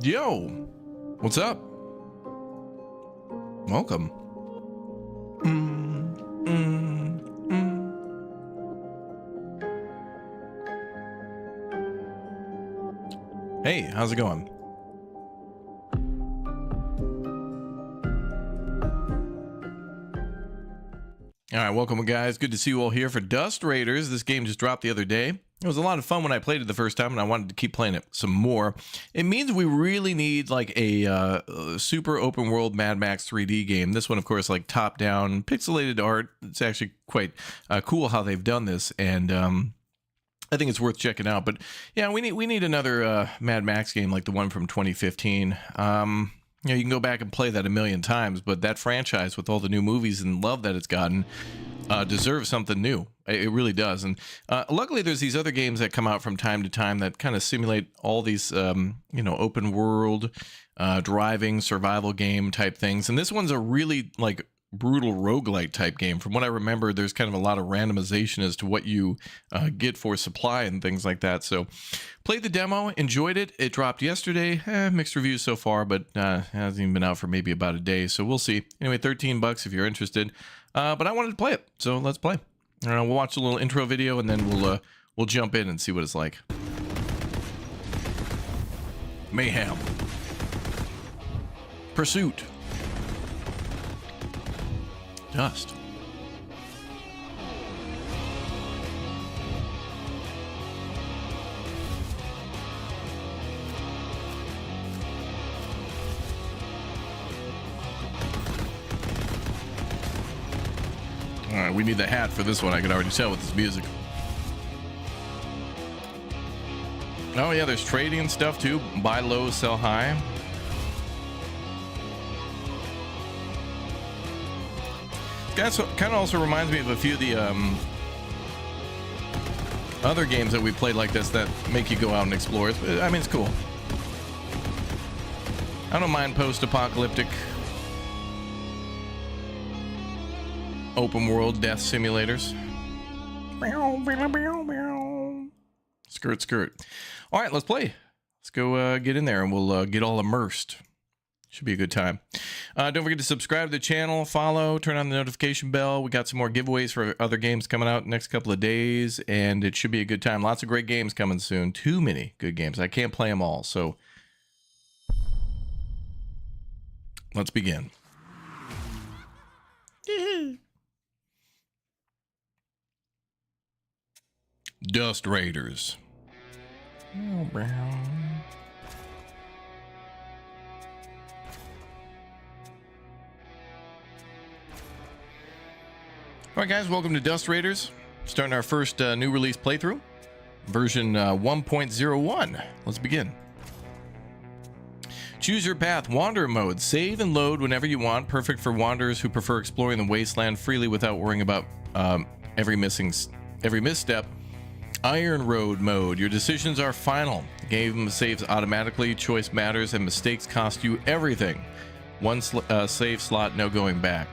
Yo, what's up? Welcome. Hey, how's it going? All right, welcome guys. Good to see you all here for Dust Raiders. This game just dropped the other day. It was a lot of fun when I played it the first time, and I wanted to keep playing it some more. It means we really need like a super open world Mad Max 3D game. This one, of course, like top down pixelated art. It's actually quite cool how they've done this, and I think it's worth checking out. But yeah, we need another Mad Max game like the one from 2015. You know, you can go back and play that a million times, but that franchise with all the new movies and love that it's gotten deserves something new. It really does. And luckily there's these other games that come out from time to time that kind of simulate all these, you know, open world, driving, survival game type things. And this one's a really like brutal roguelike type game. From what I remember, there's kind of a lot of randomization as to what you get for supply and things like that. So played the demo, enjoyed it. It dropped yesterday. Mixed reviews so far, but hasn't even been out for maybe about a day. So we'll see. Anyway, $13 if you're interested. But I wanted to play it, so let's play. We'll watch a little intro video and then we'll jump in and see what it's like. Mayhem. Pursuit. Dust. All right, we need the hat for this one. I can already tell with this music. Oh yeah, there's trading and stuff too. Buy low, sell high. That kind of also reminds me of a few of the other games that we played like this that make you go out and explore. I mean, it's cool. I don't mind post-apocalyptic open world death simulators. Skirt, skirt. All right, let's play. Let's go get in there and we'll get all immersed. Should be a good time. Don't forget to subscribe to the channel, follow, turn on the notification bell. We got some more giveaways for other games coming out next couple of days, and it should be a good time. Lots of great games coming soon. Too many good games. I can't play them all, so let's begin. Dust Raiders. Alright guys, welcome to Dust Raiders. Starting our first new release playthrough. Version 1.01. Let's begin. Choose your path, Wanderer mode. Save and load whenever you want. Perfect for wanderers who prefer exploring the wasteland freely without worrying about every misstep. Iron Road mode. Your decisions are final. The game saves automatically. Choice matters and mistakes cost you everything. One save slot, no going back.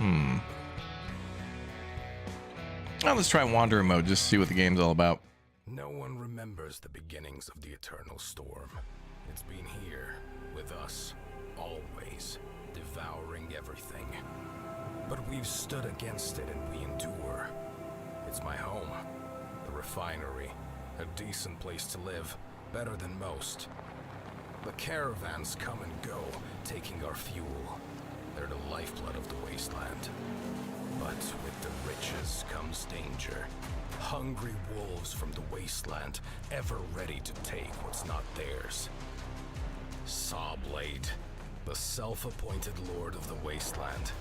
Well, let's try Wanderer mode just to see what the game's all about. No one remembers the beginnings of the eternal storm. It's been here, with us, always, devouring everything. But we've stood against it and we endure. It's my home, the refinery, a decent place to live, better than most. The caravans come and go, taking our fuel. They're the lifeblood of the wasteland. But with the riches comes danger. Hungry wolves from the wasteland, ever ready to take what's not theirs. Sawblade, the self-appointed lord of the wasteland.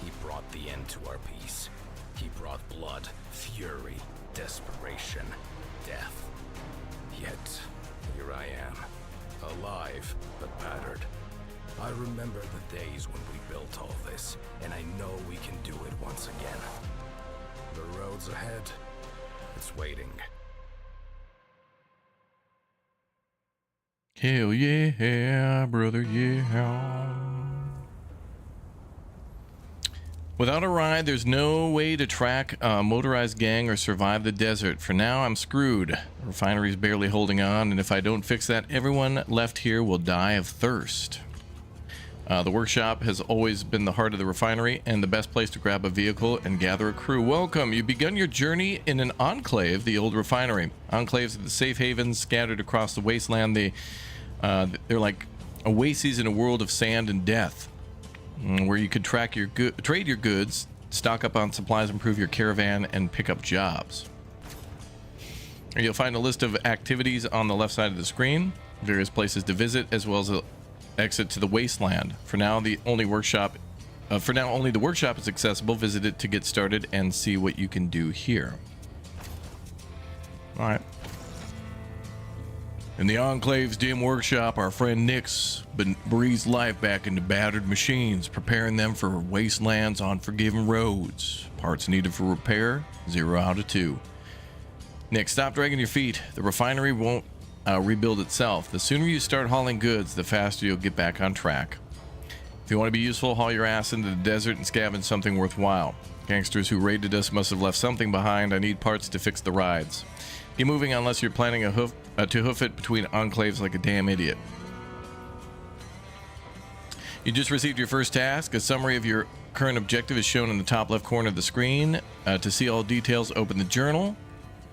He brought the end to our peace. He brought blood, fury, desperation, death. Yet, here I am, alive but battered. I remember the days when we built all this, and I know we can do it once again. The road's ahead. It's waiting. Hell yeah, brother, yeah. Without a ride, there's no way to track a motorized gang or survive the desert. For now, I'm screwed. The refinery's barely holding on, and if I don't fix that, everyone left here will die of thirst. The workshop has always been the heart of the refinery and the best place to grab a vehicle and gather a crew. Welcome. You've begun your journey in an enclave, the old refinery. Enclaves are the safe havens scattered across the wasteland. They're like oases in a world of sand and death, where you could trade your goods, stock up on supplies, improve your caravan, and pick up jobs. You'll find a list of activities on the left side of the screen, various places to visit, as well as an exit to the wasteland. For now, only the workshop is accessible. Visit it to get started and see what you can do here. All right. In the Enclave's dim workshop, our friend Nick's breathes life back into battered machines, preparing them for wasteland's unforgiving roads. Parts needed for repair, 0 out of 2. Nick, stop dragging your feet. The refinery won't rebuild itself. The sooner you start hauling goods, the faster you'll get back on track. If you want to be useful, haul your ass into the desert and scavenge something worthwhile. Gangsters who raided us must have left something behind. I need parts to fix the rides. Get moving unless you're planning to hoof it between enclaves like a damn idiot. You just received your first task. A summary of your current objective is shown in the top left corner of the screen. To see all details, open the journal.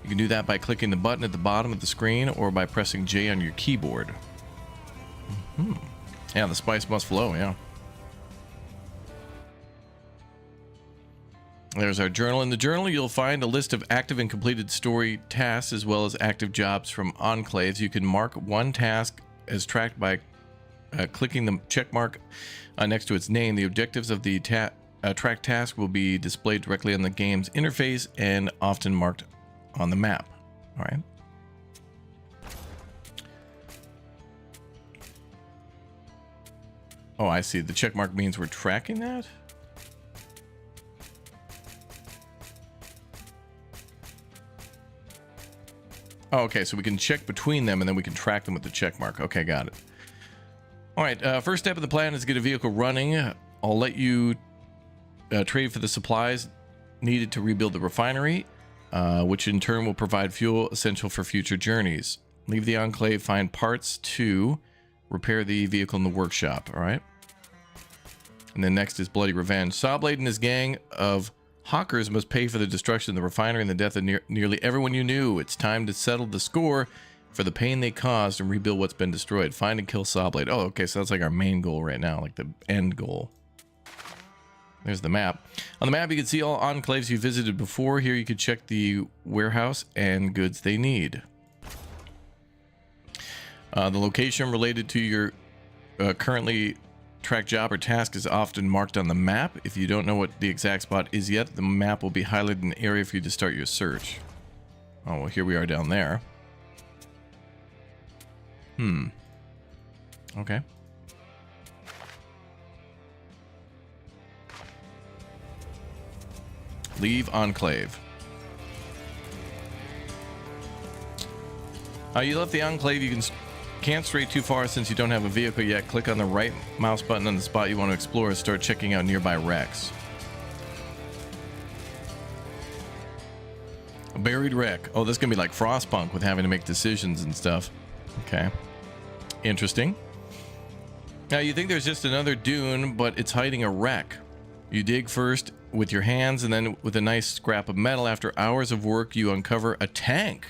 You can do that by clicking the button at the bottom of the screen or by pressing J on your keyboard. Yeah, the spice must flow, yeah. There's our journal. In the journal, you'll find a list of active and completed story tasks as well as active jobs from enclaves. You can mark one task as tracked by clicking the check mark next to its name. The objectives of the track task will be displayed directly on the game's interface and often marked on the map. All right. Oh, I see. The check mark means we're tracking that? Oh, okay, so we can check between them and then we can track them with the check mark. Okay, got it. All right, first step of the plan is to get a vehicle running. I'll let you trade for the supplies needed to rebuild the refinery, which in turn will provide fuel essential for future journeys. Leave the enclave, find parts to repair the vehicle in the workshop, all right? And then next is Bloody Revenge. Sawblade and his gang of hawkers must pay for the destruction of the refinery and the death of nearly everyone you knew. It's time to settle the score for the pain they caused and rebuild what's been destroyed. Find and kill Sawblade. Oh, okay, so that's like our main goal right now, like the end goal. There's the map. On the map, you can see all enclaves you visited before. Here you can check the warehouse and goods they need. The location related to your currently track job or task is often marked on the map. If you don't know what the exact spot is yet, the map will be highlighted an area for you to start your search. Oh, well, here we are down there. Okay. Leave enclave. You left the enclave. You can't stray too far since you don't have a vehicle yet. Click on the right mouse button on the spot you want to explore and start checking out nearby wrecks. A buried wreck. Oh, this is gonna be like Frostpunk with having to make decisions and stuff. Okay, interesting. Now you think there's just another dune, but it's hiding a wreck. You dig first with your hands and then with a nice scrap of metal. After hours of work, you uncover a tank.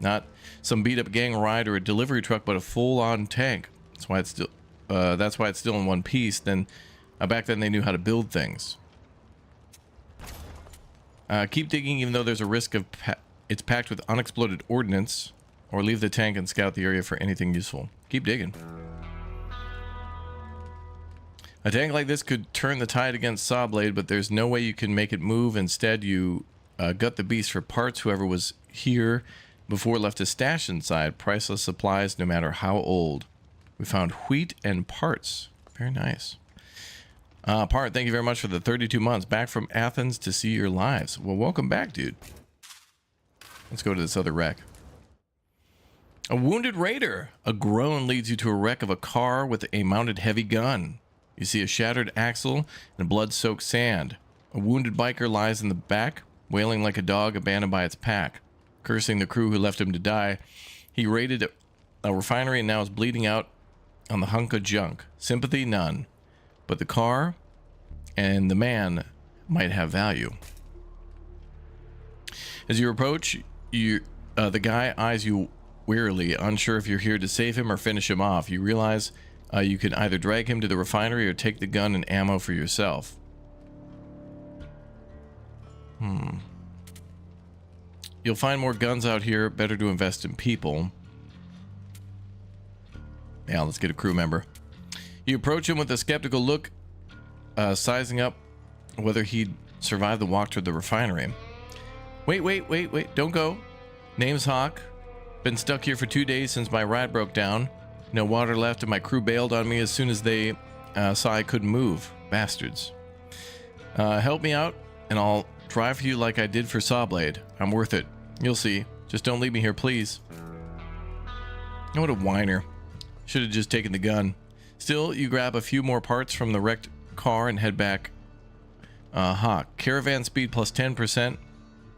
Not some beat-up gang ride or a delivery truck, but a full-on tank. That's why it's still in one piece. Back then they knew how to build things. Keep digging, even though there's a risk of it's packed with unexploded ordnance, or leave the tank and scout the area for anything useful. Keep digging. A tank like this could turn the tide against Sawblade, but there's no way you can make it move. Instead, you gut the beast for parts. Whoever was here before left a stash inside. Priceless supplies, no matter how old. We found wheat and parts. Very nice. Part, thank you very much for the 32 months. Back from Athens to see your lives. Well, welcome back, dude. Let's go to this other wreck. A wounded raider. A groan leads you to a wreck of a car with a mounted heavy gun. You see a shattered axle and blood-soaked sand. A wounded biker lies in the back, wailing like a dog abandoned by its pack, cursing the crew who left him to die. He raided a refinery and now is bleeding out on the hunk of junk. Sympathy, none. But the car and the man might have value. As you approach, the guy eyes you wearily, unsure if you're here to save him or finish him off. You realize you can either drag him to the refinery or take the gun and ammo for yourself. You'll find more guns out here. Better to invest in people. Yeah, let's get a crew member. You approach him with a skeptical look, sizing up whether he'd survive the walk to the refinery. Wait, don't go. Name's Hawk. Been stuck here for 2 days since my ride broke down. No water left and my crew bailed on me as soon as they saw I couldn't move. Bastards. Help me out and I'll drive for you like I did for Sawblade. I'm worth it. You'll see. Just don't leave me here, please. Oh, what a whiner. Should have just taken the gun. Still, you grab a few more parts from the wrecked car and head back. Hawk. Caravan speed plus 10%.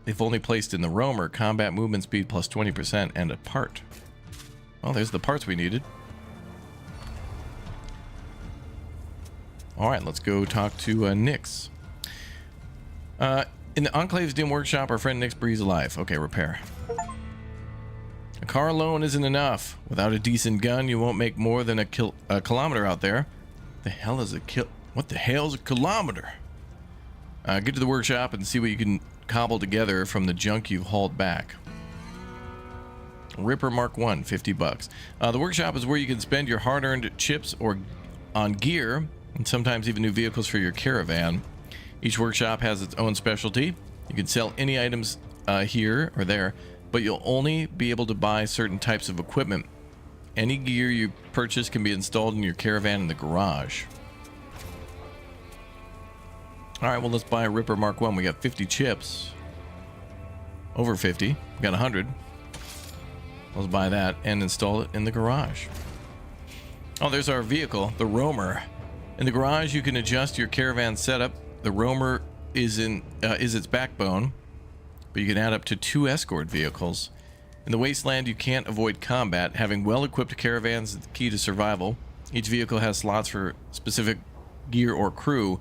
If only placed in the roamer. Combat movement speed plus 20% and a part. Well, there's the parts we needed. Alright, let's go talk to Nyx. In the Enclave's dim workshop, our friend Nyx breathes life. Okay, repair. A car alone isn't enough. Without a decent gun, you won't make more than a kilometer out there. The hell is what the hell's a kilometer? Get to the workshop and see what you can cobble together from the junk you've hauled back. Ripper Mark 1, 50 bucks. The workshop is where you can spend your hard-earned chips or on gear, and sometimes even new vehicles for your caravan. Each workshop has its own specialty. You can sell any items here or there, but you'll only be able to buy certain types of equipment. Any gear you purchase can be installed in your caravan in the garage. Alright, well, let's buy a Ripper Mark 1. We got 50 chips. Over 50. We got 100. Let's buy that and install it in the garage. Oh, there's our vehicle, the roamer. In the garage, you can adjust your caravan setup. The roamer is its backbone, but you can add up to 2 escort vehicles. In the wasteland, you can't avoid combat. Having well-equipped caravans is the key to survival. Each vehicle has slots for specific gear or crew.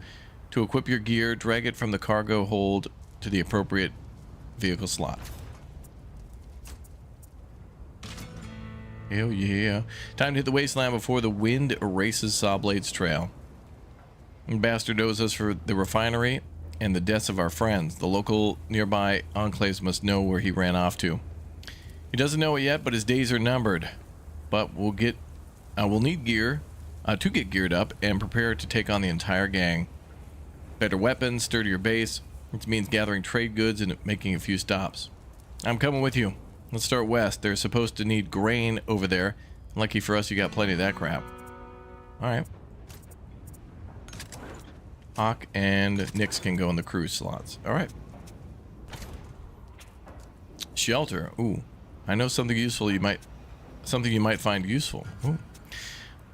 To equip your gear, drag it from the cargo hold to the appropriate vehicle slot. Hell yeah. Time to hit the wasteland before the wind erases Sawblade's trail. And Bastard owes us for the refinery and the deaths of our friends. The local nearby enclaves must know where he ran off to. He doesn't know it yet, but his days are numbered. But we'll need gear to get geared up and prepare to take on the entire gang. Better weapons, sturdier base, which means gathering trade goods and making a few stops. I'm coming with you. Let's start west. They're supposed to need grain over there. Lucky for us, you got plenty of that crap. Alright. Hawk and Nyx can go in the crew slots. Alright. Shelter. Ooh. I know something useful you might find useful. Ooh.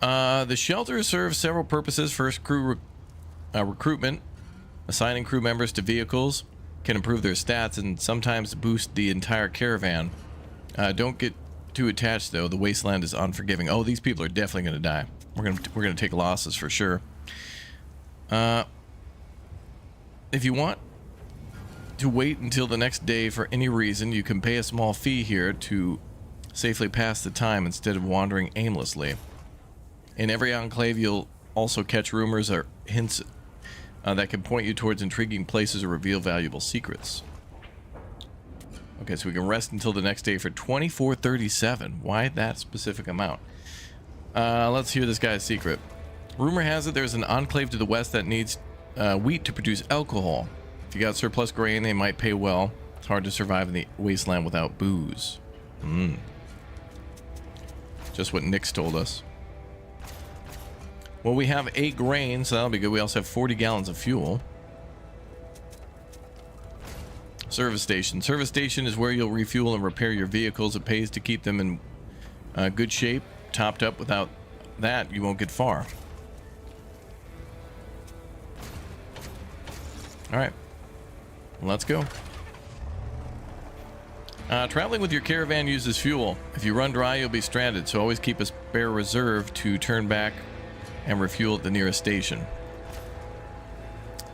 The shelter serves several purposes. First, crew recruitment. Assigning crew members to vehicles can improve their stats and sometimes boost the entire caravan. Don't get too attached though. The wasteland is unforgiving. Oh, these people are definitely going to die. We're gonna take losses for sure. If you want to wait until the next day for any reason, you can pay a small fee here to safely pass the time instead of wandering aimlessly. In every enclave, you'll also catch rumors or hints that can point you towards intriguing places or reveal valuable secrets. Okay, so we can rest until the next day for 2437. Why that specific amount? Let's hear this guy's secret. Rumor has it there's an enclave to the west that needs wheat to produce alcohol. If you got surplus grain, they might pay well. It's hard to survive in the wasteland without booze. Just what Nyx told us. Well, we have 8 grain, so that'll be good. We also have 40 gallons of fuel. Service station. Service station is where you'll refuel and repair your vehicles. It pays to keep them in good shape, topped up. Without that, you won't get far. All right, let's go. Traveling with your caravan uses fuel. If you run dry, you'll be stranded, so always keep a spare reserve to turn back and refuel at the nearest station.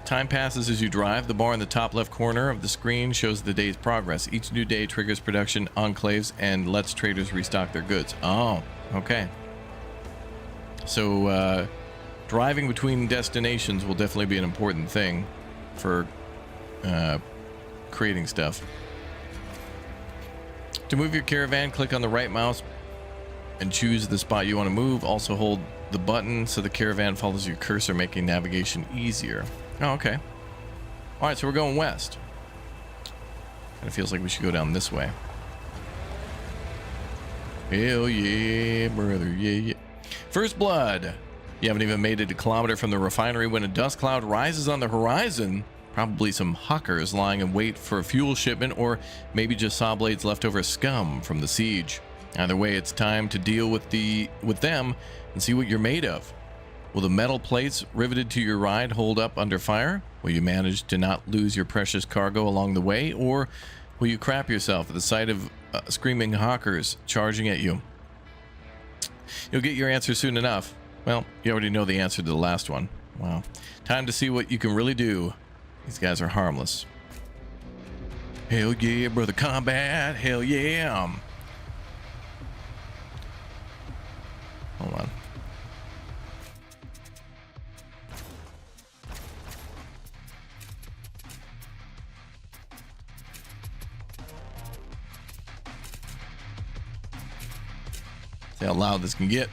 Time passes as you drive. The bar in the top left corner of the screen shows the day's progress. Each new day triggers production enclaves and lets traders restock their goods. Oh, okay. So driving between destinations will definitely be an important thing for creating stuff. To move your caravan, click on the right mouse and choose the spot you want to move. Also hold the button so the caravan follows your cursor, making navigation easier. Oh, okay. All right, so we're going west. Kind of feels like we should go down this way. Hell yeah, brother, yeah. First blood. You haven't even made it a kilometer from the refinery when a dust cloud rises on the horizon. Probably some hawkers lying in wait for a fuel shipment, or maybe just Sawblade's leftover scum from the siege. Either way, it's time to deal with them and see what you're made of. Will the metal plates riveted to your ride hold up under fire? Will you manage to not lose your precious cargo along the way? Or will you crap yourself at the sight of screaming hawkers charging at you? You'll get your answer soon enough. Well, you already know the answer to the last one. Wow. Time to see what you can really do. These guys are harmless. Hell yeah, brother, combat. Hell yeah. Hold on. See how loud this can get.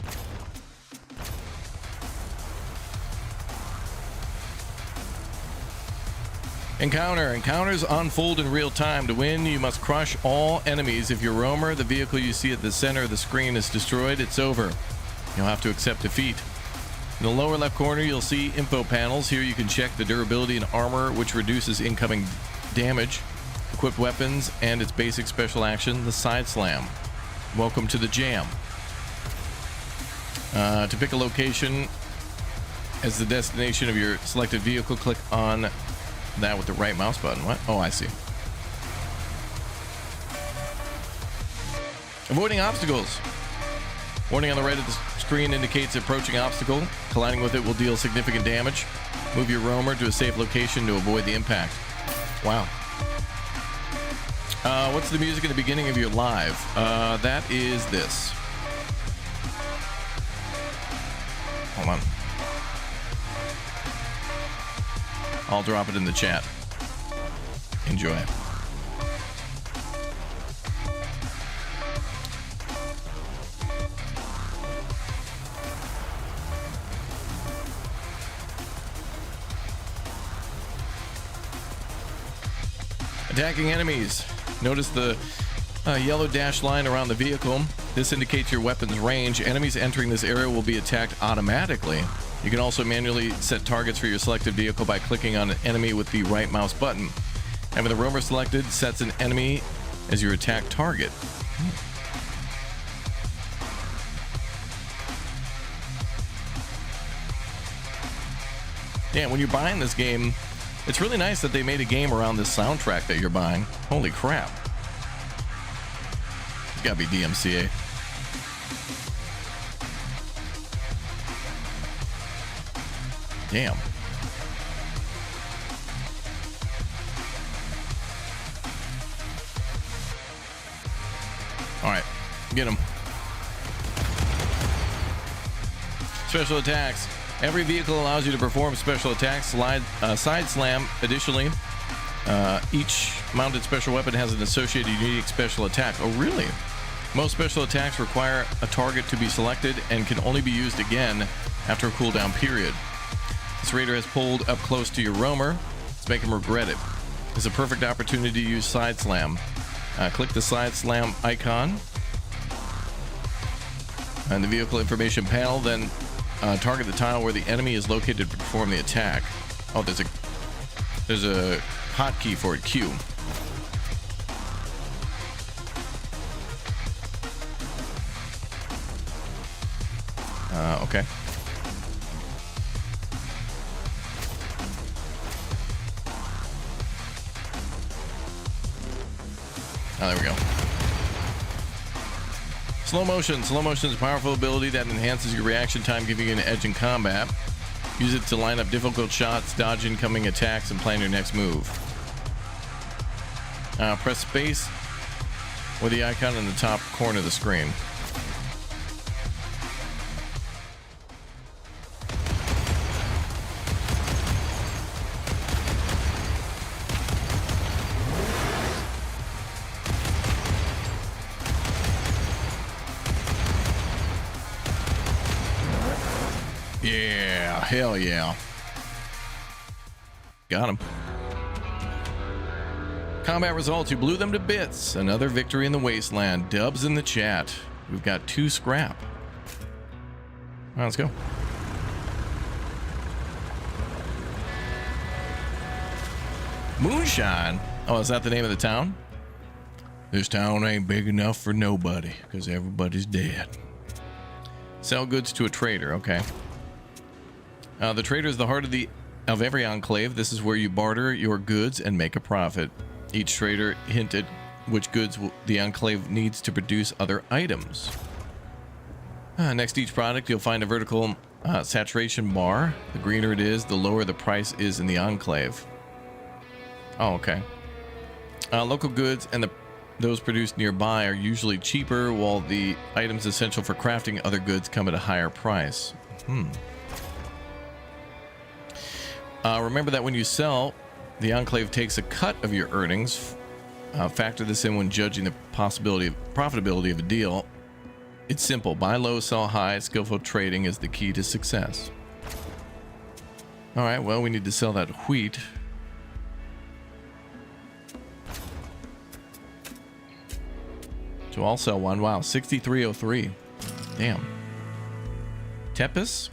Encounter. Encounters unfold in real time. To win, you must crush all enemies. If you're roamer, the vehicle you see at the center of the screen is destroyed. It's over. You'll have to accept defeat. In the lower left corner, you'll see info panels. Here you can check the durability and armor, which reduces incoming damage, equipped weapons, and its basic special action, the side slam. Welcome to the jam. To pick a location as the destination of your selected vehicle, click on that with the right mouse button. What? Oh, I see. Avoiding obstacles. Warning on the right of the screen indicates approaching obstacle. Colliding with it will deal significant damage. Move your roamer to a safe location to avoid the impact. Wow. What's the music at the beginning of your live? That is this. Hold on. I'll drop it in the chat. Enjoy. Attacking enemies. Notice the yellow dashed line around the vehicle. This indicates your weapon's range. Enemies entering this area will be attacked automatically. You can also manually set targets for your selected vehicle by clicking on an enemy with the right mouse button. Having the roamer selected sets an enemy as your attack target. Yeah, when you're buying this game, it's really nice that they made a game around this soundtrack that you're buying. Holy crap. It's gotta be DMCA. Damn. All right, get him. Special attacks. Every vehicle allows you to perform special attacks. Side slam. Additionally, each mounted special weapon has an associated unique special attack. Oh, really? Most special attacks require a target to be selected and can only be used again after a cooldown period. This raider has pulled up close to your roamer. Let's make him regret it. It's a perfect opportunity to use side slam. Click the side slam icon on the vehicle information panel, then target the tile where the enemy is located to perform the attack. Oh, there's a hotkey for it, Q. Okay. Oh, there we go. Slow motion. Slow motion is a powerful ability that enhances your reaction time, giving you an edge in combat. Use it to line up difficult shots, dodge incoming attacks, and plan your next move. Press space or the icon in the top corner of the screen. Yeah, hell yeah. Got him. Combat results, you blew them to bits. Another victory in the wasteland. Dubs in the chat. We've got 2 scrap. All right, let's go. Moonshine. Oh, is that the name of the town? This town ain't big enough for nobody because everybody's dead. Sell goods to a trader. Okay. The trader is the heart of every enclave. This is where you barter your goods and make a profit. Each trader hinted which goods the enclave needs to produce other items. Next to each product, you'll find a vertical saturation bar. The greener it is, the lower the price is in the enclave. Oh, okay. Local goods and those produced nearby are usually cheaper, while the items essential for crafting other goods come at a higher price. Remember that when you sell, the enclave takes a cut of your earnings. Factor this in when judging the profitability of a deal. It's simple. Buy low, sell high. Skillful trading is the key to success. All right, well, we need to sell that wheat. So I'll sell one. Wow, 6303. Damn. Tepis?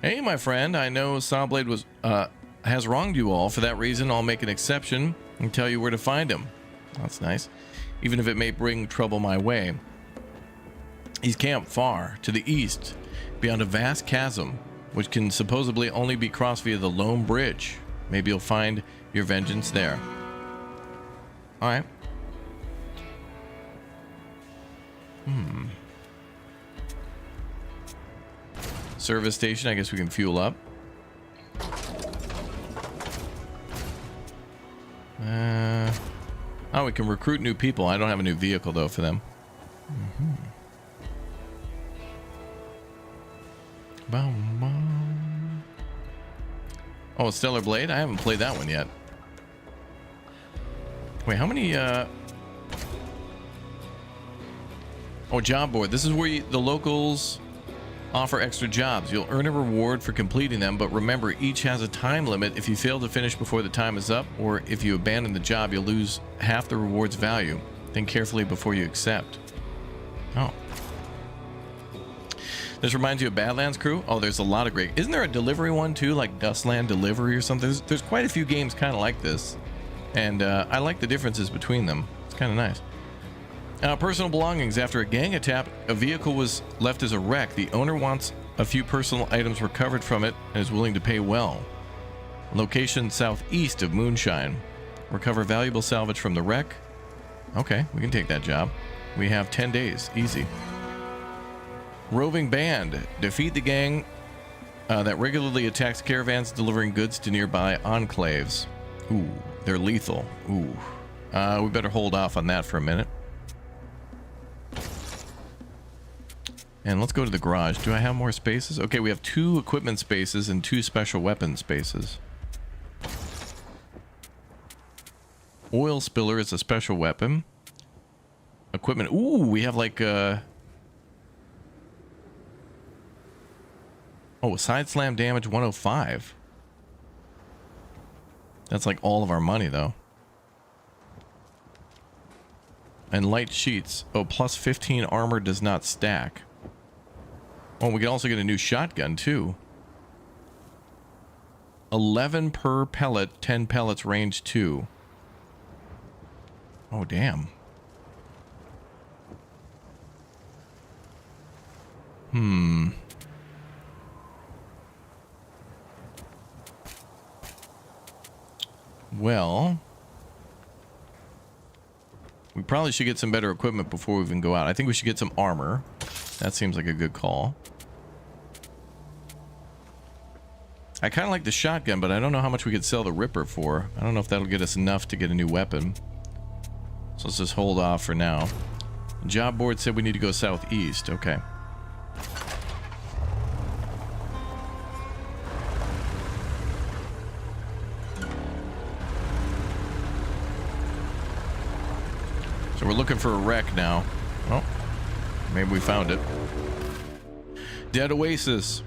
Hey, my friend. I know Sawblade has wronged you all. For that reason, I'll make an exception and tell you where to find him. That's nice. Even if it may bring trouble my way. He's camped far to the east, beyond a vast chasm, which can supposedly only be crossed via the Lone Bridge. Maybe you'll find your vengeance there. All right. Service station. I guess we can fuel up. Oh, we can recruit new people. I don't have a new vehicle though for them. Oh, Stellar Blade. I haven't played that one yet. Wait, how many? Oh, job board. This is where the locals offer extra jobs. You'll earn a reward for completing them, but remember, each has a time limit. If you fail to finish before the time is up, or if you abandon the job, you'll lose half the reward's value. Think carefully before you accept. Oh. This reminds you of Badlands Crew? Oh, there's a lot of great... Isn't there a delivery one, too? Like Dustland Delivery or something? There's quite a few games kind of like this. And I like the differences between them. It's kind of nice. Personal belongings. After a gang attack, a vehicle was left as a wreck. The owner wants a few personal items recovered from it and is willing to pay well. Location southeast of Moonshine. Recover valuable salvage from the wreck. Okay, we can take that job. We have 10 days. Easy. Roving band. Defeat the gang that regularly attacks caravans delivering goods to nearby enclaves. Ooh, they're lethal. Ooh. We better hold off on that for a minute. And let's go to the garage. Do I have more spaces? Okay, we have 2 equipment spaces and 2 special weapon spaces. Oil spiller is a special weapon. Equipment. Ooh, we have like oh, side slam damage 105. That's like all of our money though. And light sheets. Oh, plus 15 armor does not stack. Oh, we can also get a new shotgun, too. 11 per pellet, 10 pellets, range 2. Oh, damn. Well... We probably should get some better equipment before we even go out. I think we should get some armor. That seems like a good call. I kind of like the shotgun, but I don't know how much we could sell the Ripper for. I don't know if that'll get us enough to get a new weapon. So let's just hold off for now. Job board said we need to go southeast. Okay. So we're looking for a wreck now. Oh, maybe we found it. Dead Oasis.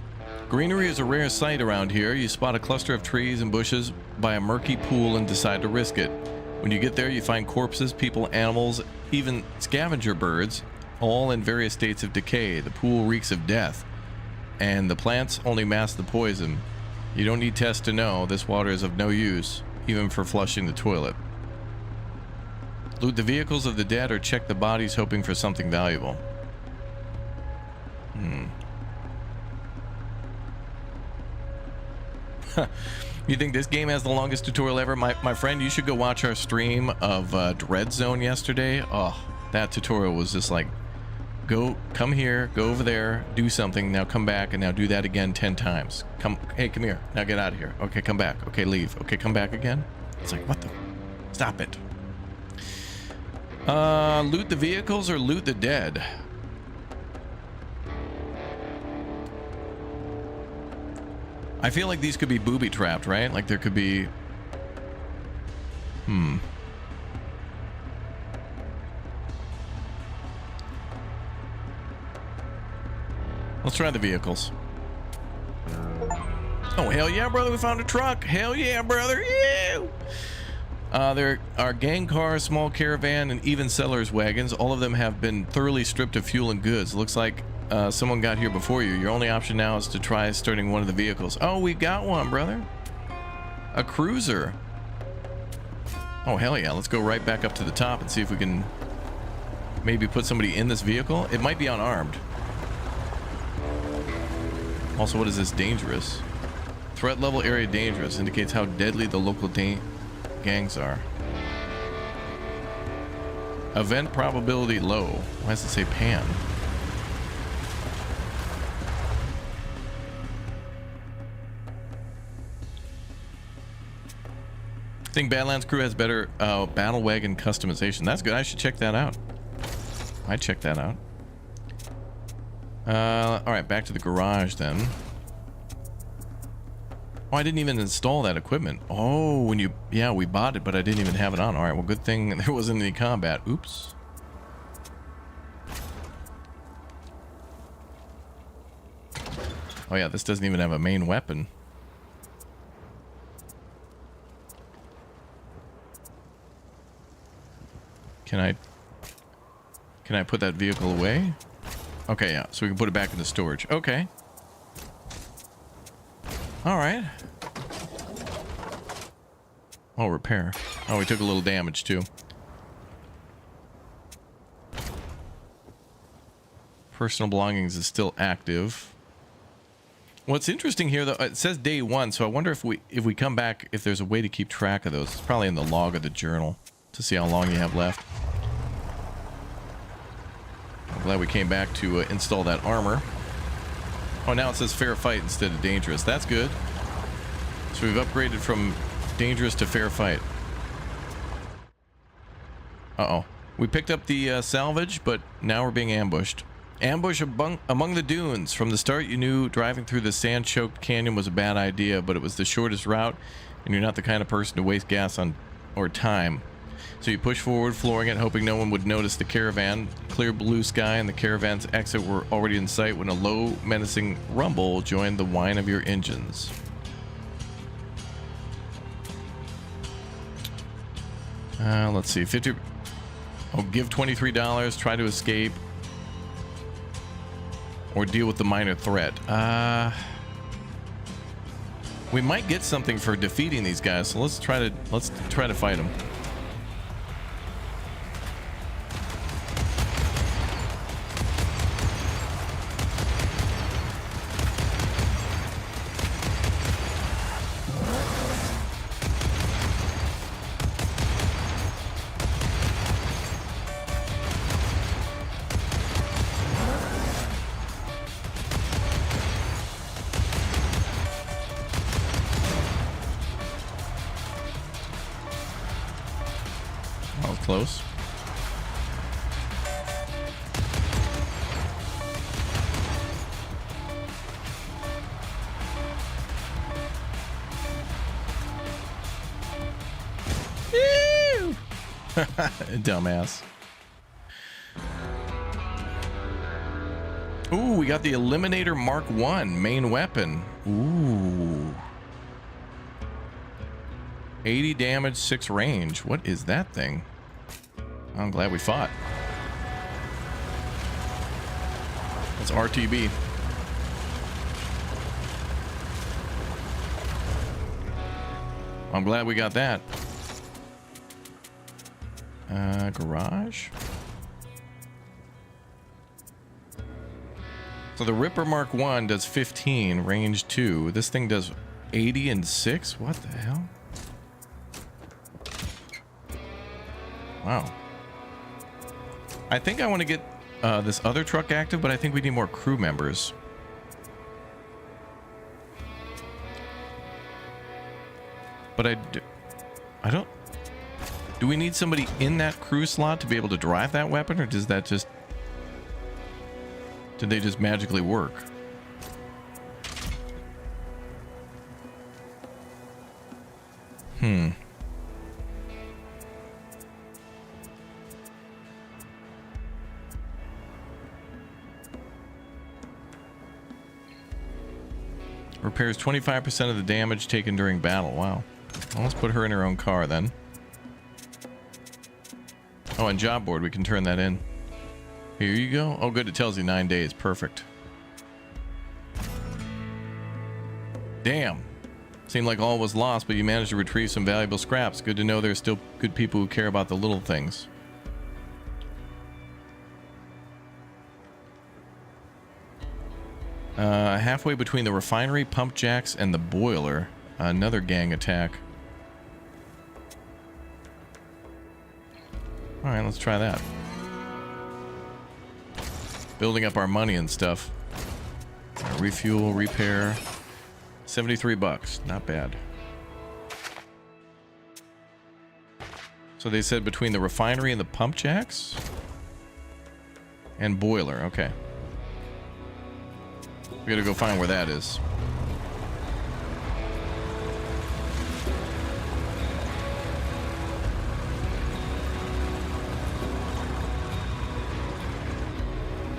Greenery is a rare sight around here. You spot a cluster of trees and bushes by a murky pool and decide to risk it. When you get there, you find corpses, people, animals, even scavenger birds, all in various states of decay. The pool reeks of death, and the plants only mask the poison. You don't need tests to know this water is of no use, even for flushing the toilet. Loot the vehicles of the dead or check the bodies hoping for something valuable. You think this game has the longest tutorial ever? My friend, you should go watch our stream of Dread Zone yesterday. Oh, that tutorial was just like, come here, go over there, do something, now come back, and now do that again 10 times. Hey, come here, now get out of here. Okay, come back. Okay, leave. Okay, come back again. It's like, what the? Stop it. Loot the vehicles or loot the dead? I feel like these could be booby trapped, right? Like there could be... Let's try the vehicles. Oh, hell yeah, brother, we found a truck. Hell yeah, brother. Yeah! There are gang cars, small caravan, and even sellers' wagons. All of them have been thoroughly stripped of fuel and goods. Looks like someone got here before you. Your only option now is to try starting one of the vehicles. Oh, we got one, brother. A cruiser. Oh, hell yeah. Let's go right back up to the top and see if we can maybe put somebody in this vehicle. It might be unarmed. Also, what is this? Dangerous. Threat level area dangerous. Indicates how deadly the local gangs are. Event probability low. Why does it say pan? I think Badlands crew has better battle wagon customization. That's good. I should check that out. I check that out. All right, back to the garage then. Oh, I didn't even install that equipment. Oh, when you... Yeah, we bought it, but I didn't even have it on. All right, well, good thing there wasn't any combat. Oops. Oh, yeah, this doesn't even have a main weapon. Can I put that vehicle away? Okay, yeah, so we can put it back into storage. Okay. All right. Oh, repair. Oh, we took a little damage too. Personal belongings is still active. What's interesting here, though, it says day 1, so I wonder if we come back, if there's a way to keep track of those. It's probably in the log of the journal to see how long you have left. I'm glad we came back to install that armor. Oh, now it says fair fight instead of dangerous. That's good. So we've upgraded from dangerous to fair fight. Uh-oh. We picked up the salvage, but now we're being ambushed. Ambush among the dunes. From the start, you knew driving through the sand-choked canyon was a bad idea, but it was the shortest route, and you're not the kind of person to waste gas on or time. So you push forward, flooring it, hoping no one would notice the caravan. Clear blue sky and the caravan's exit were already in sight when a low, menacing rumble joined the whine of your engines. Let's see. 50. Oh, give $23. Try to escape. Or deal with the minor threat. We might get something for defeating these guys, so let's try to fight them. close. Ew! Dumbass. Ooh, we got the Eliminator Mark 1 main weapon. Ooh. 80 damage, 6 range. What is that thing? I'm glad we fought. That's RTB. I'm glad we got that. Garage. So the Ripper Mark 1 does 15, range 2. This thing does 80 and 6? What the hell? Wow. I think I want to get this other truck active, but I think we need more crew members. But I don't... Do we need somebody in that crew slot to be able to drive that weapon, or does that just... Did they just magically work? Repairs 25% of the damage taken during battle. Wow. Well, let's put her in her own car then. Oh, and job board, we can turn that in. Here you go. Oh, good. It tells you 9 days. Perfect. Damn. Seemed like all was lost, but you managed to retrieve some valuable scraps. Good to know there's still good people who care about the little things. Halfway between the refinery, pump jacks, and the boiler. Another gang attack. Alright, let's try that. Building up our money and stuff. Refuel, repair. 73 bucks. Not bad. So they said between the refinery and the pump jacks? And boiler. Okay. We gotta go find where that is.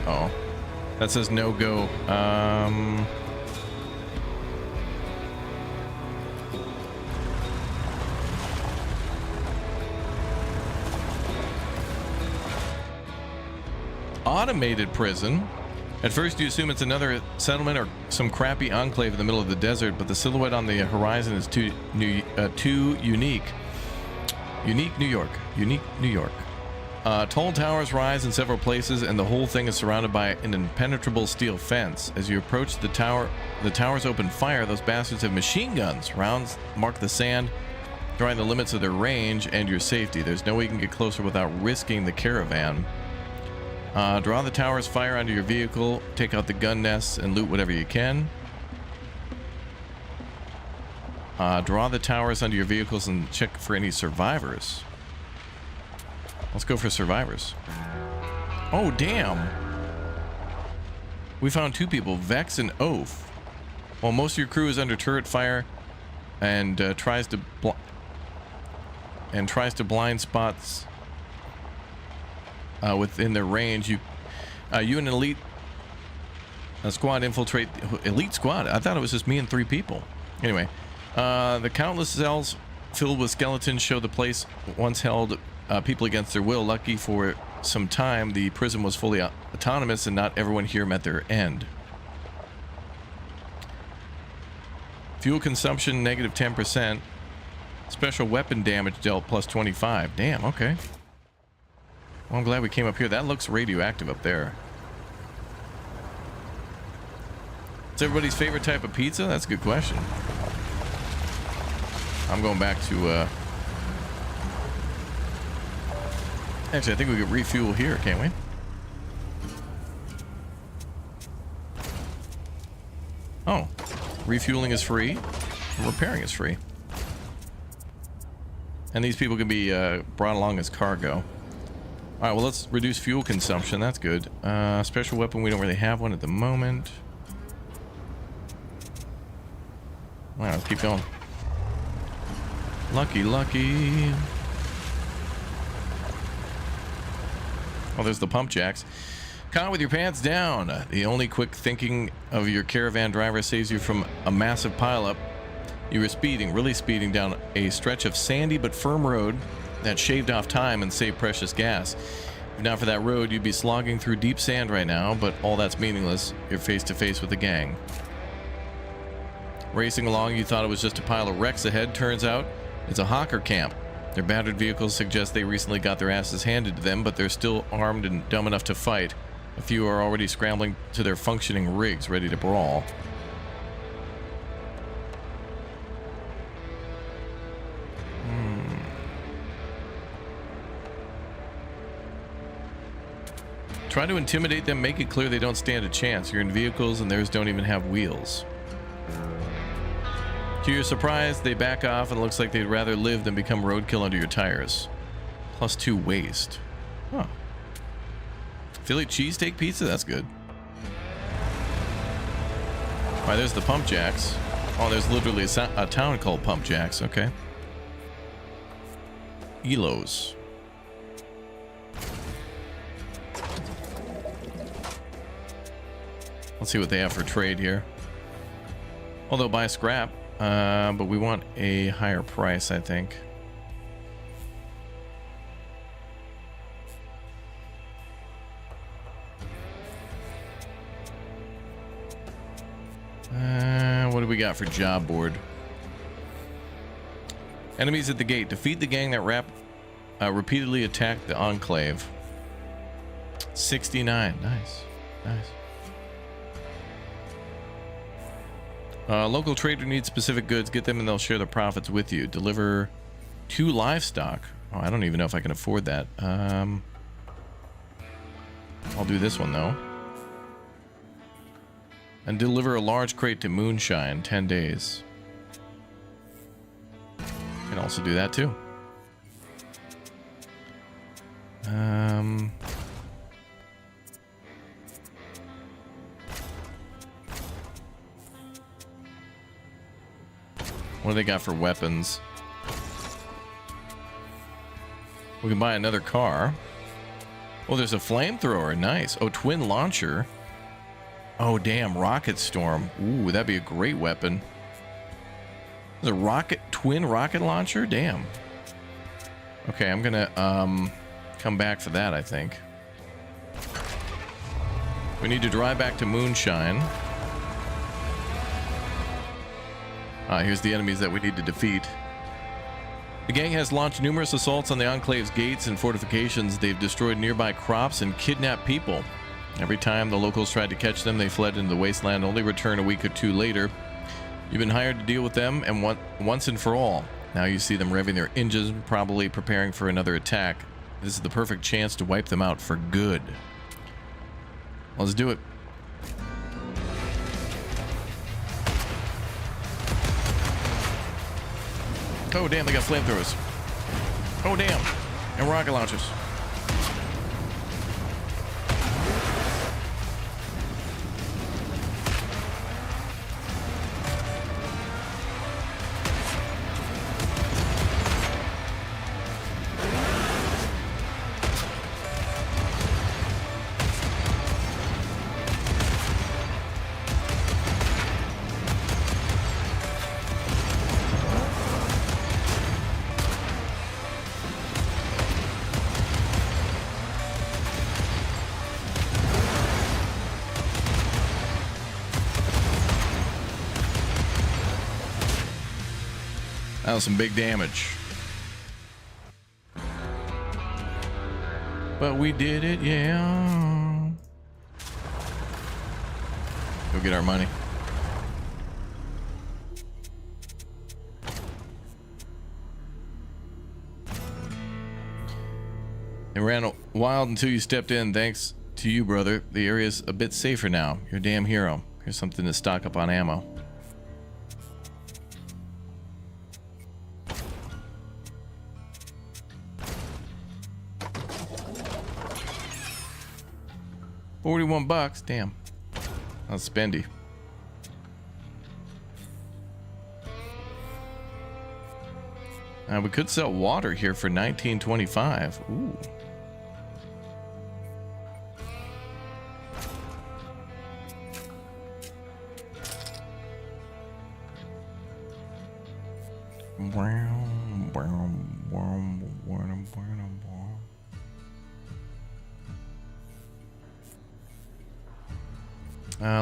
Oh. That says no go. Automated prison. At first you assume it's another settlement or some crappy enclave in the middle of the desert, but the silhouette on the horizon is too unique. Unique New York. Unique New York. Tall towers rise in several places, and the whole thing is surrounded by an impenetrable steel fence. As you approach the towers open fire. Those bastards have machine guns. Rounds mark the sand, drawing the limits of their range and your safety. There's no way you can get closer without risking the caravan. Draw the towers, fire onto your vehicle, take out the gun nests, and loot whatever you can. Draw the towers onto your vehicles and check for any survivors. Let's go for survivors. Oh, damn. We found 2 people, Vex and Oath. While most of your crew is under turret fire and tries to blind spots within their range, you and an elite squad infiltrate elite squad. I thought it was just me and 3 people. Anyway, the countless cells filled with skeletons show the place once held people against their will. Lucky for some time, the prison was fully autonomous, and not everyone here met their end. Fuel consumption negative 10%. Special weapon damage dealt plus 25. Damn. Okay. Well, I'm glad we came up here. That looks radioactive up there. What's everybody's favorite type of pizza? That's a good question. I'm going back to... Actually, I think we could refuel here, can't we? Oh. Refueling is free. Repairing is free. And these people can be brought along as cargo. All right, well, let's reduce fuel consumption. That's good. Special weapon, we don't really have one at the moment. All right, let's keep going. Lucky, lucky. Oh, there's the pump jacks. Con with your pants down. The only quick thinking of your caravan driver saves you from a massive pileup. You were speeding, really speeding down a stretch of sandy but firm road that shaved off time and saved precious gas. If not for that road, you'd be slogging through deep sand right now, but all that's meaningless. You're face to face with the gang. Racing along, you thought it was just a pile of wrecks ahead. Turns out, it's a hawker camp. Their battered vehicles suggest they recently got their asses handed to them, but they're still armed and dumb enough to fight. A few are already scrambling to their functioning rigs, ready to brawl. Try to intimidate them, make it clear they don't stand a chance. You're in vehicles and theirs don't even have wheels. To your surprise, they back off and it looks like they'd rather live than become roadkill under your tires. +2 waste. Huh. Philly cheesesteak pizza? That's good. Alright, there's the Pump Jacks. Oh, there's literally a town called Pump Jacks. Okay. Elos. Let's see what they have for trade here. Well, they'll buy scrap, but we want a higher price, I think. What do we got for job board? Enemies at the gate. Defeat the gang that repeatedly attacked the enclave. 69. Nice. Nice. Local trader needs specific goods. Get them and they'll share the profits with you. Deliver 2 livestock. Oh, I don't even know if I can afford that. I'll do this one though. And deliver a large crate to Moonshine. 10 days. Can also do that too. What do they got for weapons? We can buy another car. Oh, there's a flamethrower. Nice. Oh, twin launcher. Oh, damn. Rocket storm. Ooh, that'd be a great weapon. There's a twin rocket launcher? Damn. Okay, I'm gonna come back for that, I think. We need to drive back to Moonshine. Here's the enemies that we need to defeat. The gang has launched numerous assaults on the Enclave's gates and fortifications. They've destroyed nearby crops and kidnapped people. Every time the locals tried to catch them, they fled into the wasteland, only return a week or 2 later. You've been hired to deal with them, and once and for all. Now you see them revving their engines, probably preparing for another attack. This is the perfect chance to wipe them out for good. Let's do it. Oh, damn, they got flamethrowers. Oh, damn. And rocket launchers. That was some big damage. But we did it, yeah. Go get our money. It ran wild until you stepped in. Thanks to you, brother. The area's a bit safer now. You're a damn hero. Here's something to stock up on ammo. $41. Damn. That's spendy. We could sell water here for $19.25. Ooh.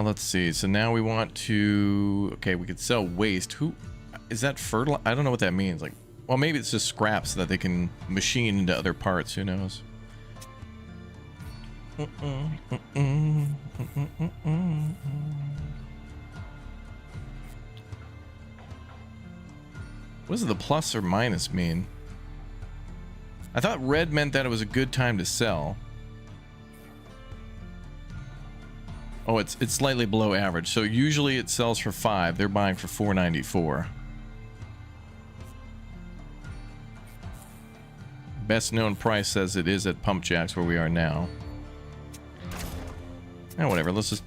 Let's see. So now we want to... Okay, we could sell waste. Who... Is that fertilizer? I don't know what that means. Like, well, maybe it's just scraps that they can machine into other parts. Who knows? What does the plus or minus mean? I thought red meant that it was a good time to sell. Oh, it's slightly below average. So usually it sells for 5. They're buying for $4.94. Best known price says it is at Pump Jacks where we are now. Eh, whatever. Let's just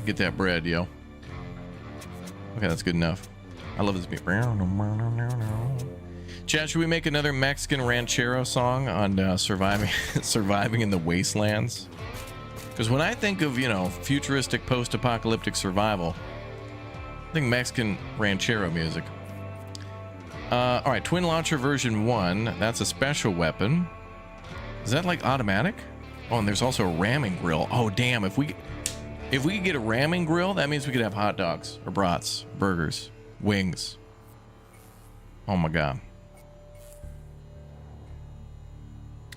get that bread, yo. Okay, that's good enough. I love this beat. Chad, should we make another Mexican ranchero song on surviving in the wastelands? Because when I think of, you know, futuristic post-apocalyptic survival, I think Mexican ranchero music. All right, twin launcher version 1. That's a special weapon. Is that like automatic? Oh, and there's also a ramming grill. Oh, damn! If we could get a ramming grill, that means we could have hot dogs or brats, burgers, wings. Oh my god!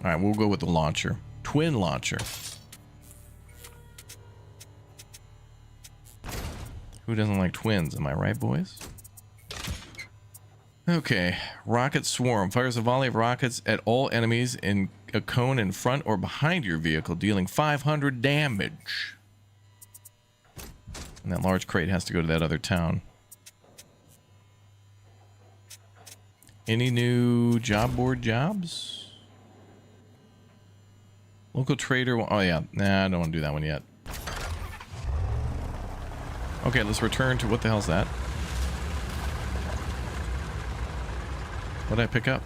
All right, we'll go with the launcher, twin launcher. Who doesn't like twins? Am I right, boys? Okay, rocket swarm fires a volley of rockets at all enemies in a cone in front or behind your vehicle, dealing 500 damage. And that large crate has to go to that other town. Any new job board jobs? Local trader. Oh yeah, nah, I don't want to do that one yet. Okay, let's return to what the hell's that? What did I pick up?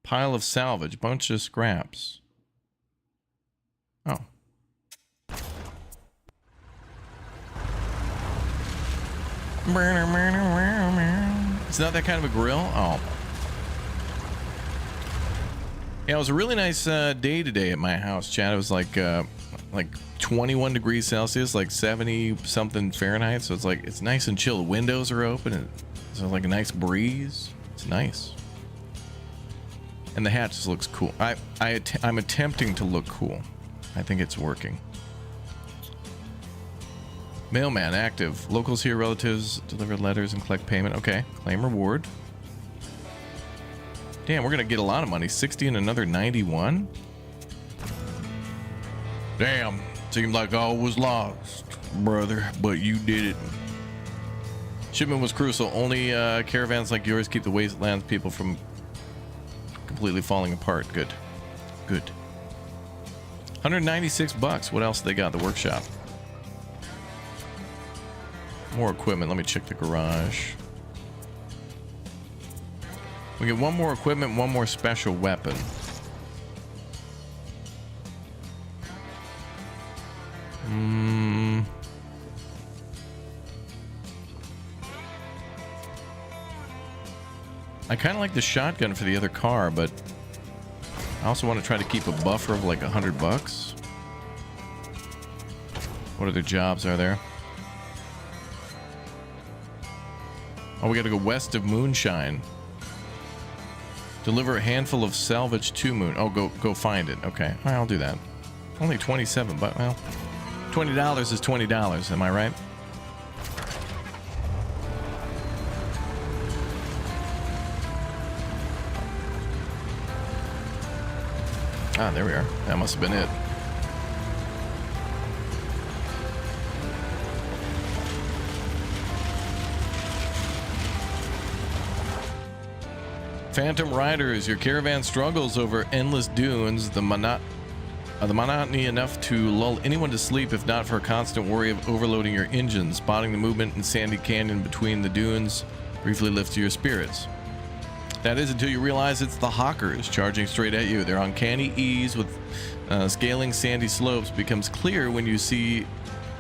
Pile of salvage, bunch of scraps. Oh. It's not that kind of a grill? Oh. Yeah, it was a really nice day today at my house, Chad. It was like 21 degrees Celsius, like 70 something Fahrenheit. So it's nice and chill. The windows are open, and so like a nice breeze. It's nice. And the hat just looks cool. I'm attempting to look cool. I think it's working. Mailman active. Locals here, relatives deliver letters and collect payment. Okay, claim reward. Damn, we're gonna get a lot of money. 60 and another 91. Damn, seemed like all was lost, brother, but you did it. Shipment was crucial. Only caravans like yours keep the wastelands people from completely falling apart. Good, good. 196 bucks. What else they got at the workshop? More equipment. Let me check the garage. We get one more equipment, one more special weapon. I kind of like the shotgun for the other car, but I also want to try to keep a buffer of like 100 bucks. What other jobs are there? Oh, we got to go west of Moonshine. Deliver a handful of salvage to Moon. Oh, go find it. Okay, all right, I'll do that. Only 27, but well, $20 is $20. Am I right? Ah, there we are. That must have been it. Phantom Riders, your caravan struggles over endless dunes, the monotony enough to lull anyone to sleep if not for a constant worry of overloading your engine. Spotting the movement in sandy canyon between the dunes briefly lifts your spirits. That is until you realize it's the hawkers charging straight at you. Their uncanny ease with scaling sandy slopes becomes clear when you see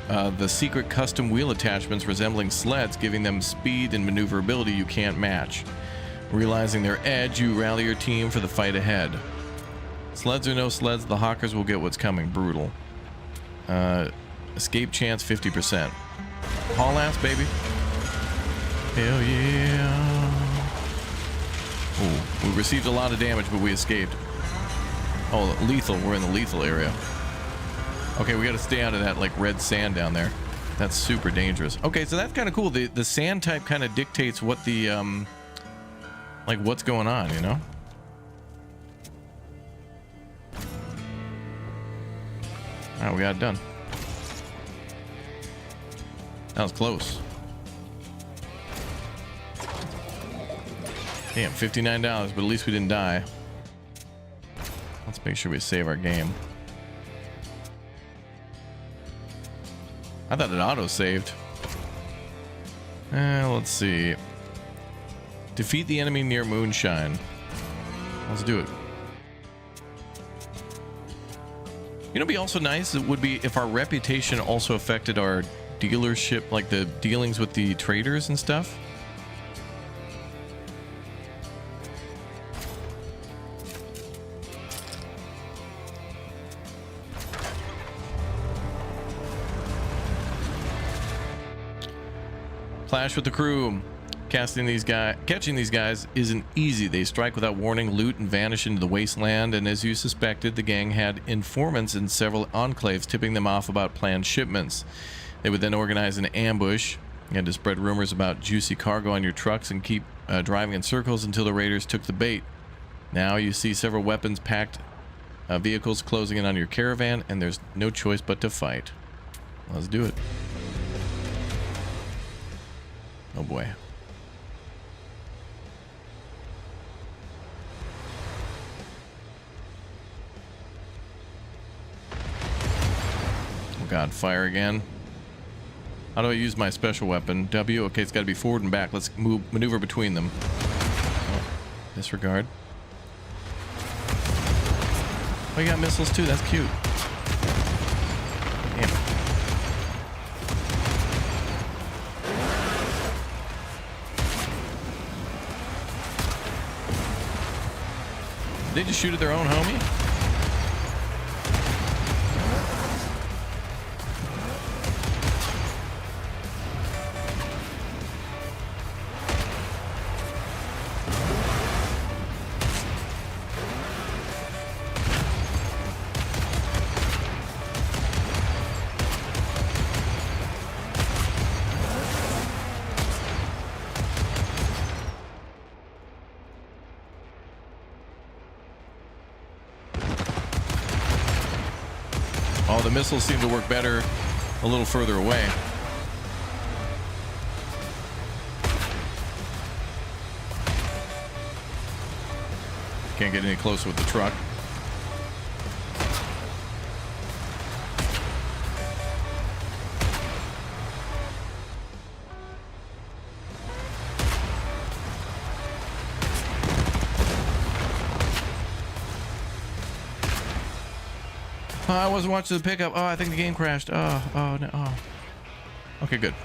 the secret custom wheel attachments resembling sleds, giving them speed and maneuverability you can't match. Realizing their edge, you rally your team for the fight ahead. Sleds or no sleds, the hawkers will get what's coming. Brutal. Escape chance 50%. Haul ass, baby. Hell yeah. Ooh, we received a lot of damage, but we escaped. Oh, lethal. We're in the lethal area. Okay, we got to stay out of that like red sand down there. That's super dangerous. Okay, so that's kind of cool. The sand type kind of dictates what the like what's going on, you know? Alright, we got it done. That was close. Damn, $59, but at least we didn't die. Let's make sure we save our game. I thought it auto-saved. Let's see. Defeat the enemy near moonshine. Let's do it. You know, it'd be also nice, it would be if our reputation also affected our dealership, like the dealings with the traders and stuff. Clash with the crew. Catching these guys isn't easy. They strike without warning, loot, and vanish into the wasteland. And as you suspected, the gang had informants in several enclaves, tipping them off about planned shipments. They would then organize an ambush. You had to spread rumors about juicy cargo on your trucks and keep driving in circles until the raiders took the bait. Now you see several weapons-packed vehicles closing in on your caravan, and there's no choice but to fight. Let's do it. Oh boy. God, fire again. How do I use my special weapon? W. Okay, it's got to be forward and back. Let's maneuver between them. Oh, disregard. Oh, you got missiles too. That's cute. Damn. Did they just shoot at their own homie? Oh, the missiles seem to work better a little further away. Can't get any closer with the truck. Oh, I wasn't watching the pickup. Oh, I think the game crashed. Oh no. Oh. Okay, good.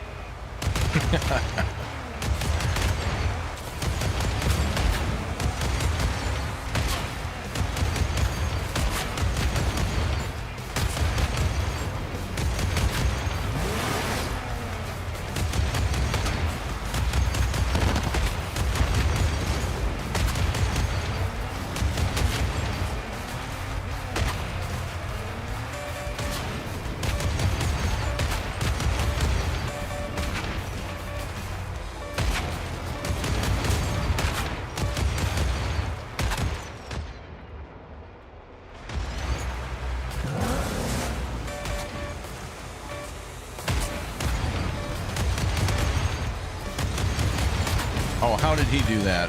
Oh, how did he do that?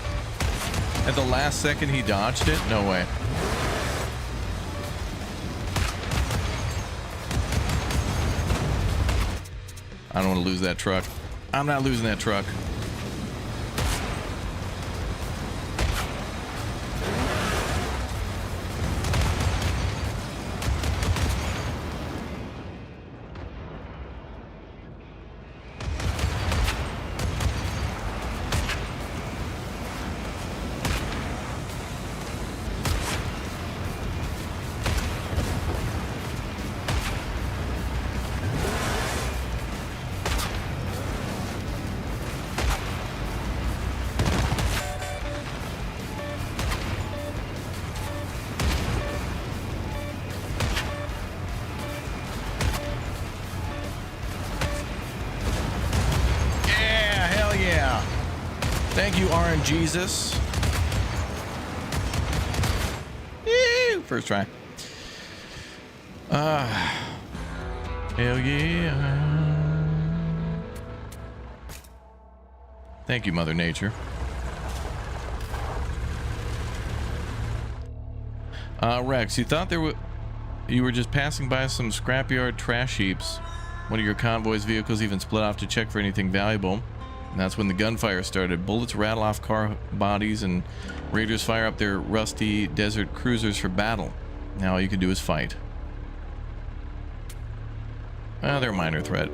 At the last second, he dodged it? No way. I don't want to lose that truck. I'm not losing that truck. Thank you, RNGesus. Woo! First try. Hell yeah. Thank you, Mother Nature. Rex, you thought you were just passing by some scrapyard trash heaps. One of your convoy's vehicles even split off to check for anything valuable. And that's when the gunfire started. Bullets rattle off car bodies and raiders fire up their rusty desert cruisers for battle. Now all you can do is fight. They're a minor threat.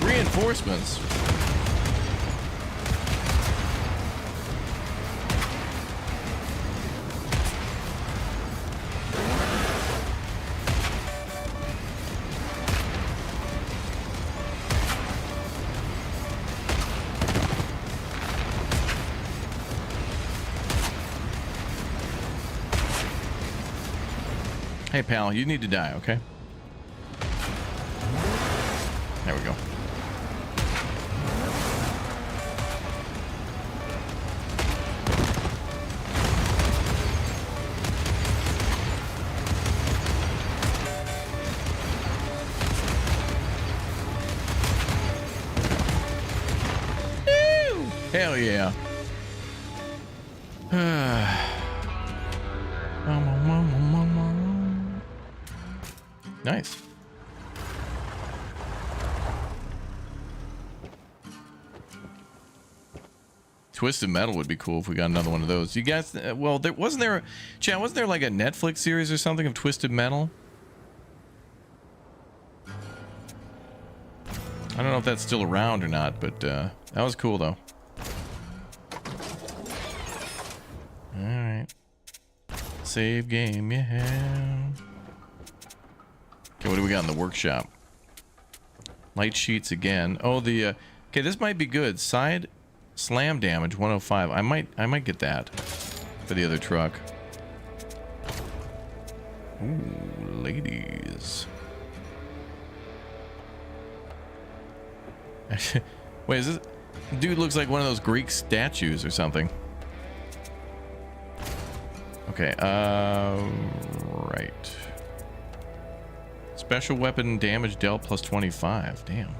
Reinforcements. Hey pal, you need to die, okay? There we go. Hell yeah. Nice. Twisted Metal would be cool if we got another one of those. You guys, well, wasn't there like a Netflix series or something of Twisted Metal? I don't know if that's still around or not, but that was cool though. Alright. Save game, yeah. Okay, what do we got in the workshop? Light sheets again. Oh, the okay, this might be good. Side slam damage 105. I might get that for the other truck. Ooh, ladies. Wait, is this dude looks like one of those Greek statues or something? Okay, right. Special weapon damage dealt plus 25. Damn.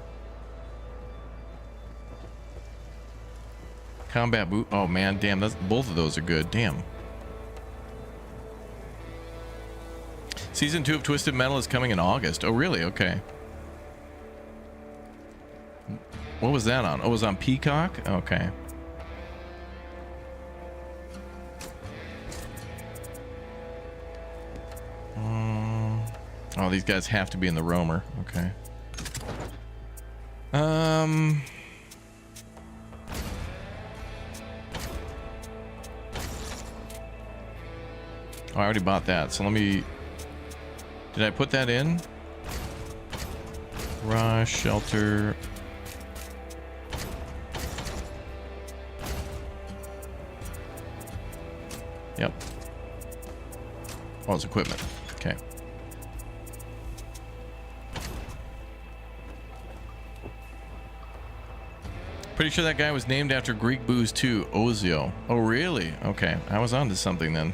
Combat boot. Oh man, damn. That's both of those are good. Damn. Season 2 of Twisted Metal is coming in August. Oh really? Okay. What was that on? Oh, it was on Peacock? Okay. Oh, these guys have to be in the roamer. Okay. Oh, I already bought that. So let me... Did I put that in? Rush, shelter... Yep. Oh, it's equipment. Okay. Pretty sure that guy was named after Greek booze too. Ozio. Oh, really? Okay. I was onto something then.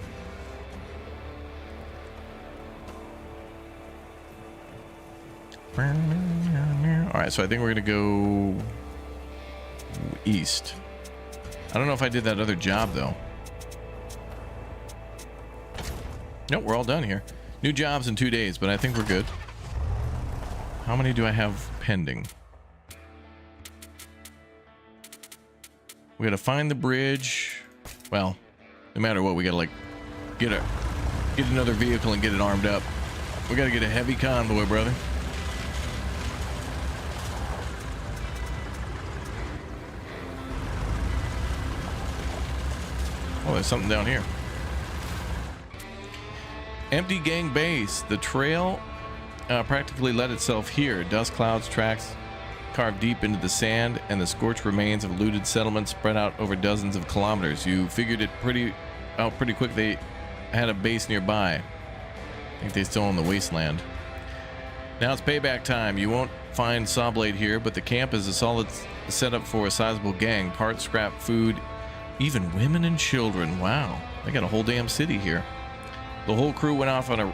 Alright, so I think we're gonna go east. I don't know if I did that other job though. Nope, we're all done here. New jobs in 2 days, but I think we're good. How many do I have pending? We gotta find the bridge. Well, no matter what, we gotta like get another vehicle and get it armed up. We gotta get a heavy convoy, brother. Oh, there's something down here. Empty gang base. The trail practically led itself here. Dust clouds, tracks carved deep into the sand, and the scorched remains of looted settlements spread out over dozens of kilometers. You figured it pretty quick they had a base nearby. I think they still own the wasteland. Now it's payback time. You won't find Sawblade here, but the camp is a solid setup for a sizable gang. Parts, scrap, food, even women and children. Wow, they got a whole damn city here. The whole crew went off on a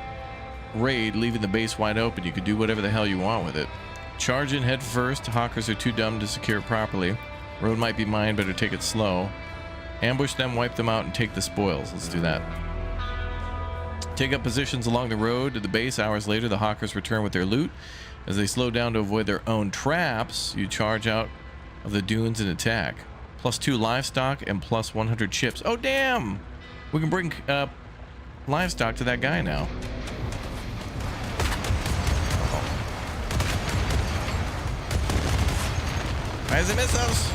raid, leaving the base wide open. You could do whatever the hell you want with it. Charge in head first. Hawkers are too dumb to secure it properly. Road might be mine, better take it slow. Ambush them, wipe them out, and take the spoils. Let's do that. Take up positions along the road to the base. Hours later, the Hawkers return with their loot. As they slow down to avoid their own traps, you charge out of the dunes and attack. +2 livestock and +100 chips. Oh, damn! We can bring livestock to that guy now. Why does it miss us?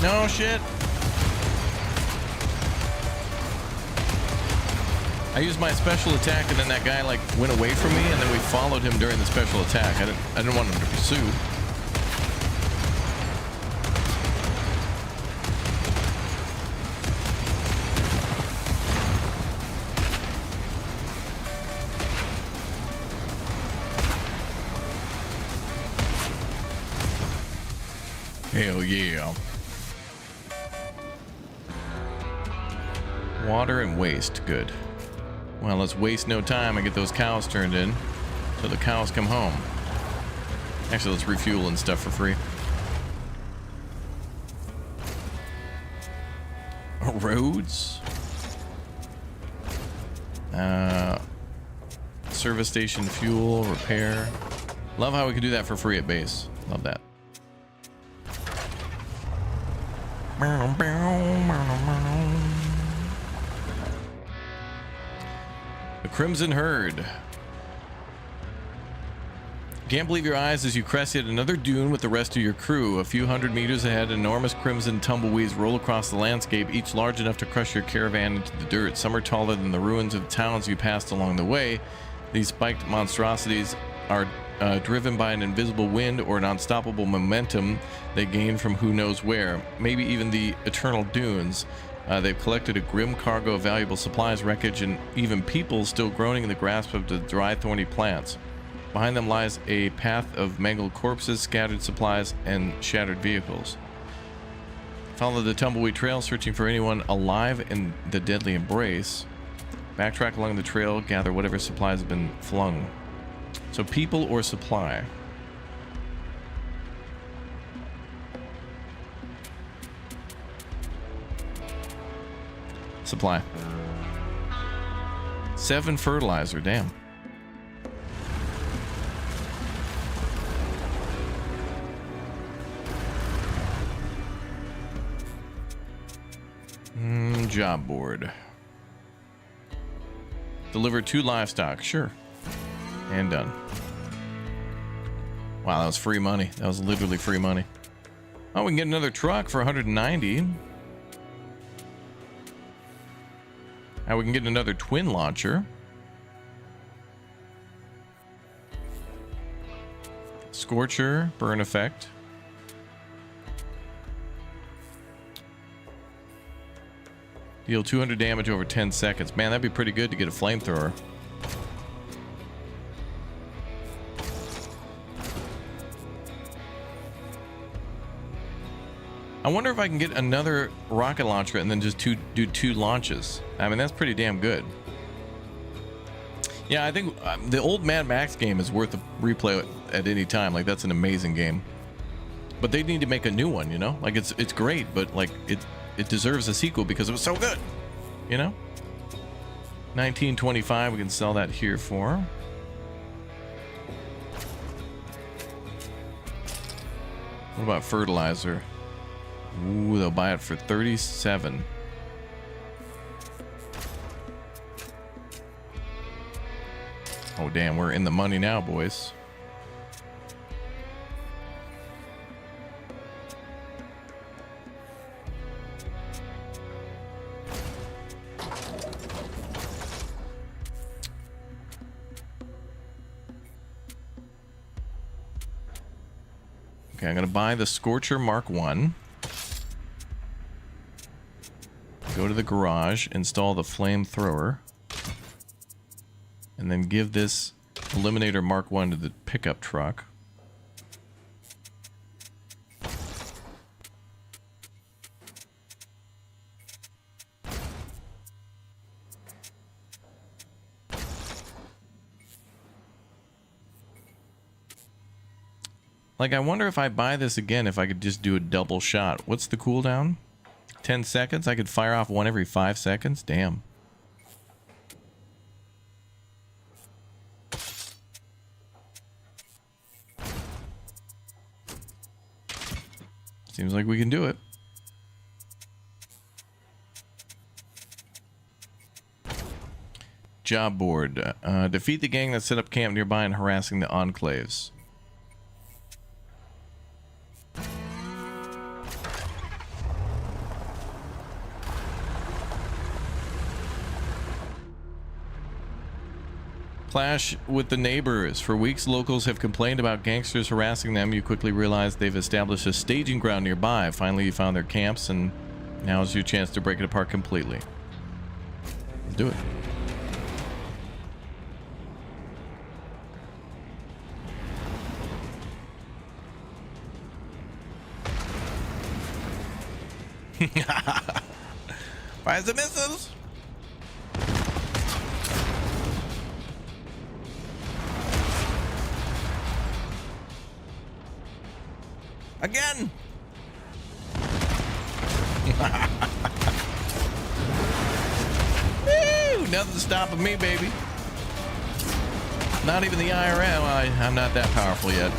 No shit. I used my special attack, and then that guy like went away from me, and then we followed him during the special attack. I didn't want him to pursue. Hell yeah. Water and waste. Good. Well, let's waste no time and get those cows turned in so the cows come home. Actually, let's refuel and stuff for free. Roads. Service station fuel, repair. Love how we can do that for free at base. Love that. The Crimson Herd. Can't believe your eyes as you crest yet another dune with the rest of your crew. A few hundred meters ahead, enormous crimson tumbleweeds roll across the landscape, each large enough to crush your caravan into the dirt. Some are taller than the ruins of towns you passed along the way. These spiked monstrosities are driven by an invisible wind or an unstoppable momentum they gain from who knows where, maybe even the eternal dunes. They've collected a grim cargo of valuable supplies, wreckage, and even people still groaning in the grasp of the dry, thorny plants. Behind them lies a path of mangled corpses, scattered supplies, and shattered vehicles. Follow the tumbleweed trail, searching for anyone alive in the deadly embrace. Backtrack along the trail, gather whatever supplies have been flung. So people or supply? Supply. 7 fertilizer, damn. Job board. Deliver 2 livestock, sure. And done. Wow, that was free money. That was literally free money. Oh, we can get another truck for 190. Now we can get another twin launcher. Scorcher, burn effect. Deal 200 damage over 10 seconds. Man, that'd be pretty good to get a flamethrower. I wonder if I can get another rocket launcher and then just do two launches. I mean, that's pretty damn good. Yeah, I think the old Mad Max game is worth a replay at any time. Like, that's an amazing game. But they need to make a new one, you know? Like, it's great, but like it deserves a sequel because it was so good, you know? 1925, we can sell that here for. What about fertilizer? Ooh, they'll buy it for 37. Oh, damn, we're in the money now, boys. Okay, I'm gonna buy the Scorcher Mark 1. Go to the garage, install the flamethrower, and then give this Eliminator Mark 1 to the pickup truck. Like, I wonder if I buy this again, if I could just do a double shot. What's the cooldown? 10 seconds? I could fire off one every 5 seconds? Damn. Seems like we can do it. Job board. Defeat the gang that set up camp nearby and harassing the enclaves. Clash with the neighbors. For weeks, locals have complained about gangsters harassing them. You quickly realize they've established a staging ground nearby. Finally, you found their camps, and now is your chance to break it apart completely. Let's do it. Fires the missiles. Again. Woo, nothing stopping me, baby. Not even the IRM. I'm not that powerful yet.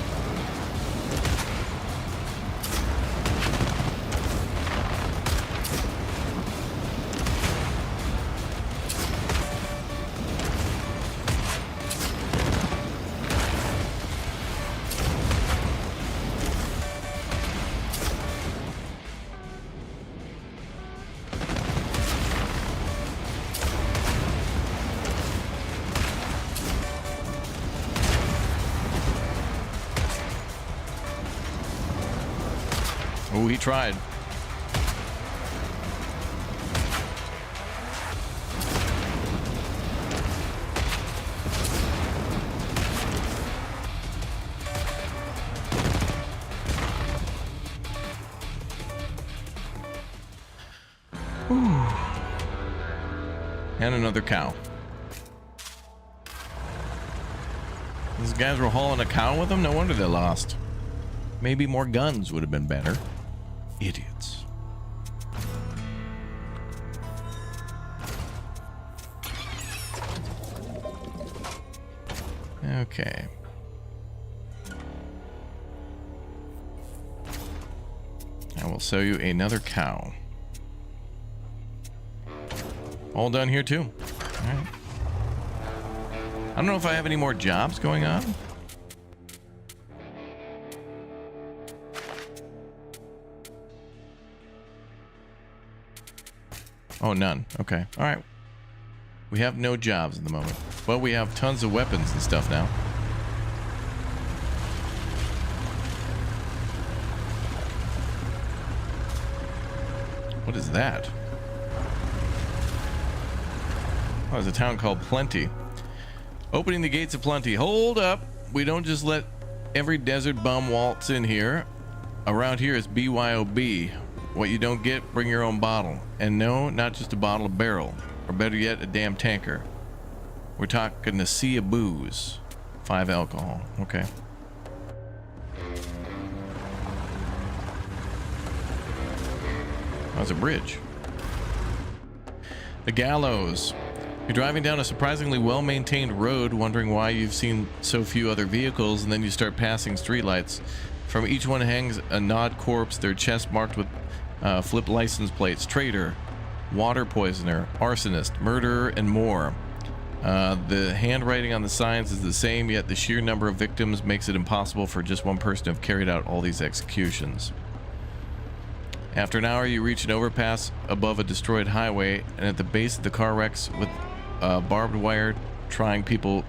Oh, he tried. Whew. And another cow. These guys were hauling a cow with them? No wonder they lost. Maybe more guns would have been better. Idiots. Okay. I will sell you another cow. All done here too. All right. I don't know if I have any more jobs going on. Oh, none. Okay. All right. We have no jobs at the moment. But we have tons of weapons and stuff now. What is that? Oh, there's a town called Plenty. Opening the gates of Plenty. Hold up. We don't just let every desert bum waltz in here. Around here is BYOB. What you don't get, bring your own bottle. And no, not just a bottle, a barrel. Or better yet, a damn tanker. We're talking a sea of booze. 5 alcohol. Okay. That's a bridge. The gallows. You're driving down a surprisingly well-maintained road, wondering why you've seen so few other vehicles, and then you start passing streetlights. From each one hangs a gnawed corpse, their chest marked with flipped license plates. Traitor, water poisoner, arsonist, murderer, and more. The handwriting on the signs is the same, yet the sheer number of victims makes it impossible for just one person to have carried out all these executions. After an hour, you reach an overpass above a destroyed highway, and at the base of the car wrecks with barbed wire trying people,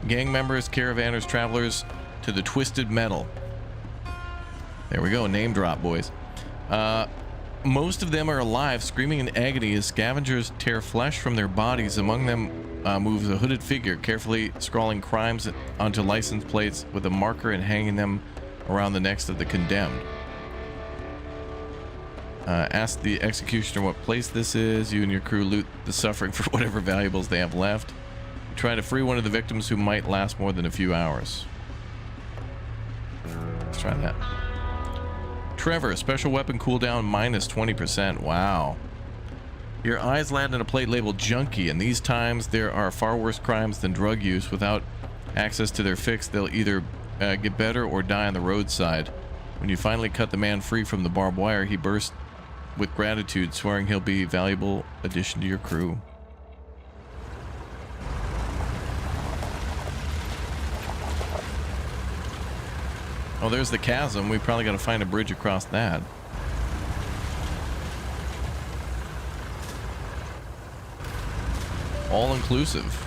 gang members, caravanners, travelers, to the twisted metal. There we go, name drop, boys. Most of them are alive, screaming in agony as scavengers tear flesh from their bodies. Among them moves a hooded figure, carefully scrawling crimes onto license plates with a marker and hanging them around the necks of the condemned. Ask the executioner what place this is. You and your crew loot the suffering for whatever valuables they have left. Try to free one of the victims who might last more than a few hours. Let's try that. Trevor, special weapon cooldown minus 20%. Wow. Your eyes land on a plate labeled junkie. In these times, there are far worse crimes than drug use. Without access to their fix, they'll either get better or die on the roadside. When you finally cut the man free from the barbed wire, he bursts with gratitude, swearing he'll be a valuable addition to your crew. Oh, there's the chasm. We probably got to find a bridge across that. All inclusive.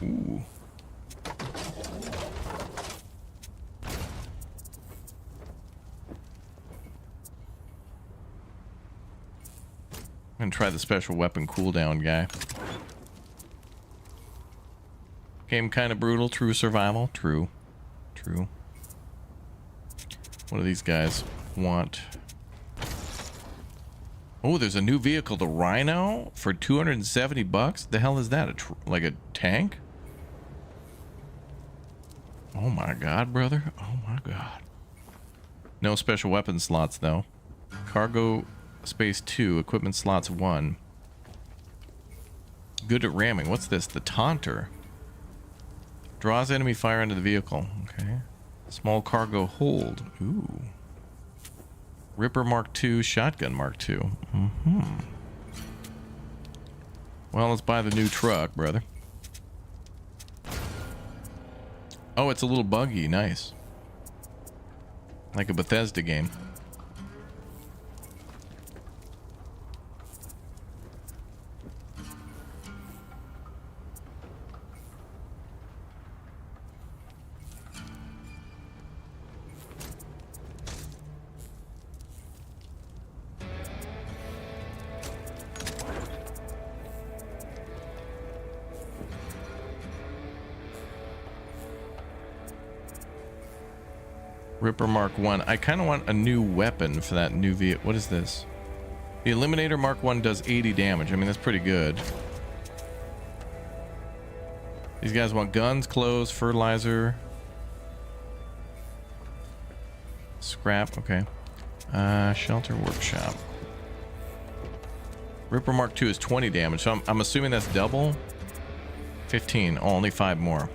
Ooh. I'm gonna try the special weapon cooldown guy. Game kind of brutal. True survival. True. True. What do these guys want? Oh, there's a new vehicle, the Rhino, for 270 bucks. The hell is that? Like a tank? Oh my god, brother. Oh my god. No special weapon slots though. Cargo space 2, equipment slots 1. Good at ramming. What's this? The Taunter. Draws enemy fire into the vehicle. Okay. Small cargo hold. Ooh. Ripper Mark II, Shotgun Mark II. Well, let's buy the new truck, brother. Oh, it's a little buggy. Nice. Like a Bethesda game. Ripper Mark 1. I kind of want a new weapon for that new vehicle. What is this? The Eliminator Mark 1 does 80 damage. I mean, that's pretty good. These guys want guns, clothes, fertilizer. Scrap, okay. Shelter workshop. Ripper Mark 2 is 20 damage, so I'm assuming that's double. 15. Oh, only 5 more.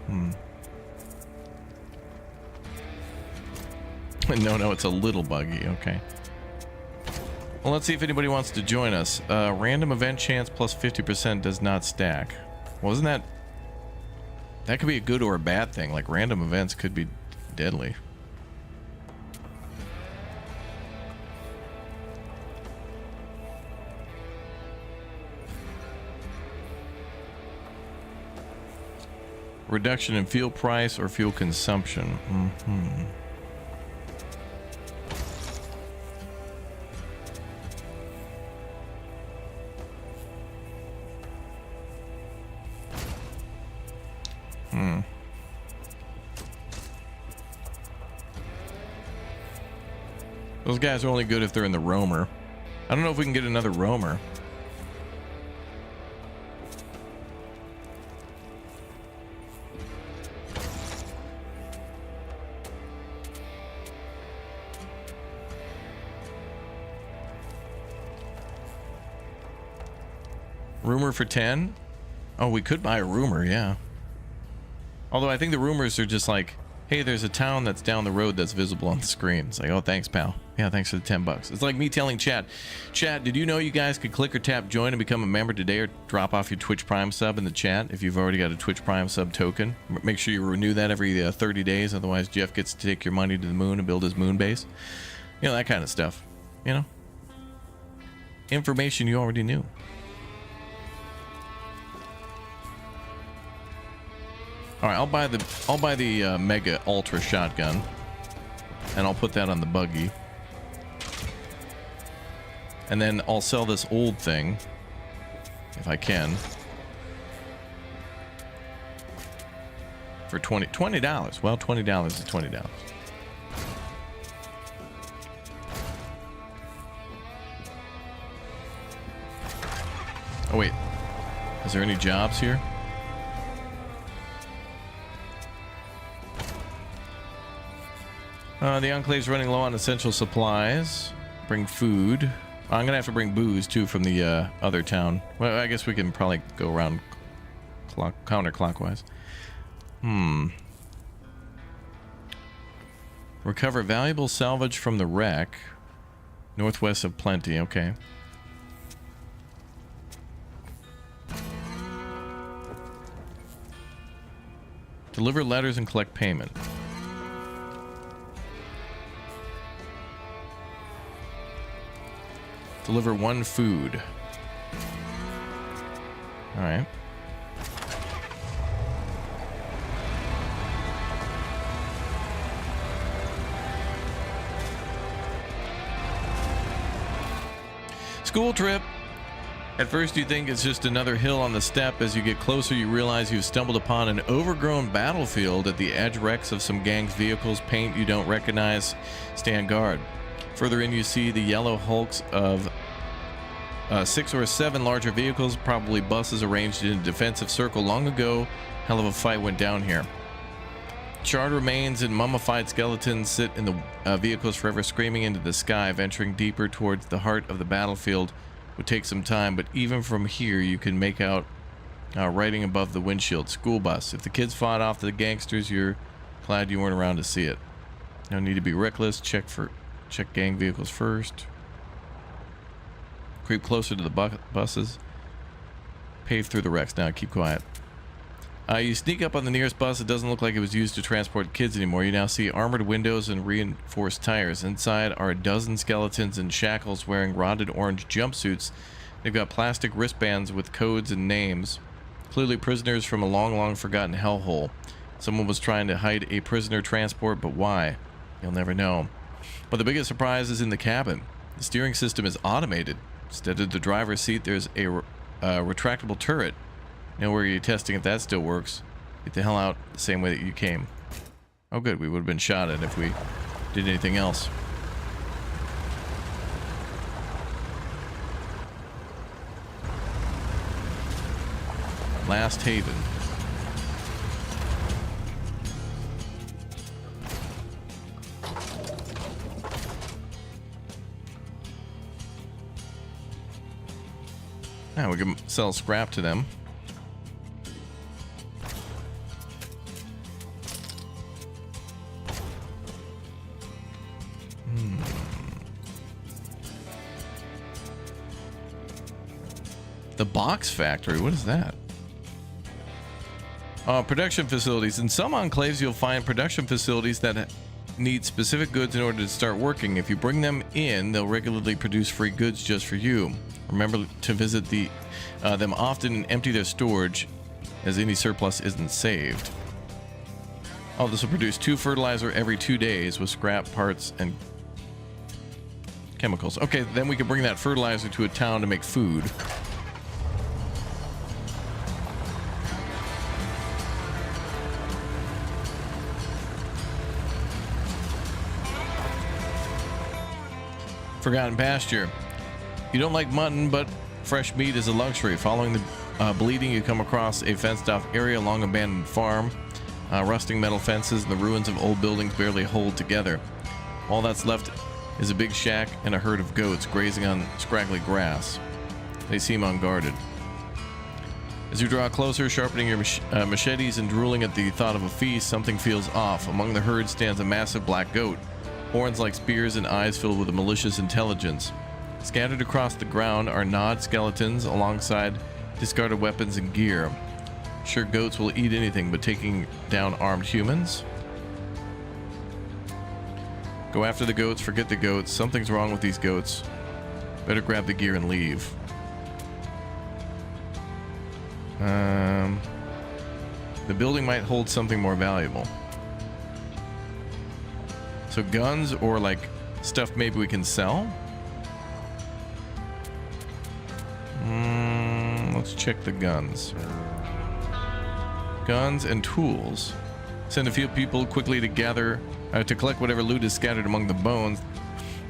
No, it's a little buggy. Okay. Well, let's see if anybody wants to join us. Random event chance plus 50% does not stack. Wasn't that... That could be a good or a bad thing. Like, random events could be deadly. reduction in fuel price or fuel consumption. Mm-hmm. Those guys are only good if they're in the roamer. I don't know if we can get another roamer. Rumor for 10? Oh, we could buy a rumor, yeah. Although I think the rumors are just like, hey, there's a town that's down the road that's visible on the screen. It's like, oh, thanks, pal. Yeah, thanks for the $10. It's like me telling Chat, did you know you guys could click or tap join and become a member today, or drop off your Twitch Prime sub in the chat if you've already got a Twitch Prime sub token? Make sure you renew that every 30 days. Otherwise, Jeff gets to take your money to the moon and build his moon base. You know, that kind of stuff. You know? Information you already knew. All right, I'll buy the Mega Ultra shotgun, and I'll put that on the buggy, and then I'll sell this old thing if I can for $20. Well, $20 is $20. Oh wait, is there any jobs here? The enclave's running low on essential supplies. Bring food. I'm gonna have to bring booze too from the other town. Well, I guess we can probably go around counterclockwise. Recover valuable salvage from the wreck. Northwest of Plenty. Okay. Deliver letters and collect payment. Deliver 1 food. All right. School trip. At first you think it's just another hill on the steppe. As you get closer, you realize you've stumbled upon an overgrown battlefield. At the edge, wrecks of some gang's vehicles, paint you don't recognize. Stand guard. Further in, you see the yellow hulks of 6 or 7 larger vehicles, probably buses arranged in a defensive circle. Long ago, hell of a fight went down here. Charred remains and mummified skeletons sit in the vehicles, forever screaming into the sky. Venturing deeper towards the heart of the battlefield would take some time, but even from here, you can make out writing above the windshield, school bus. If the kids fought off the gangsters, you're glad you weren't around to see it. No need to be reckless. Check gang vehicles first. Creep closer to the buses. Pave through the wrecks. Now keep quiet. You sneak up on the nearest bus. It doesn't look like it was used to transport kids anymore. You now see armored windows and reinforced tires. Inside are a dozen skeletons in shackles wearing rotted orange jumpsuits. They've got plastic wristbands with codes and names. Clearly prisoners from a long forgotten hellhole. Someone was trying to hide a prisoner transport, but why? You'll never know. But the biggest surprise is in the cabin. The steering system is automated. Instead of the driver's seat, there's a retractable turret. Now, where are you testing if that still works? Get the hell out the same way that you came. Oh, good. We would have been shot at if we did anything else. Last Haven. Now we can sell scrap to them. The box factory, what is that? Production facilities. In some enclaves, you'll find production facilities that need specific goods in order to start working. If you bring them in, they'll regularly produce free goods just for you. Remember to visit them often and empty their storage, as any surplus isn't saved. Oh, this will produce 2 fertilizer every 2 days with scrap parts and chemicals. Okay, then we can bring that fertilizer to a town to make food. Forgotten pasture. You don't like mutton, but fresh meat is a luxury. Following the bleeding, you come across a fenced-off area along an abandoned farm. Rusting metal fences and the ruins of old buildings barely hold together. All that's left is a big shack and a herd of goats grazing on scraggly grass. They seem unguarded. As you draw closer, sharpening your machetes and drooling at the thought of a feast, something feels off. Among the herd stands a massive black goat, horns like spears and eyes filled with a malicious intelligence. Scattered across the ground are gnawed skeletons alongside discarded weapons and gear. Sure, goats will eat anything, but taking down armed humans? Go after the goats, forget the goats. Something's wrong with these goats. Better grab the gear and leave. The building might hold something more valuable. So guns or like stuff maybe we can sell? Let's check the guns. Guns and tools. Send a few people quickly to to collect whatever loot is scattered among the bones.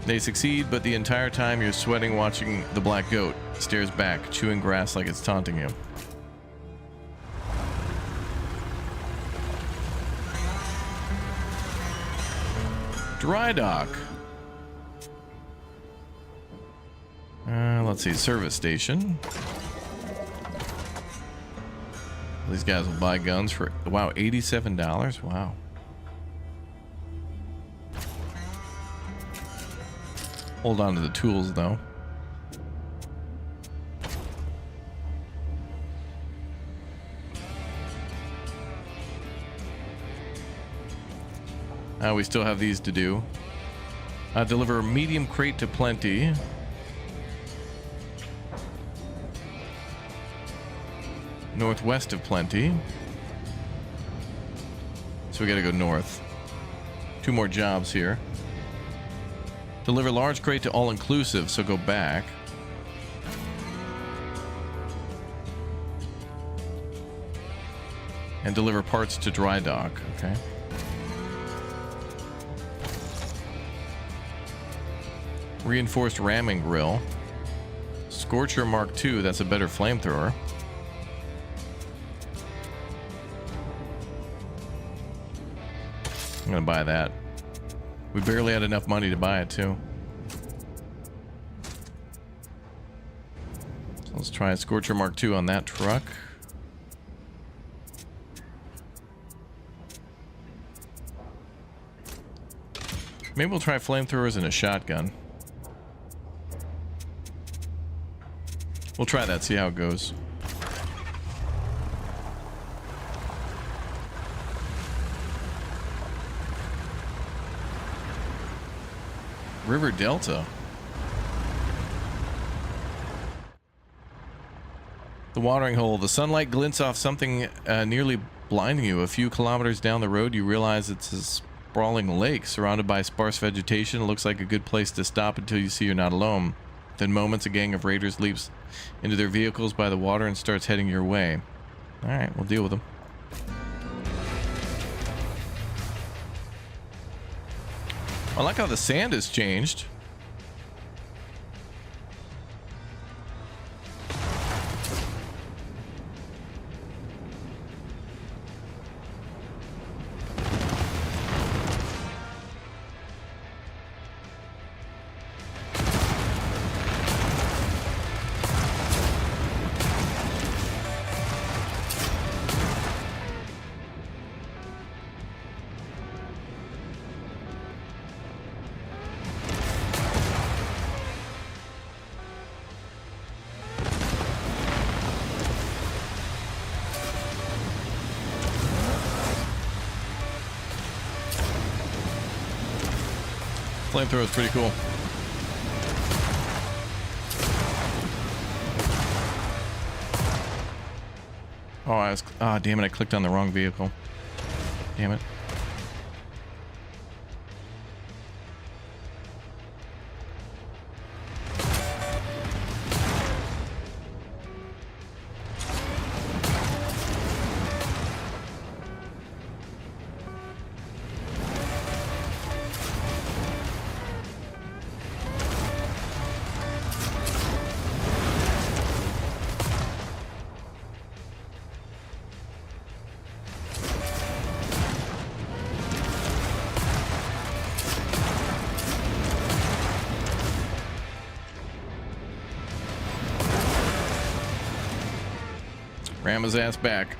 They succeed, but the entire time you're sweating watching the black goat. It stares back, chewing grass like it's taunting you. Dry dock. Let's see, service station. These guys will buy guns for, wow, $87. Wow. Hold on to the tools though. We still have these to do. Deliver a medium crate to Plenty. Northwest of Plenty. So we gotta go north. 2 more jobs here. Deliver large crate to all-inclusive, so go back. And deliver parts to dry dock, okay. Reinforced ramming grill. Scorcher Mark II, that's a better flamethrower. I'm gonna buy that. We barely had enough money to buy it too. So let's try a Scorcher Mark II on that truck. Maybe we'll try flamethrowers and a shotgun. We'll try that, see how it goes. River Delta. The watering hole. The sunlight glints off something nearly blinding you. A few kilometers down the road, you realize it's a sprawling lake surrounded by sparse vegetation. It looks like a good place to stop until you see you're not alone. Within moments, a gang of raiders leaps into their vehicles by the water and starts heading your way. Alright, we'll deal with them. I like how the sand has changed. Flamethrower is pretty cool. Oh, damn it, I clicked on the wrong vehicle. Damn it. Ram his ass back.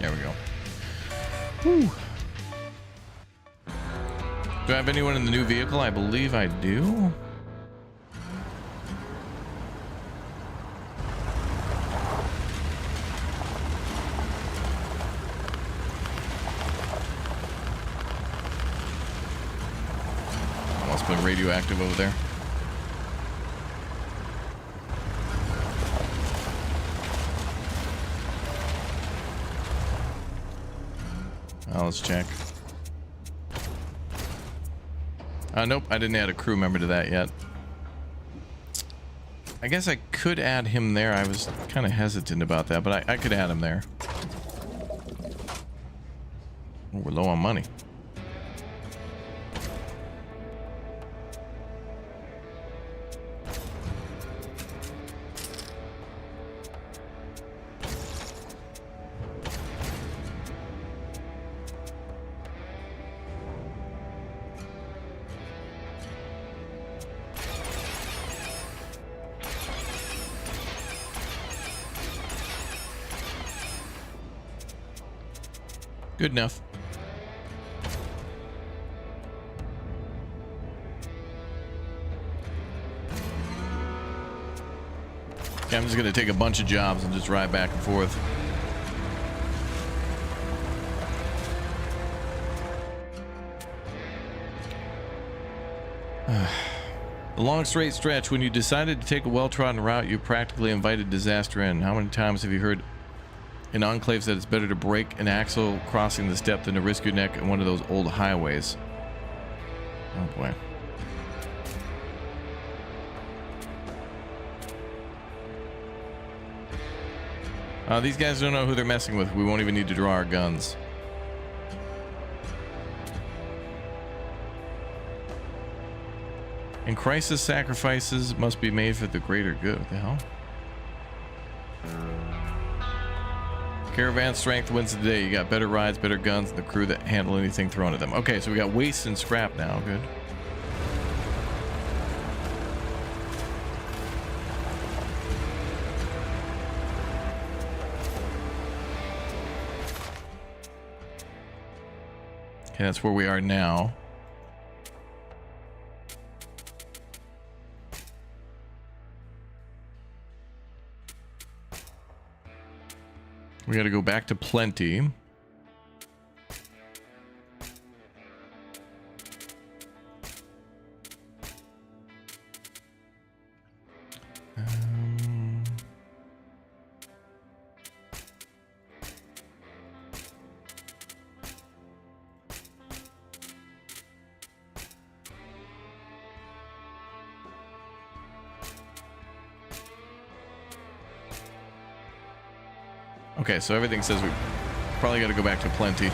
There we go. Whew. Do I have anyone in the new vehicle? I believe I do. Must have been radioactive over there. Let's check. Nope, I didn't add a crew member to that yet. I guess I could add him there. I was kind of hesitant about that, but I could add him there. Oh, we're low on money. Good enough. Okay, I'm just gonna take a bunch of jobs and just ride back and forth. The long straight stretch. When you decided to take a well-trodden route, you practically invited disaster in. How many times have you heard in enclaves that it's better to break an axle crossing the step than to risk your neck in one of those old highways? Oh boy. These guys don't know who they're messing with. We won't even need to draw our guns. In crisis, sacrifices must be made for the greater good. What the hell? Caravan strength wins the day. You got better rides, better guns, and the crew that handle anything thrown at them. Okay, so we got waste and scrap now. Good. Okay, that's where we are now. We got to go back to plenty. Okay, so everything says we probably got to go back to plenty.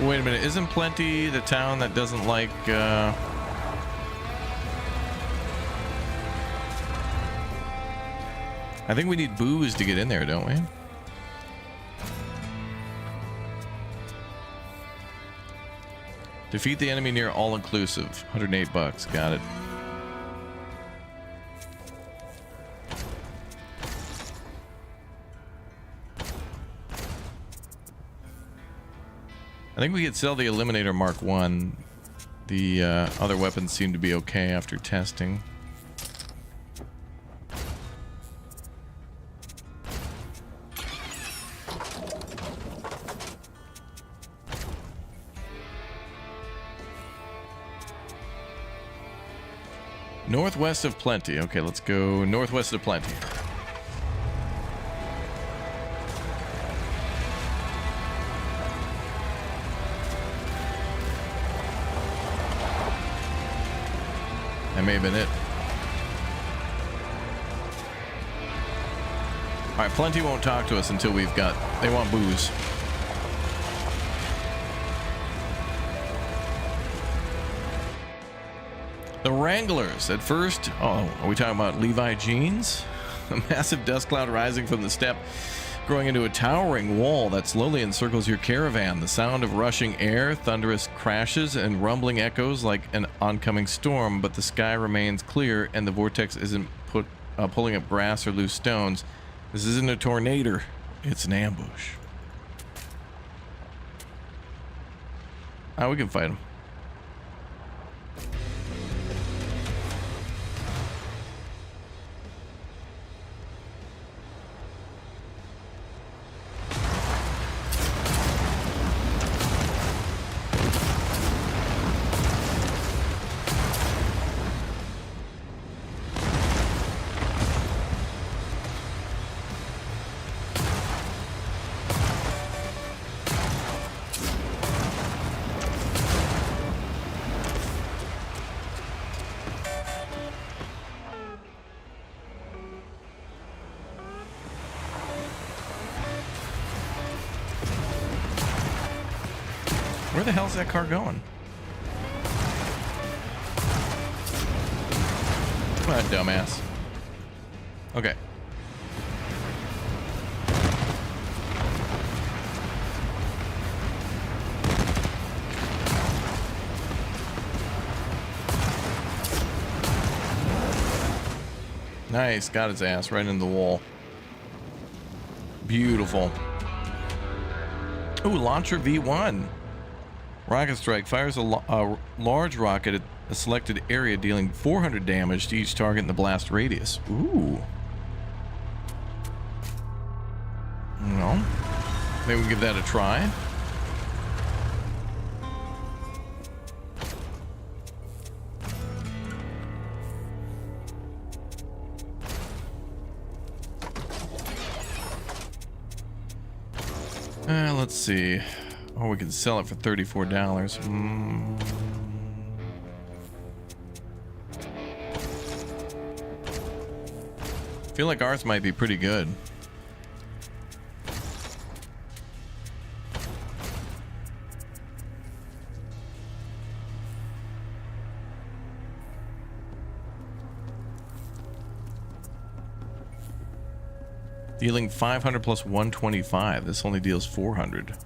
Wait a minute, isn't Plenty the town that doesn't like I think we need booze to get in there, don't we? Defeat the enemy near all-inclusive. 108 bucks. Got it. I think we could sell the Eliminator Mark 1. The other weapons seem to be okay after testing. Northwest of Plenty. Okay, let's go northwest of Plenty. That may have been it. All right, Plenty won't talk to us until we've got... They want booze. The Wranglers. At first... Oh, are we talking about Levi jeans? A massive dust cloud rising from the steppe, growing into a towering wall that slowly encircles your caravan. The sound of rushing air, thunderous crashes, and rumbling echoes like an oncoming storm, but the sky remains clear and the vortex isn't pulling up grass or loose stones. This isn't a tornado, it's an ambush. We can fight him. Where the hell's that car going? What a dumbass. Okay. Nice, got his ass right in the wall. Beautiful. Ooh, launcher V1. Rocket strike fires a large rocket at a selected area, dealing 400 damage to each target in the blast radius. Ooh. Well, maybe we'll give that a try. Let's see. Oh, we can sell it for $34. Feel like ours might be pretty good. Dealing 500 plus 125. This only deals 400.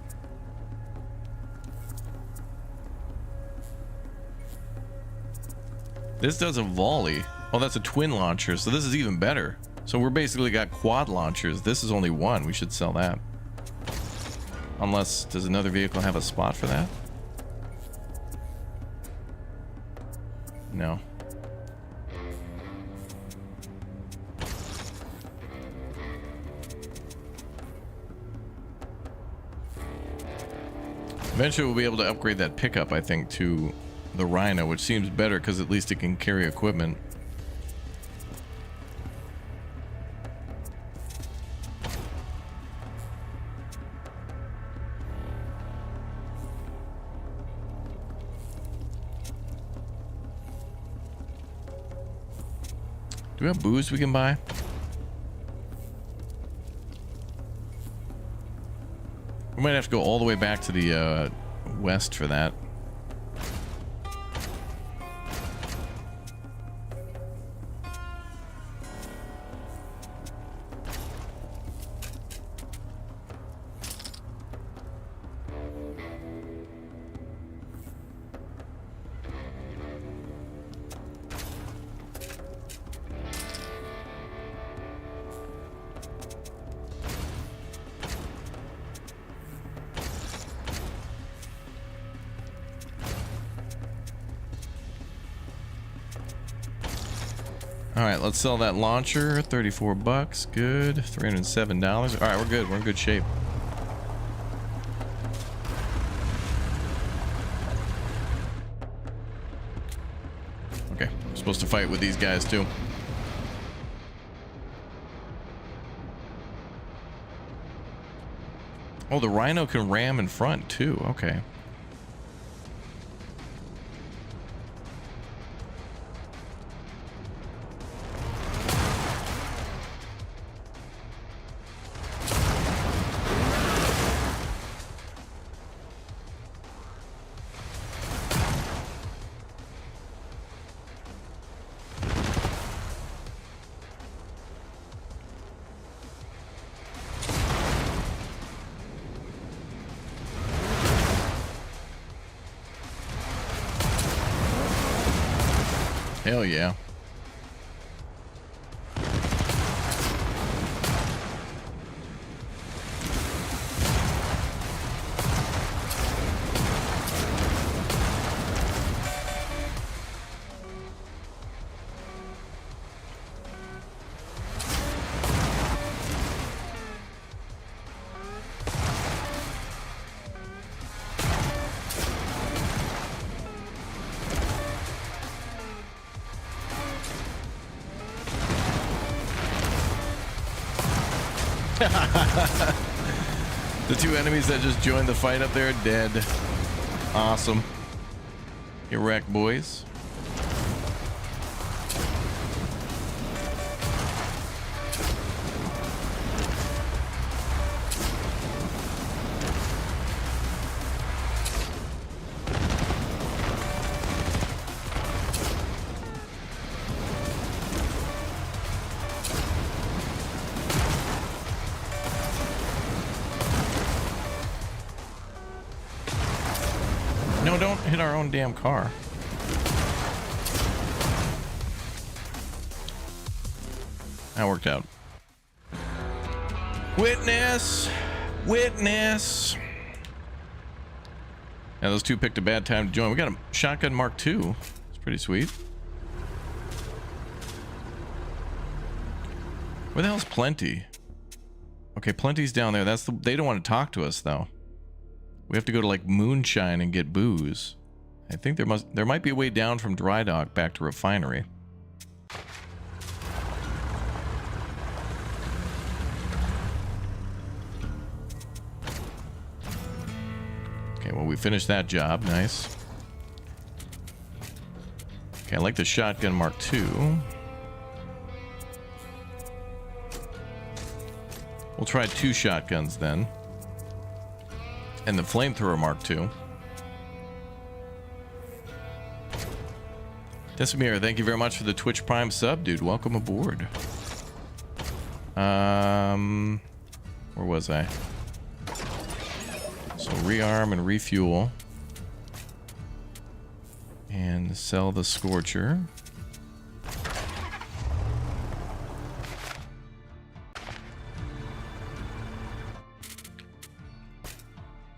This does a volley. Oh, that's a twin launcher, so this is even better. So we're basically got quad launchers. This is only one. We should sell that. Unless, does another vehicle have a spot for that? No. Eventually we'll be able to upgrade that pickup, I think, to the Rhino, which seems better because at least it can carry equipment. Do we have booze we can buy? We might have to go all the way back to the west for that. All right, let's sell that launcher. 34 bucks. Good. $307. All right, we're good. We're in good shape. Okay, we're supposed to fight with these guys too. Oh, the Rhino can ram in front too. Okay. Hell yeah. The two enemies that just joined the fight up there, dead. Awesome. Get wrecked, boys. No, don't hit our own damn car. That worked out. Witness! Witness! Yeah, those two picked a bad time to join. We got a shotgun Mark II. It's pretty sweet. Where the hell's Plenty? Okay, Plenty's down there. That's they don't want to talk to us though. We have to go to like Moonshine and get booze. I think there might be a way down from Dry Dock back to Refinery. Okay, well we finished that job. Nice. Okay, I like the shotgun Mark II. We'll try 2 shotguns then. And the flamethrower Mark II. Desimir, thank you very much for the Twitch Prime sub, dude. Welcome aboard. Where was I? So rearm and refuel. And sell the Scorcher.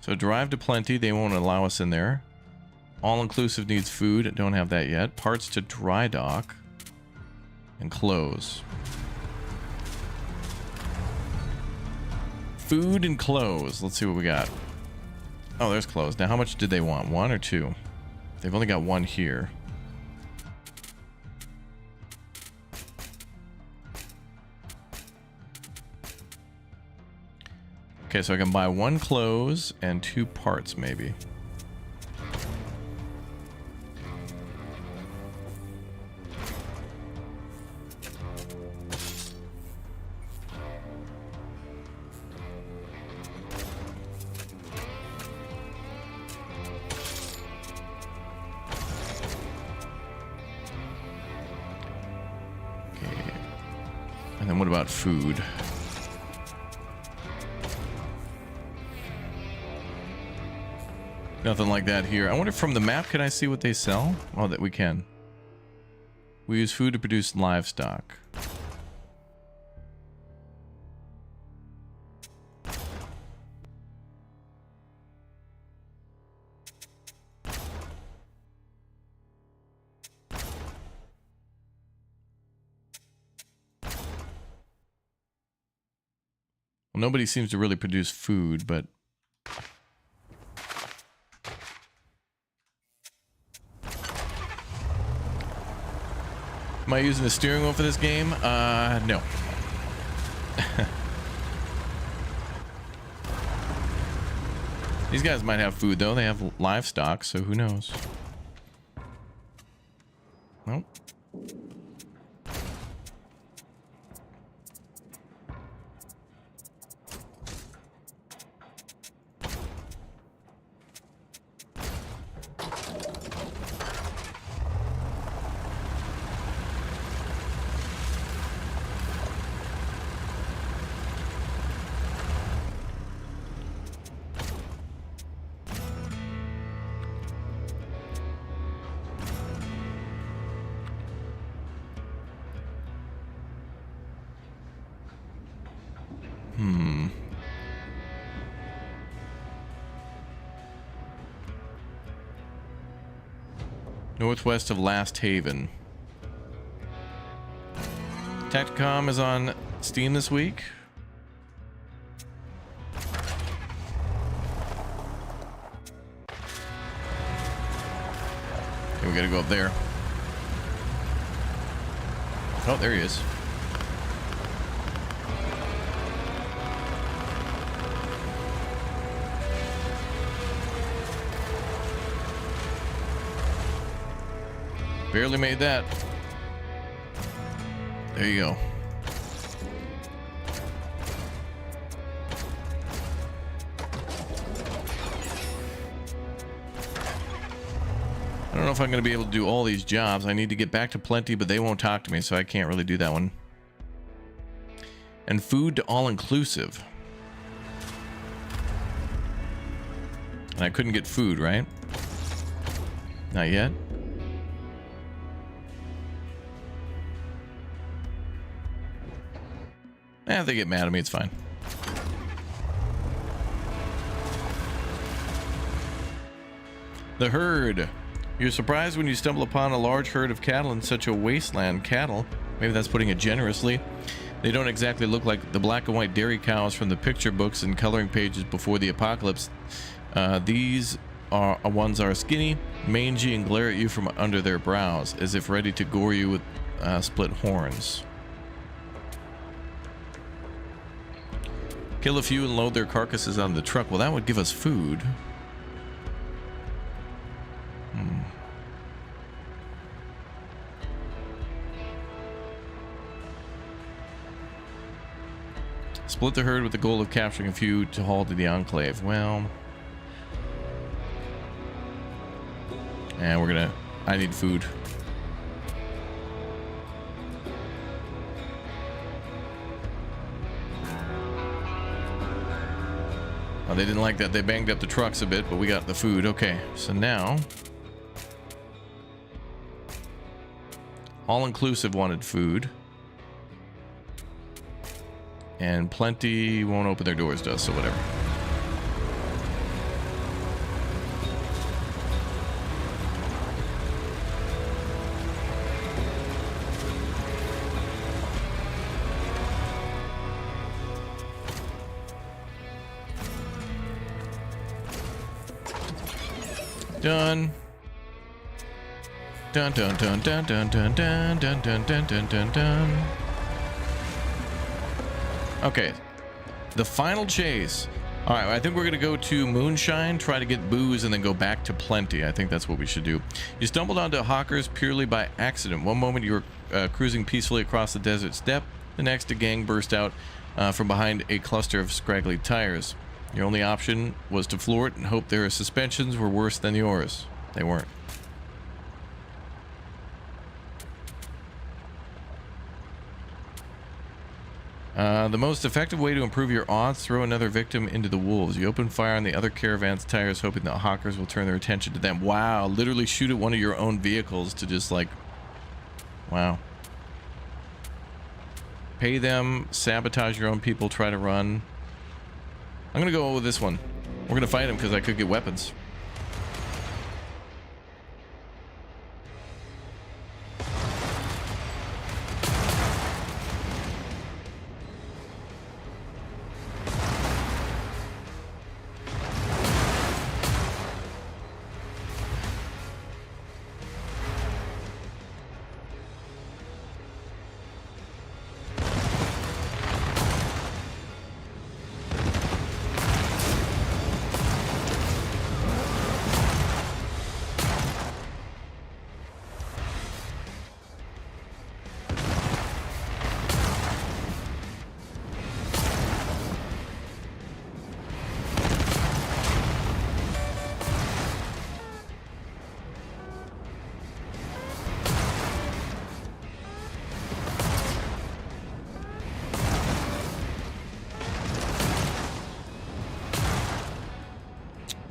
So drive to Plenty, they won't allow us in there. All-inclusive needs food, don't have that yet. Parts to Dry Dock. And clothes. Food and clothes. Let's see what we got. Oh, there's clothes. Now how much did they want? 1 or 2? They've only got 1 here. Okay, so I can buy 1 clothes and 2 parts, maybe. Okay. And then what about food? Nothing like that here. I wonder if from the map can I see what they sell? Oh, that we can. We use food to produce livestock. Well, nobody seems to really produce food, but am I using the steering wheel for this game? No. These guys might have food, though. They have livestock, so who knows? Nope. Northwest of Last Haven. Tacticom is on Steam this week. Okay, we gotta go up there. Oh, there he is. Barely made that. There you go. I don't know if I'm going to be able to do all these jobs. I need to get back to Plenty, but they won't talk to me, so I can't really do that one. And food to all-inclusive. And I couldn't get food, right? Not yet. If they get mad at me, it's fine. The herd. You're surprised when you stumble upon a large herd of cattle in such a wasteland. Cattle, maybe that's putting it generously. They don't exactly look like the black and white dairy cows from the picture books and coloring pages before the apocalypse. These ones are skinny, mangy, and glare at you from under their brows, as if ready to gore you with split horns. Kill a few and load their carcasses on the truck. Well, that would give us food. Split the herd with the goal of capturing a few to haul to the enclave. Well, and I need food. Oh, they didn't like that. They banged up the trucks a bit, but we got the food. Okay, so now all-inclusive wanted food, and Plenty won't open their doors to us, so whatever. Done. Dun dun dun dun dun dun dun dun dun dun dun dun dun. Okay, the final chase. All right, I think we're gonna go to Moonshine, try to get booze, and then go back to Plenty. I think that's what we should do. You stumbled onto hawkers purely by accident. One moment you were cruising peacefully across the desert steppe. The next, a gang burst out from behind a cluster of scraggly tires. Your only option was to floor it and hope their suspensions were worse than yours. They weren't. The most effective way to improve your odds, throw another victim into the wolves. You open fire on the other caravan's tires, hoping that hawkers will turn their attention to them. Wow, literally shoot at one of your own vehicles to just like... Wow. Pay them, sabotage your own people, try to run. I'm gonna go with this one. We're gonna fight him because I could get weapons.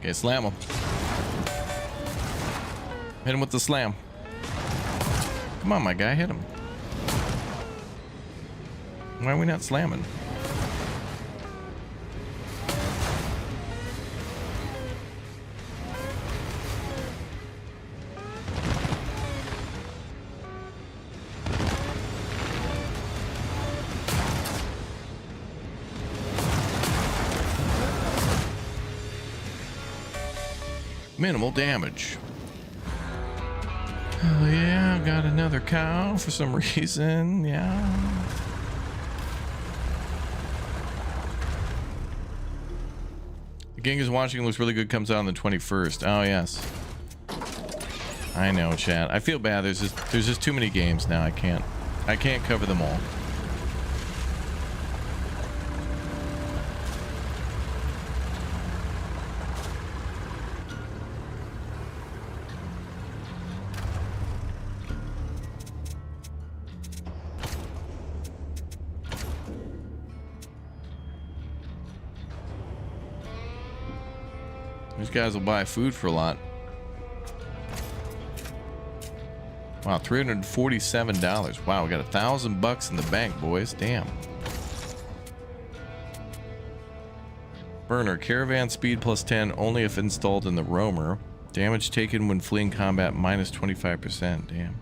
Okay, slam him. Hit him with the slam. Come on, my guy, hit him. Why are we not slamming? Minimal damage. Oh yeah, got another cow for some reason. Yeah. The Genghis Watching looks really good. Comes out on the 21st. Oh yes. I know, chat. I feel bad. There's just too many games now. I can't cover them all. These guys will buy food for a lot. Wow, $347. Wow, we got $1,000 in the bank, boys. Damn. Burner, Caravan speed plus 10 only if installed in the roamer. Damage taken when fleeing combat minus 25%. Damn.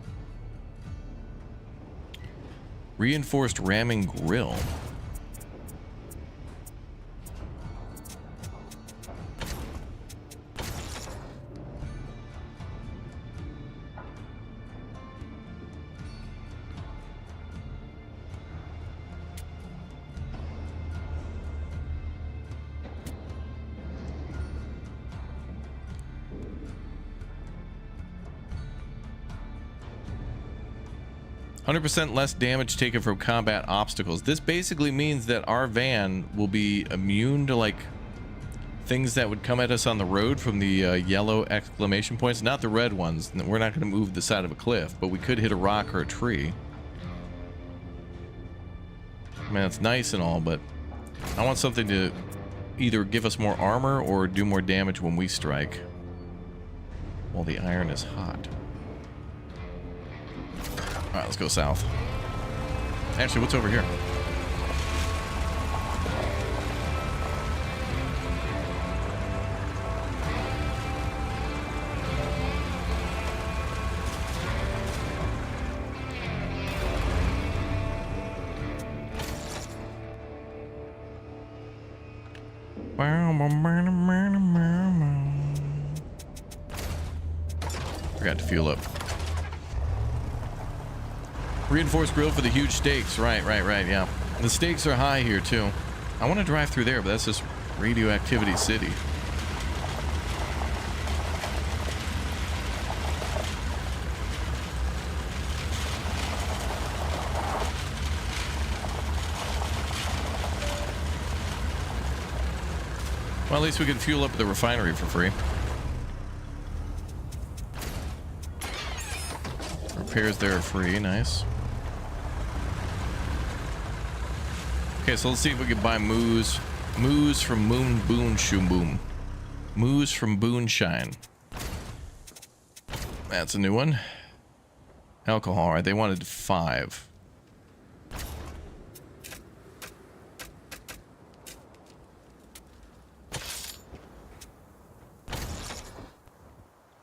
Reinforced ramming grill. %, less damage taken from combat obstacles. This basically means that our van will be immune to like things that would come at us on the road from the yellow exclamation points, not the red ones. We're not going to move the side of a cliff, but we could hit a rock or a tree. I mean, that's nice and all, but I want something to either give us more armor or do more damage when we strike while the iron is hot. All right, let's go south. Actually, what's over here? Forgot to fuel up. Reinforced grill for the huge stakes. Right, yeah. The stakes are high here, too. I want to drive through there, but that's just Radioactivity City. Well, at least we can fuel up the refinery for free. Repairs there are free. Nice. Okay, so let's see if we can buy moose. Moose from Moon Boon Shoom Boom. Moose from Boonshine. That's a new one. Alcohol, right? They wanted 5.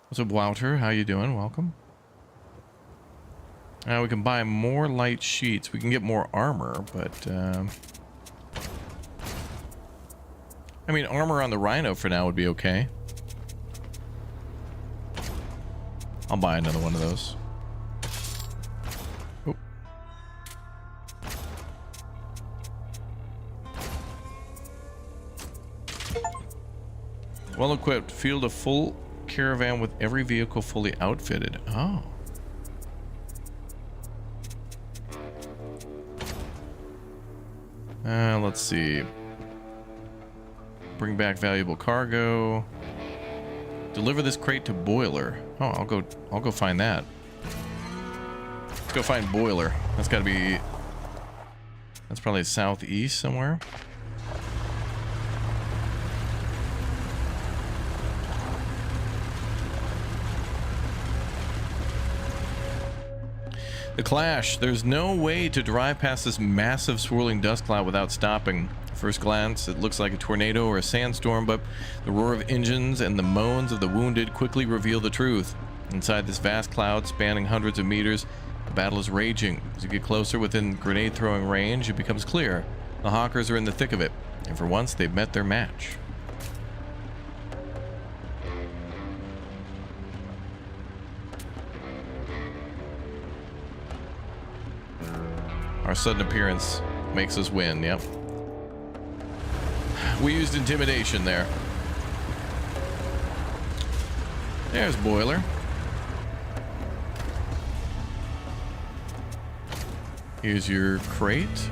What's up, Wouter? How you doing? Welcome. We can buy more light sheets. We can get more armor, but I mean, armor on the Rhino for now would be okay. I'll buy another one of those. Oh. Well equipped. Field a full caravan with every vehicle fully outfitted. Oh. Let's see. Bring back valuable cargo. Deliver this crate to Boiler. Oh, I'll go find that. Let's go find Boiler. That's got to be. That's probably southeast somewhere. The Clash. There's no way to drive past this massive swirling dust cloud without stopping. At first glance, it looks like a tornado or a sandstorm, but the roar of engines and the moans of the wounded quickly reveal the truth. Inside this vast cloud spanning hundreds of meters, the battle is raging. As you get closer within grenade-throwing range, it becomes clear. The Hawkers are in the thick of it, and for once, they've met their match. Our sudden appearance makes us win. Yep. We used intimidation there. There's Boiler. Here's your crate.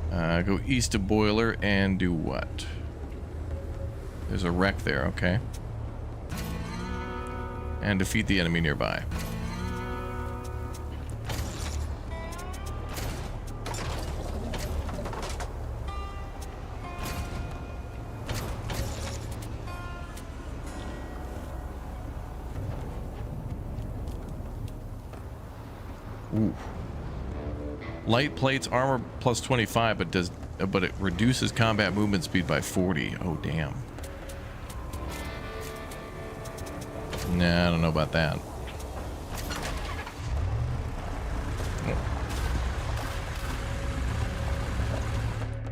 Go east of Boiler and do what? There's a wreck there, okay. And defeat the enemy nearby. Ooh. Light plates, armor plus 25, but it reduces combat movement speed by 40. Oh damn. Nah, I don't know about that.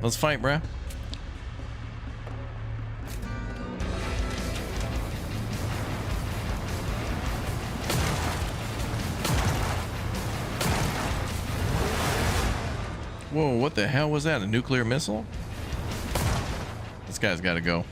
Let's fight, bruh. Whoa, what the hell was that? A nuclear missile? This guy's got to go.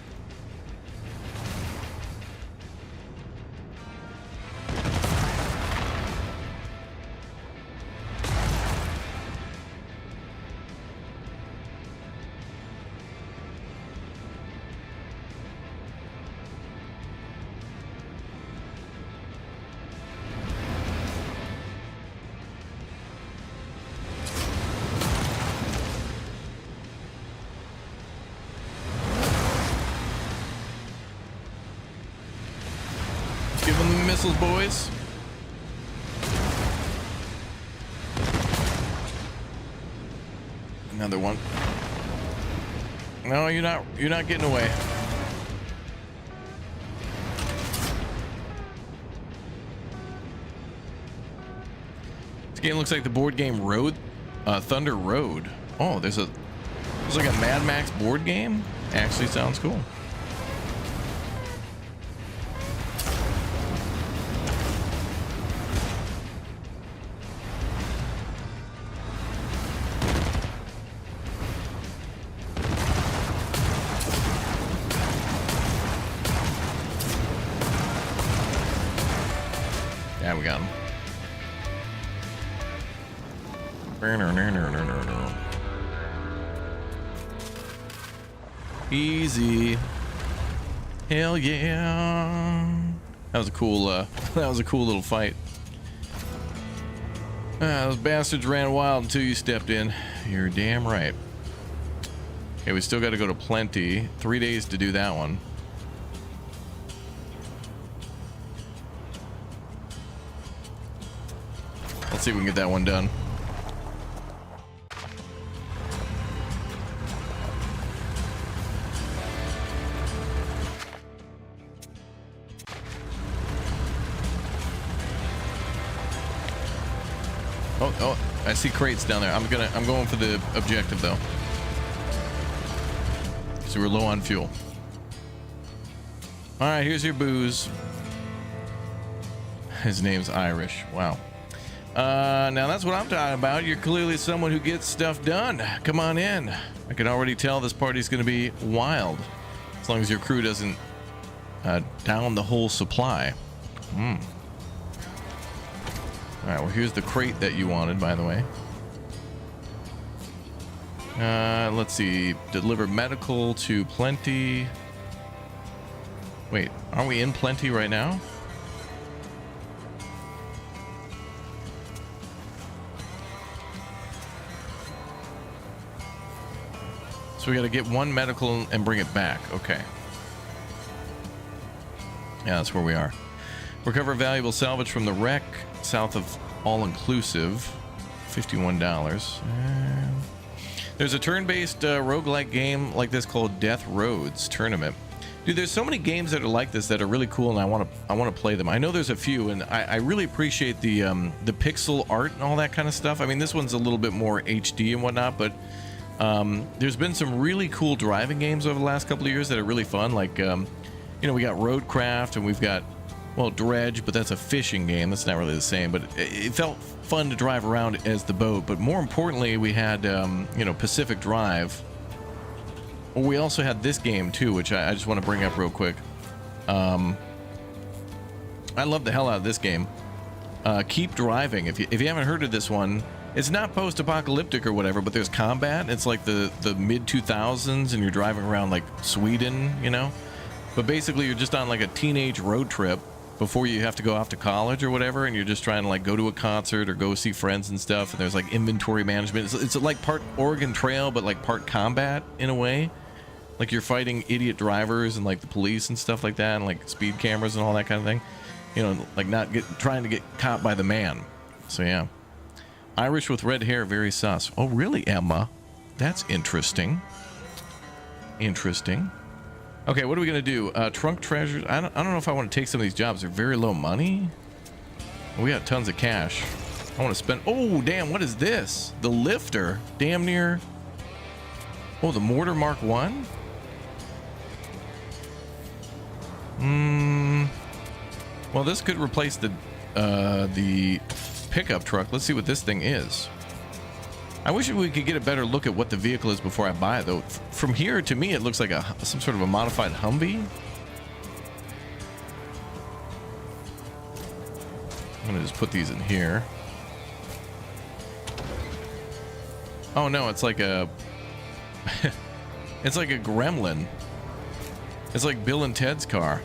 Give them the missiles, boys. Another one. No, you're not getting away. This game looks like the board game Road, Thunder Road. Oh, there's like a Mad Max board game. Actually sounds cool. Yeah, we got him. Easy. Hell yeah. That was a cool little fight. Those bastards ran wild until you stepped in. You're damn right. Okay, we still got to go to Plenty. 3 days to do that one. Let's see if we can get that one done. Oh, I see crates down there. I'm going for the objective though. So we're low on fuel. All right, here's your booze. His name's Irish. Wow. Now that's what I'm talking about. You're clearly someone who gets stuff done. Come on in. I can already tell this party's going to be wild, as long as your crew doesn't down the whole supply. All right, well, here's the crate that you wanted, by the way. Let's see. Deliver medical to Plenty. Wait, aren't we in Plenty right now? So we got to get one medical and bring it back. Okay. Yeah, that's where we are. Recover valuable salvage from the wreck south of all-inclusive. $51. There's a turn-based roguelike game like this called Death Roads Tournament. Dude, there's so many games that are like this that are really cool, and I want to play them. I know there's a few, and I really appreciate the pixel art and all that kind of stuff. I mean, this one's a little bit more HD and whatnot, but there's been some really cool driving games over the last couple of years that are really fun. Like, you know, we got Roadcraft, and we've got well, Dredge, but that's a fishing game. That's not really the same, but it felt fun to drive around as the boat. But more importantly, we had, you know, Pacific Drive. Well, we also had this game too, which I just want to bring up real quick. I love the hell out of this game. Keep Driving. If you haven't heard of this one, it's not post-apocalyptic or whatever, but there's combat. It's like the mid-2000s, and you're driving around like Sweden, you know. But basically, you're just on like a teenage road trip before you have to go off to college or whatever, and you're just trying to like go to a concert or go see friends and stuff. And there's like inventory management. It's like part Oregon Trail, but like part combat in a way. Like you're fighting idiot drivers and like the police and stuff like that, and like speed cameras and all that kind of thing. You know, like trying to get caught by the man. So yeah. Irish with red hair, very sus. Oh, really, Emma? That's interesting. Interesting. Okay, what are we gonna do? Trunk treasures. I don't know if I want to take some of these jobs. They're very low money. We got tons of cash. I want to spend. Oh, damn! What is this? The lifter. Damn near. Oh, the mortar Mark 1. Well, this could replace the pickup truck. Let's see what this thing is. I wish we could get a better look at what the vehicle is before I buy it, though. From here, to me, it looks like some sort of a modified Humvee. I'm gonna just put these in here. Oh no, it's like a it's like a Gremlin. It's like Bill and Ted's car,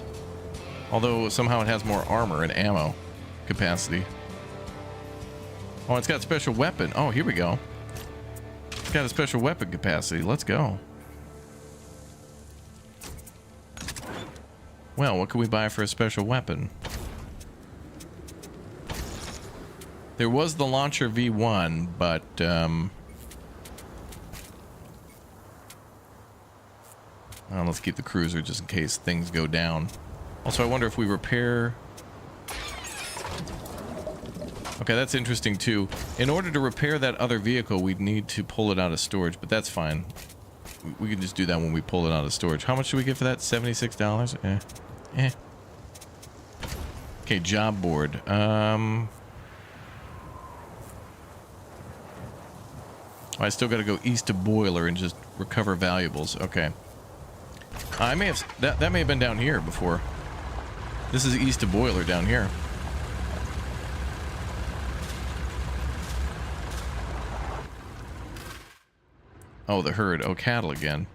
although somehow it has more armor and ammo capacity. Oh, it's got special weapon. Oh, here we go. It's got a special weapon capacity. Let's go. Well, what can we buy for a special weapon? There was the Launcher V1, but let's keep the cruiser just in case things go down. Also, I wonder if we repair. Okay, that's interesting too. In order to repair that other vehicle, we'd need to pull it out of storage, but that's fine. We can just do that when we pull it out of storage. How much do we get for that? $76? Okay, job board. I still got to go east to Boiler and just recover valuables. Okay. I may have that may have been down here before. This is east to Boiler down here. Oh, the herd. Oh, cattle again.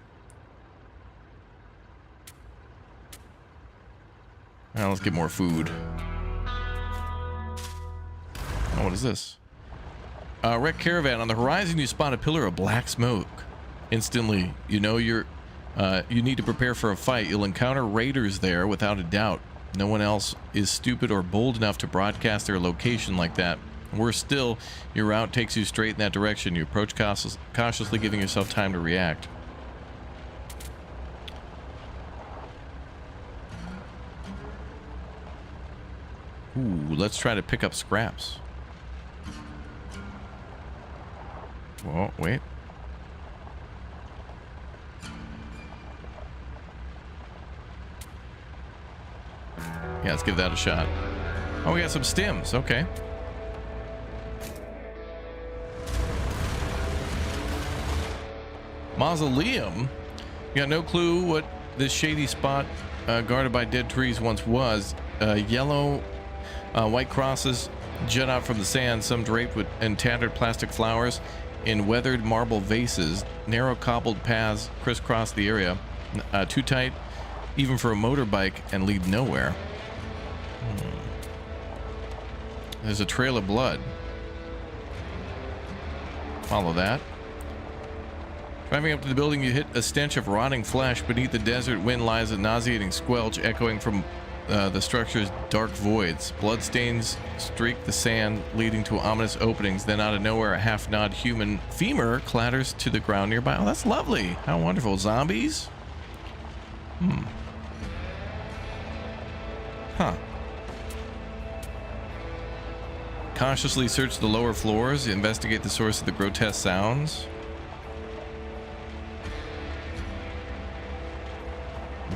Now let's get more food. Oh, what is this? Wreck Caravan. On the horizon, you spot a pillar of black smoke. Instantly, you know you need to prepare for a fight. You'll encounter raiders there without a doubt. No one else is stupid or bold enough to broadcast their location like that. Worse still, your route takes you straight in that direction. You approach cautiously, giving yourself time to react. Ooh, let's try to pick up scraps. Whoa, wait. Yeah, let's give that a shot. Oh, we got some stems. Okay. Mausoleum? You got no clue what this shady spot guarded by dead trees once was. Yellow, white crosses jut out from the sand, some draped with and tattered plastic flowers in weathered marble vases. Narrow cobbled paths crisscross the area. Too tight even for a motorbike and lead nowhere. There's a trail of blood. Follow that. Driving up to the building, you hit a stench of rotting flesh. Beneath the desert wind lies a nauseating squelch echoing from the structure's dark voids. Bloodstains streak the sand, leading to ominous openings. Then out of nowhere, a half-gnawed human femur clatters to the ground nearby. Oh, that's lovely. How wonderful. Zombies? Huh. Cautiously search the lower floors. Investigate the source of the grotesque sounds.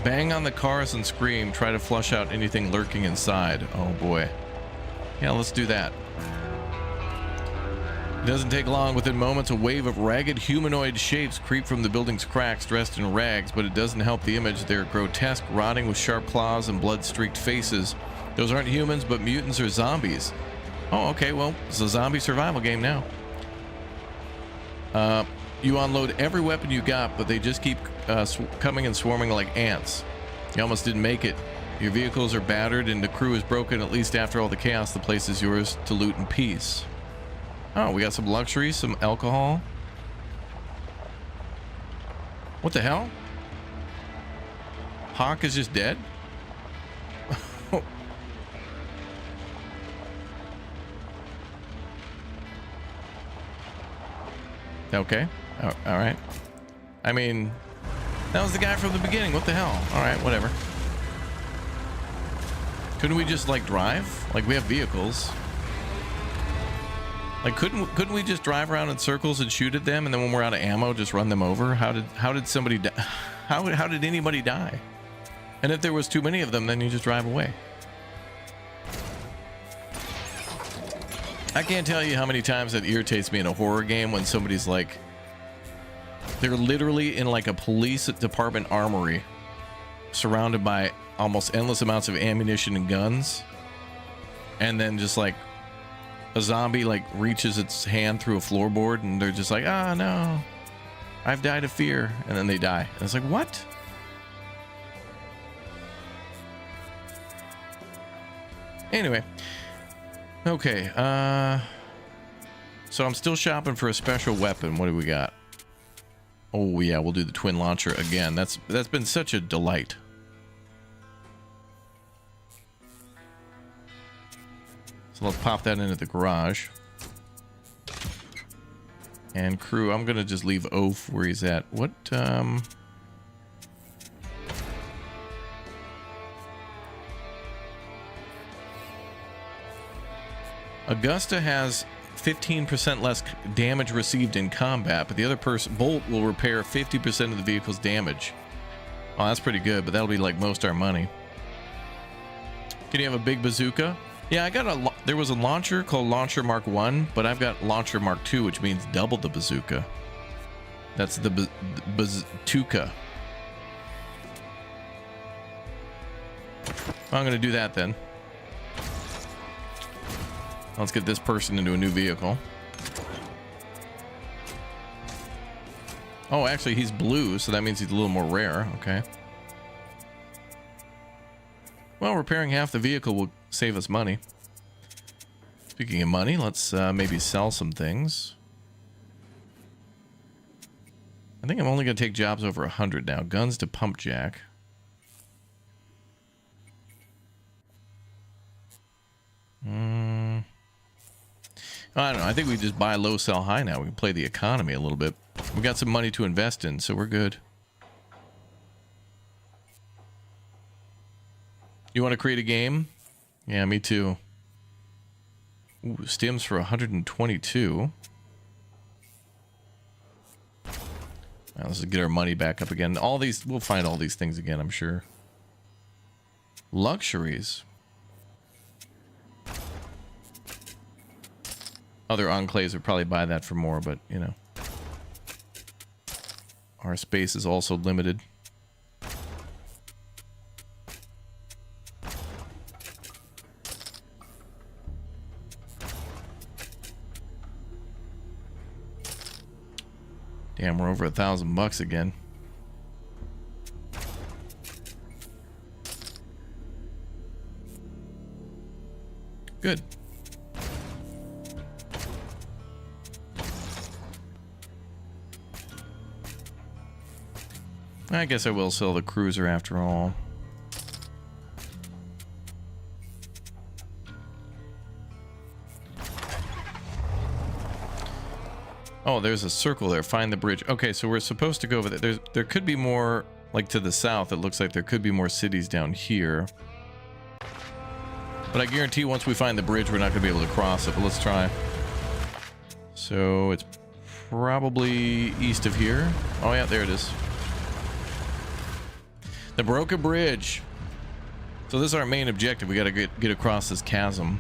Bang on the cars and scream. Try to flush out anything lurking inside. Oh boy. Yeah, let's do that. It doesn't take long. Within moments, a wave of ragged humanoid shapes creep from the building's cracks, dressed in rags, but it doesn't help the image. They're grotesque, rotting with sharp claws and blood-streaked faces. Those aren't humans, but mutants or zombies. Oh, okay, well, it's a zombie survival game now. You unload every weapon you got, but they just keep coming and swarming like ants. You almost didn't make it. Your vehicles are battered and the crew is broken. At least after all the chaos, the place is yours to loot in peace. Oh, we got some luxuries, some alcohol. What the hell? Hawk is just dead? Okay. Oh, all right. I mean, that was the guy from the beginning. What the hell? All right, whatever. Couldn't we just like drive? Like we have vehicles. Like couldn't we just drive around in circles and shoot at them, and then when we're out of ammo, just run them over? How did somebody die? How did anybody die? And if there was too many of them, then you just drive away. I can't tell you how many times that irritates me in a horror game when somebody's like, they're literally in like a police department armory, surrounded by almost endless amounts of ammunition and guns, and then just like a zombie like reaches its hand through a floorboard and they're just like, ah, no, I've died of fear, and then they die. And it's like, what? Anyway, okay, so I'm still shopping for a special weapon. What do we got? Oh yeah, we'll do the twin launcher again. That's been such a delight. So let's pop that into the garage. And crew, I'm gonna just leave Oaf where he's at. What Augusta has 15% less damage received in combat, but the other person, Bolt, will repair 50% of the vehicle's damage. Oh, that's pretty good, but that'll be like most our money. Can you have a big bazooka? Yeah, I got there was a launcher called Launcher Mark 1, but I've got Launcher Mark 2, which means double the bazooka. That's the bazooka. I'm gonna do that then. Let's get this person into a new vehicle. Oh, actually, he's blue, so that means he's a little more rare. Okay. Well, repairing half the vehicle will save us money. Speaking of money, let's maybe sell some things. I think I'm only going to take jobs over 100 now. Guns to pump jack. I don't know. I think we just buy low, sell high now. We can play the economy a little bit. We got some money to invest in, so we're good. You want to create a game? Yeah, me too. Ooh, stims for 122. Now, let's get our money back up again. All these, we'll find all these things again, I'm sure. Luxuries. Other enclaves would probably buy that for more, but, you know. Our space is also limited. Damn, we're over $1,000 again. Good. I guess I will sell the cruiser after all. Oh, there's a circle there. Find the bridge. Okay, so we're supposed to go over there. There could be more, like to the south. It looks like there could be more cities down here. But I guarantee once we find the bridge, we're not going to be able to cross it. But let's try. So it's probably east of here. Oh yeah, there it is. The broken bridge. So this is our main objective. We got to get across this chasm.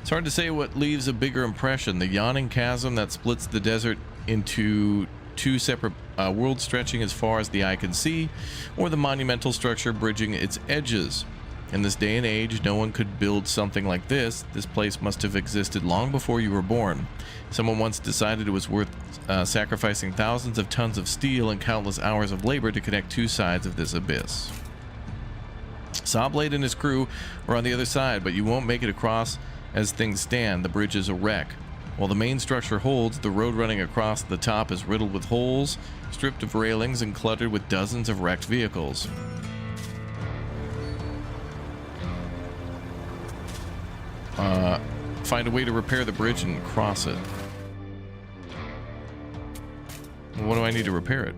It's hard to say what leaves a bigger impression. The yawning chasm that splits the desert into two separate worlds stretching as far as the eye can see, or the monumental structure bridging its edges. In this day and age, no one could build something like this. This place must have existed long before you were born. Someone once decided it was worth sacrificing thousands of tons of steel and countless hours of labor to connect two sides of this abyss. Sawblade and his crew are on the other side, but you won't make it across as things stand. The bridge is a wreck. While the main structure holds, the road running across the top is riddled with holes, stripped of railings, and cluttered with dozens of wrecked vehicles. Find a way to repair the bridge and cross it. What do I need to repair it?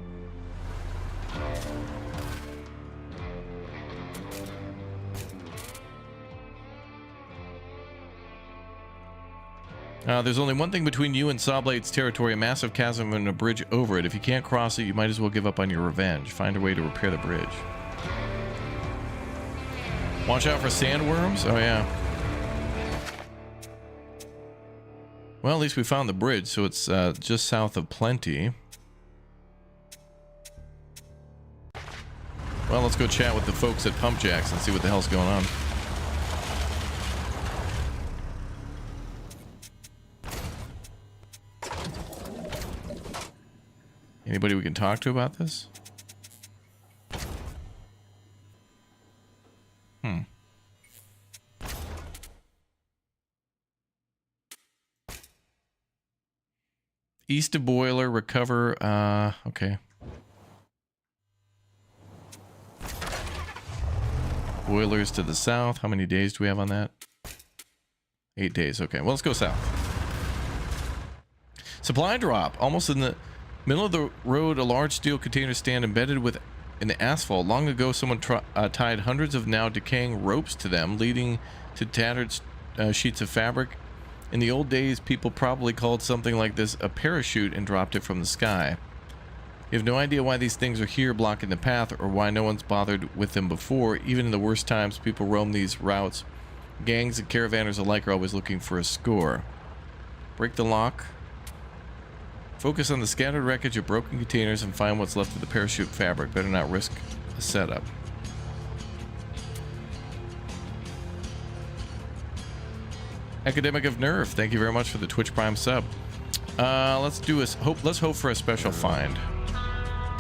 There's only one thing between you and Sawblade's territory, a massive chasm and a bridge over it. If you can't cross it, you might as well give up on your revenge. Find a way to repair the bridge. Watch out for sandworms? Oh, yeah. Well, at least we found the bridge, so it's just south of Plenty. Well, let's go chat with the folks at Pump Jacks and see what the hell's going on. Anybody we can talk to about this? East of boiler, recover, okay. Boilers to the south. How many days do we have on that? 8 days, okay. Well, let's go south. Supply drop. Almost in the middle of the road, a large steel container stand embedded in the asphalt. Long ago, someone tied hundreds of now decaying ropes to them, leading to tattered sheets of fabric. In the old days, people probably called something like this a parachute and dropped it from the sky. You have no idea why these things are here blocking the path, or why no one's bothered with them before. Even in the worst times, people roam these routes. Gangs and caravanners alike are always looking for a score. Break the lock. Focus on the scattered wreckage of broken containers and find what's left of the parachute fabric. Better not risk a setup. Academic of Nerf, thank you very much for the Twitch Prime sub. Let's hope for a special find.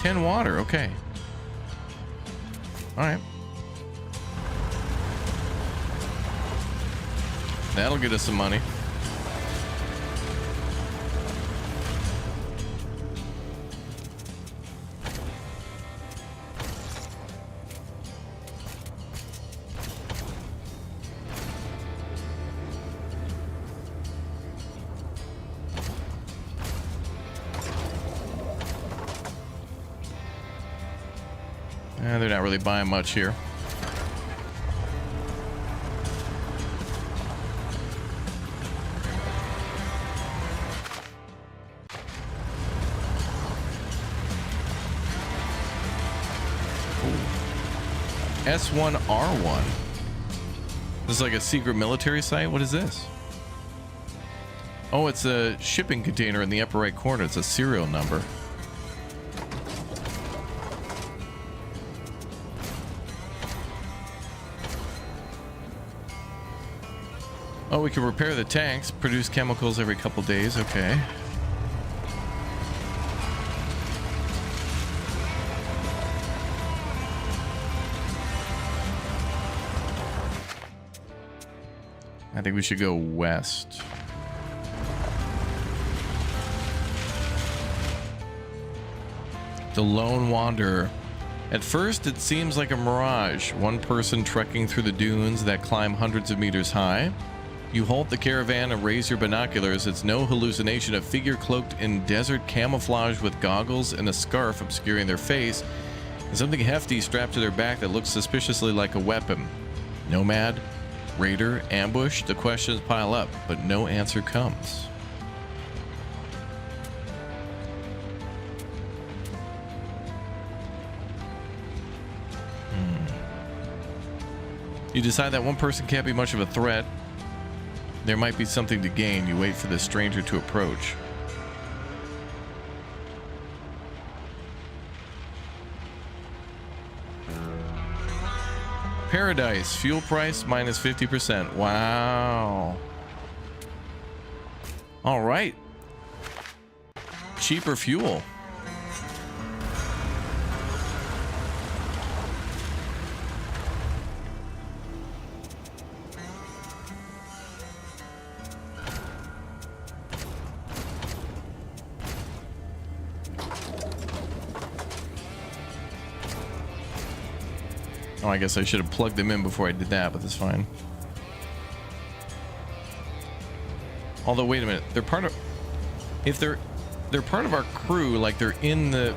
10 water, okay. All right. That'll get us some money. They're not really buying much here. S1R1. This is like a secret military site? What is this? Oh, it's a shipping container in the upper right corner. It's a serial number. Oh, we can repair the tanks, produce chemicals every couple days. Okay. I think we should go west. The Lone Wanderer. At first, it seems like a mirage. One person trekking through the dunes that climb hundreds of meters high. You halt the caravan and raise your binoculars. It's no hallucination. A figure cloaked in desert camouflage with goggles and a scarf obscuring their face, and something hefty strapped to their back that looks suspiciously like a weapon. Nomad? Raider? Ambush? The questions pile up, but no answer comes. You decide that one person can't be much of a threat. There might be something to gain. You wait for the stranger to approach. Paradise. Fuel price minus 50%. Wow. All right. Cheaper fuel. Oh, I guess I should have plugged them in before I did that, but that's fine. Although, wait a minute, they're part of... If they're part of our crew, like they're in the...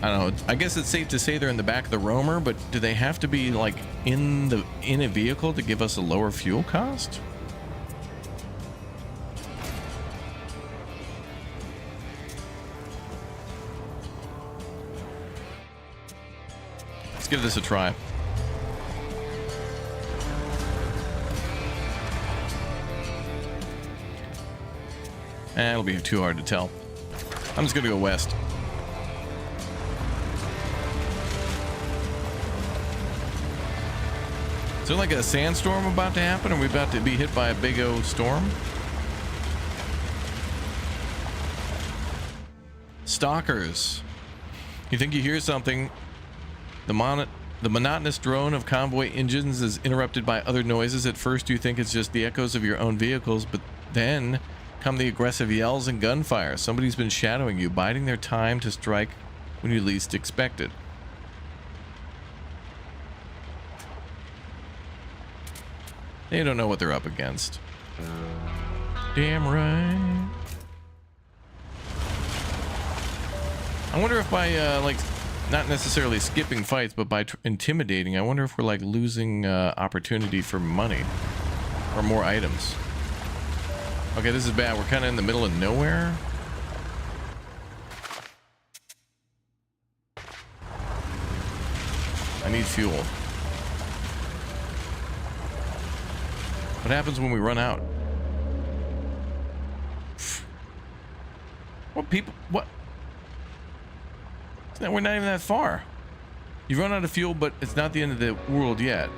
I don't know, I guess it's safe to say they're in the back of the roamer, but do they have to be like in a vehicle to give us a lower fuel cost? Let's give this a try. It'll be too hard to tell. I'm just gonna go west. Is there like a sandstorm about to happen? Are we about to be hit by a big old storm? Stalkers. You think you hear something? The monotonous drone of convoy engines is interrupted by other noises. At first you think it's just the echoes of your own vehicles, but then come the aggressive yells and gunfire. Somebody's been shadowing you, biding their time to strike when you least expect it. They don't know what they're up against. Damn right. I wonder if by like not necessarily skipping fights, but by intimidating, I wonder if we're like losing opportunity for money or more items. Okay, this is bad. We're kind of in the middle of nowhere. I need fuel. What happens when we run out? What people? What? We're not even that far. You've run out of fuel, but it's not the end of the world yet.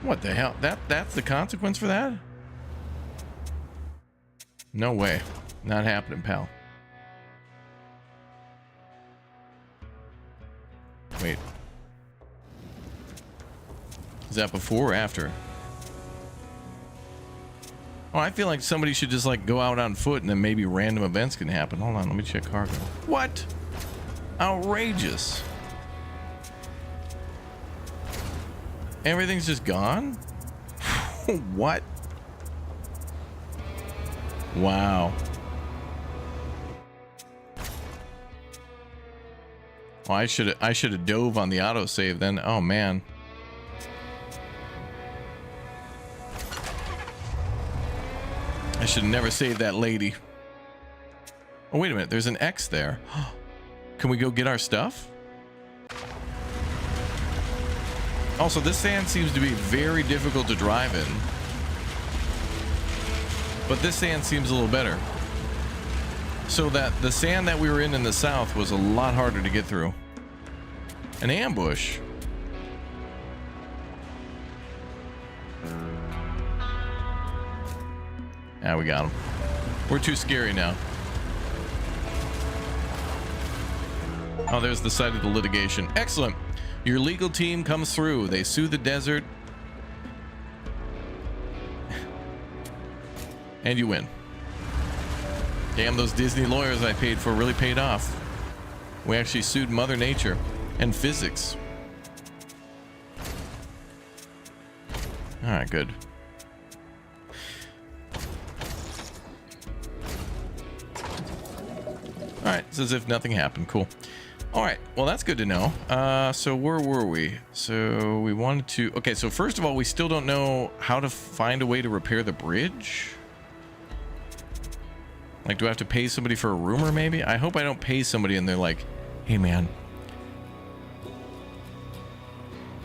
What the hell? That's the consequence for that? No way. Not happening, pal. Wait. Is that before or after? Oh, I feel like somebody should just like go out on foot and then maybe random events can happen. Hold on, let me check cargo. What? Outrageous. Everything's just gone? What? Wow. Oh, I should have dove on the autosave then. Oh man. I should never save that lady. Oh wait a minute, there's an X there. Can we go get our stuff? Also, this sand seems to be very difficult to drive in. But this sand seems a little better. So that the sand that we were in the south was a lot harder to get through. An ambush. Yeah, we got him. We're too scary now. Oh, there's the site of the litigation. Excellent. Your legal team comes through. They sue the desert. And you win. Damn, those Disney lawyers I paid for really paid off. We actually sued Mother Nature and physics. All right, good. All right, it's as if nothing happened. Cool. All right, well, that's good to know. So where were we? So we wanted to... Okay, so first of all, we still don't know how to find a way to repair the bridge. Like, do I have to pay somebody for a rumor, maybe? I hope I don't pay somebody and they're like, hey, man,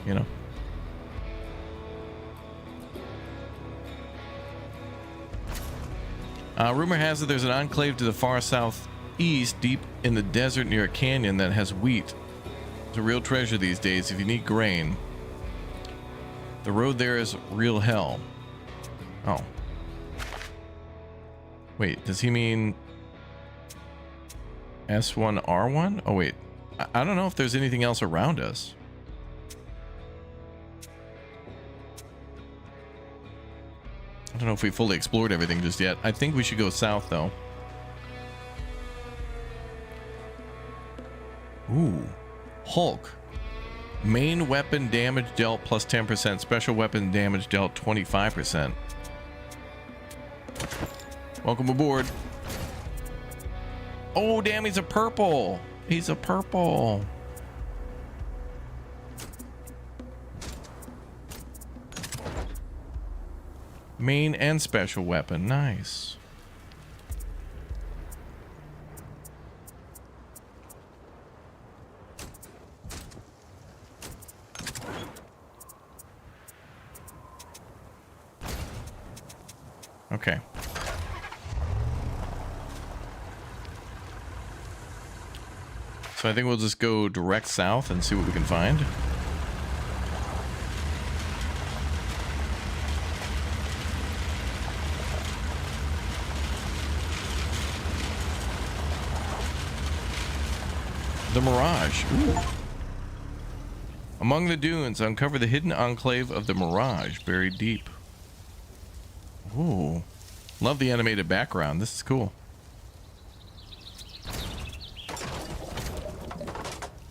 you know. Rumor has it there's an enclave to the far southeast, deep in the desert near a canyon that has wheat. It's a real treasure these days if you need grain. The road there is real hell. Oh. Wait, does he mean S1R1? Oh, wait. I don't know if there's anything else around us. I don't know if we fully explored everything just yet. I think we should go south, though. Ooh. Hulk. Main weapon damage dealt plus 10%. Special weapon damage dealt 25%. Welcome aboard. Oh, damn, he's a purple. He's a purple. Main and special weapon. Nice. Okay. So I think we'll just go direct south and see what we can find. The Mirage. Ooh. Among the dunes, uncover the hidden enclave of the Mirage, buried deep. Ooh. Love the animated background. This is cool.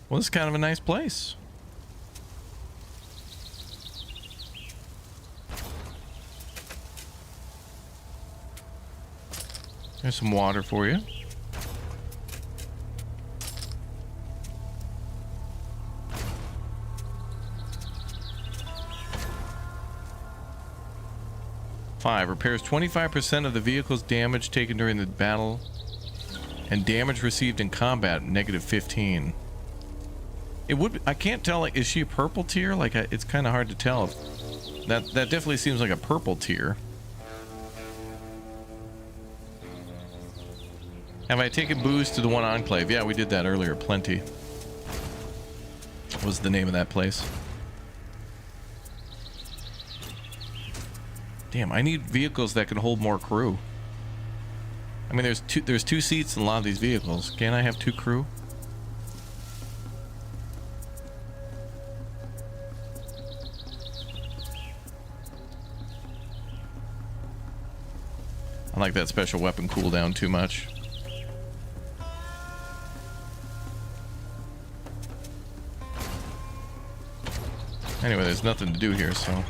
Well, this is kind of a nice place. There's some water for you. Repairs 25% of the vehicle's damage taken during the battle and damage received in combat, -15. It would, I can't tell, like, is she a purple tier? Like, it's kind of hard to tell. That definitely seems like a purple tier. Have I taken booze to the one enclave? Yeah, we did that earlier. Plenty was the name of that place. Damn, I need vehicles that can hold more crew. I mean, there's two seats in a lot of these vehicles. Can't I have 2 crew? I like that special weapon cooldown too much. Anyway, there's nothing to do here, so...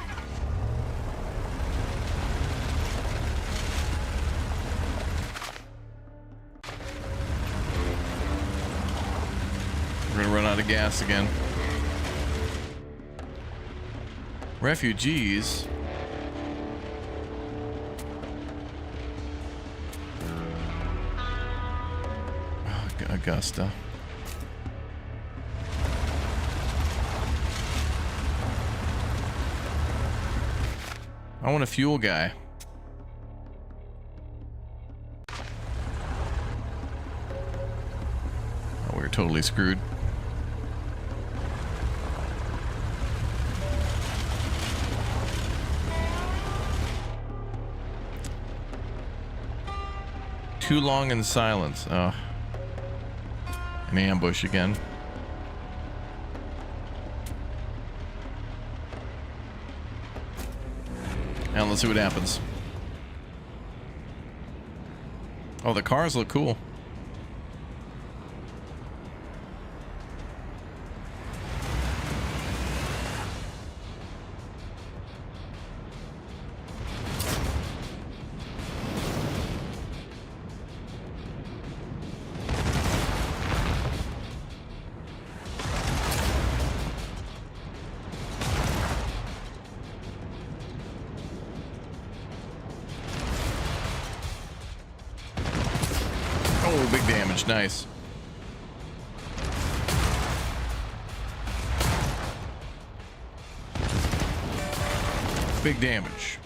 We're gonna run out of gas again. Refugees. Oh, Augusta. I want a fuel guy. Oh, we're totally screwed. Too long in silence. Oh. An ambush again. Now let's see what happens. Oh, the cars look cool. Oh, big damage. Nice. Big damage.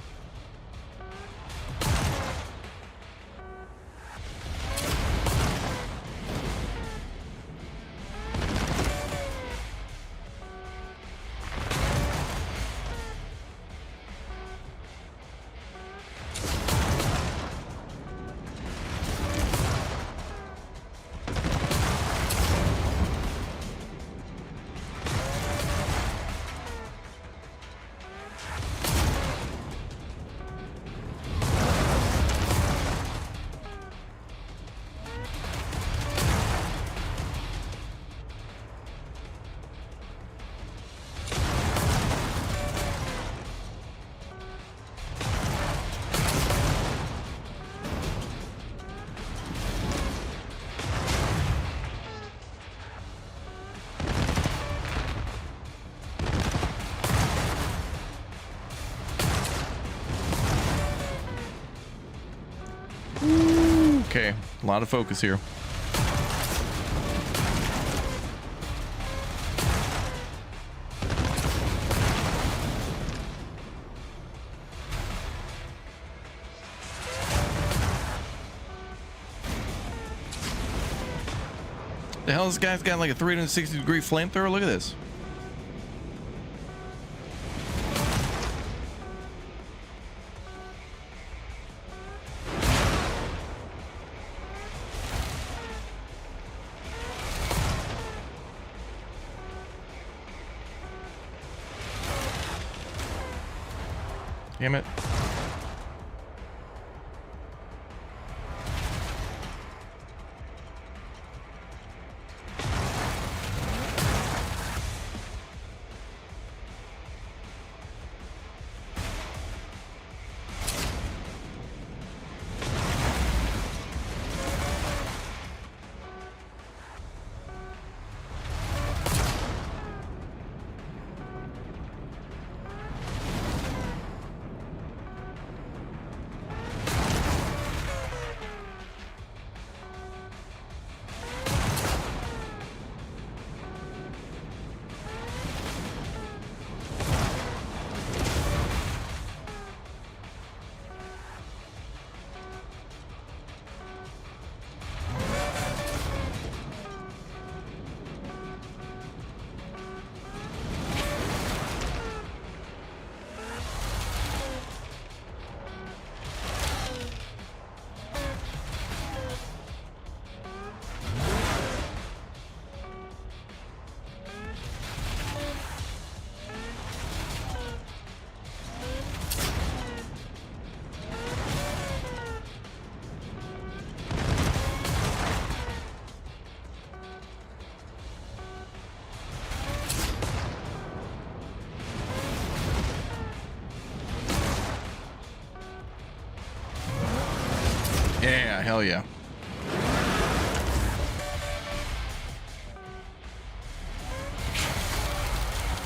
Okay, a lot of focus here. The hell, this guy's got like a 360-degree flamethrower. Look at this. Damn it. Yeah, hell yeah.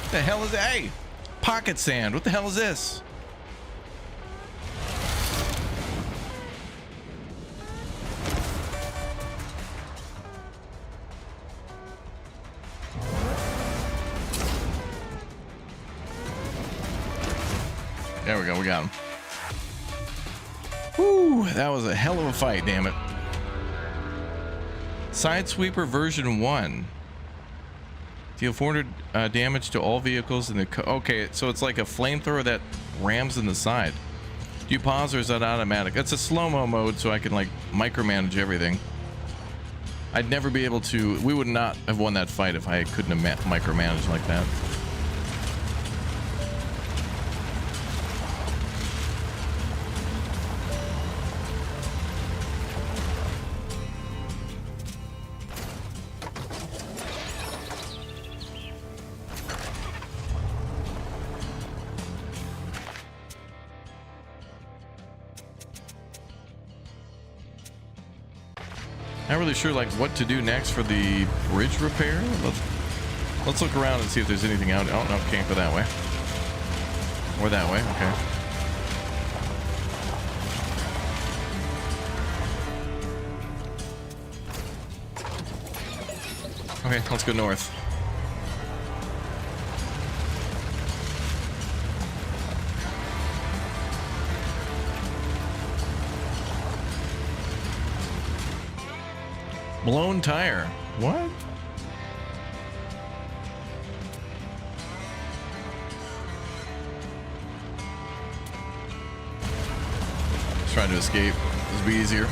What the hell is that? Hey, pocket sand. What the hell is this? There we go. We got him. Whew, that was a hell of a fight, damn it. Sidesweeper version 1. Deal 400 damage to all vehicles in the... Okay, so it's like a flamethrower that rams in the side. Do you pause or is that automatic? That's a slow-mo mode, so I can like micromanage everything. I'd never be able to... We would not have won that fight if I couldn't have micromanaged like that. Not really sure like what to do next for the bridge repair. Let's look around and see if there's anything out. Oh no, can't go that way. Or that way, okay. Okay, let's go north. Blown tire. What? Just trying to escape. This will be easier.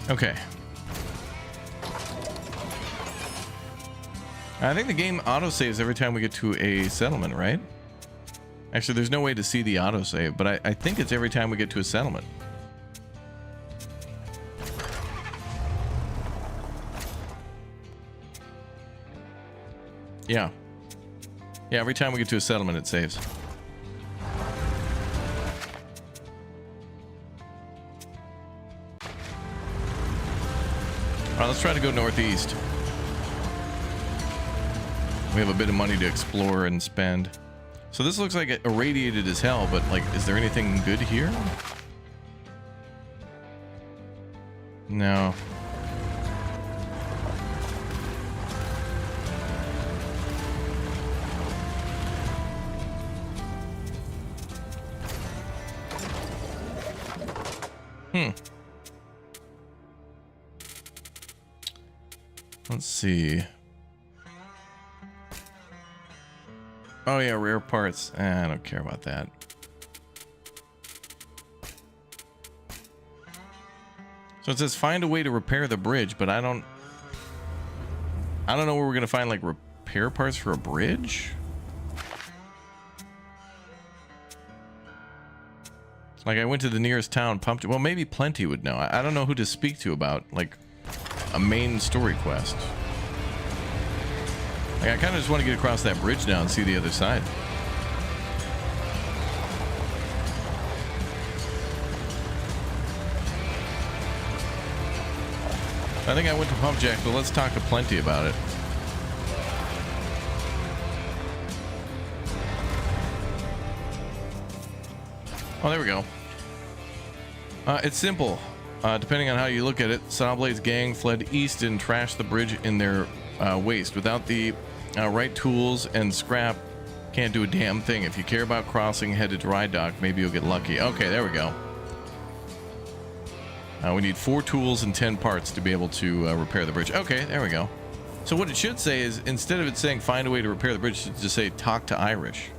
Okay. I think the game autosaves every time we get to a settlement, right? Actually, there's no way to see the autosave, but I think it's every time we get to a settlement. Yeah. Yeah, every time we get to a settlement, it saves. All right, let's try to go northeast. We have a bit of money to explore and spend. So this looks like it irradiated as hell, but like, is there anything good here? No. Let's see. Oh yeah, rare parts. I don't care about that. So it says find a way to repair the bridge, but I don't know where we're gonna find like repair parts for a bridge. Like I went to the nearest town, pumped it. Well, maybe Plenty would know. I don't know who to speak to about like a main story quest. Like, I kind of just want to get across that bridge now and see the other side. I think I went to Pump Jack, but let's talk to Plenty about it. Oh, there we go. It's simple. Depending on how you look at it, Sawblade's gang fled east and trashed the bridge in their waste. Without the right tools and scrap, can't do a damn thing. If you care about crossing, head to dry dock. Maybe you'll get lucky. Okay, there we go. We need 4 tools and 10 parts to be able to repair the bridge. Okay, there we go. So what it should say is, instead of it saying find a way to repair the bridge, it should just say talk to Irish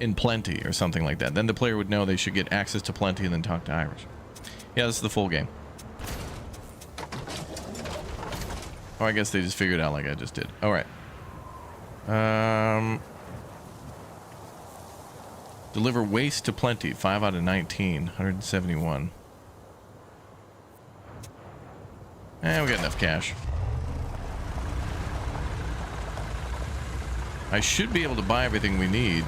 in Plenty or something like that. Then the player would know they should get access to Plenty and then talk to Irish. Yeah, this is the full game. Oh, I guess they just figured it out like I just did. All right. Deliver waste to Plenty. 5 out of 19. 171. We got enough cash. I should be able to buy everything we need.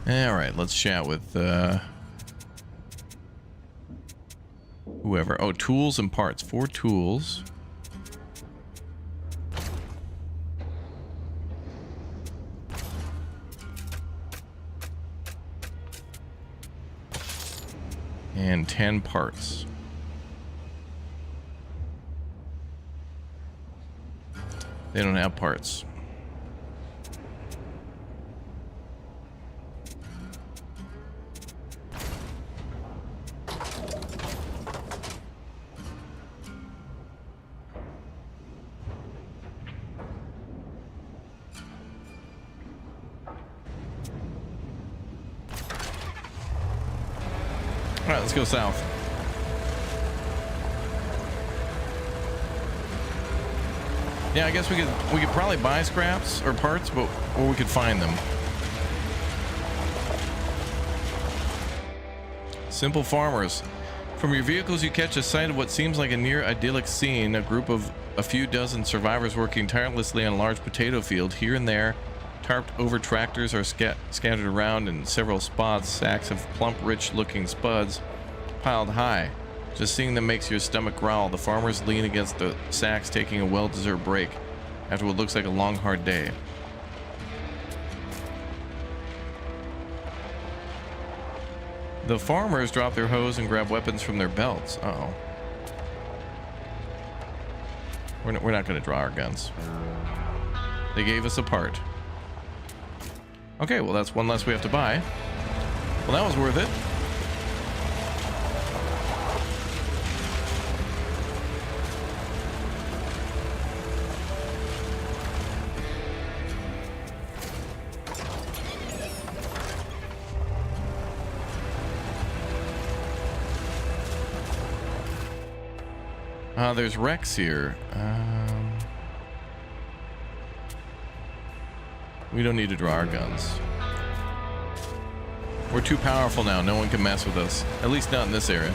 All right, let's chat with whoever. Oh, tools and parts. 4 tools. And 10 parts. They don't have parts. All right, let's go south. Yeah, I guess we could probably buy scraps or parts, but or we could find them. Simple farmers. From your vehicles, you catch a sight of what seems like a near idyllic scene. A group of a few dozen survivors working tirelessly on a large potato field. Here and there, tarped over tractors are scattered around in several spots. Sacks of plump, rich-looking spuds piled high. Just seeing them makes your stomach growl. The farmers lean against the sacks, taking a well-deserved break after what looks like a long, hard day. The farmers drop their hoes and grab weapons from their belts. Uh-oh. We're not going to draw our guns. They gave us a part. Okay, well, that's one less we have to buy. Well, that was worth it. There's Rex here. We don't need to draw our guns. We're too powerful now. No one can mess with us. At least not in this area.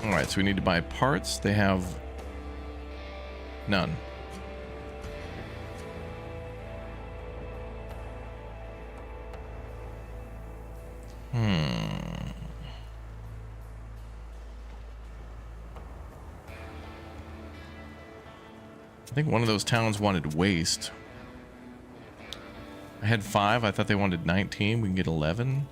Alright, so we need to buy parts. They have none. I think one of those towns wanted waste. I had 5. I thought they wanted 19. We can get 11.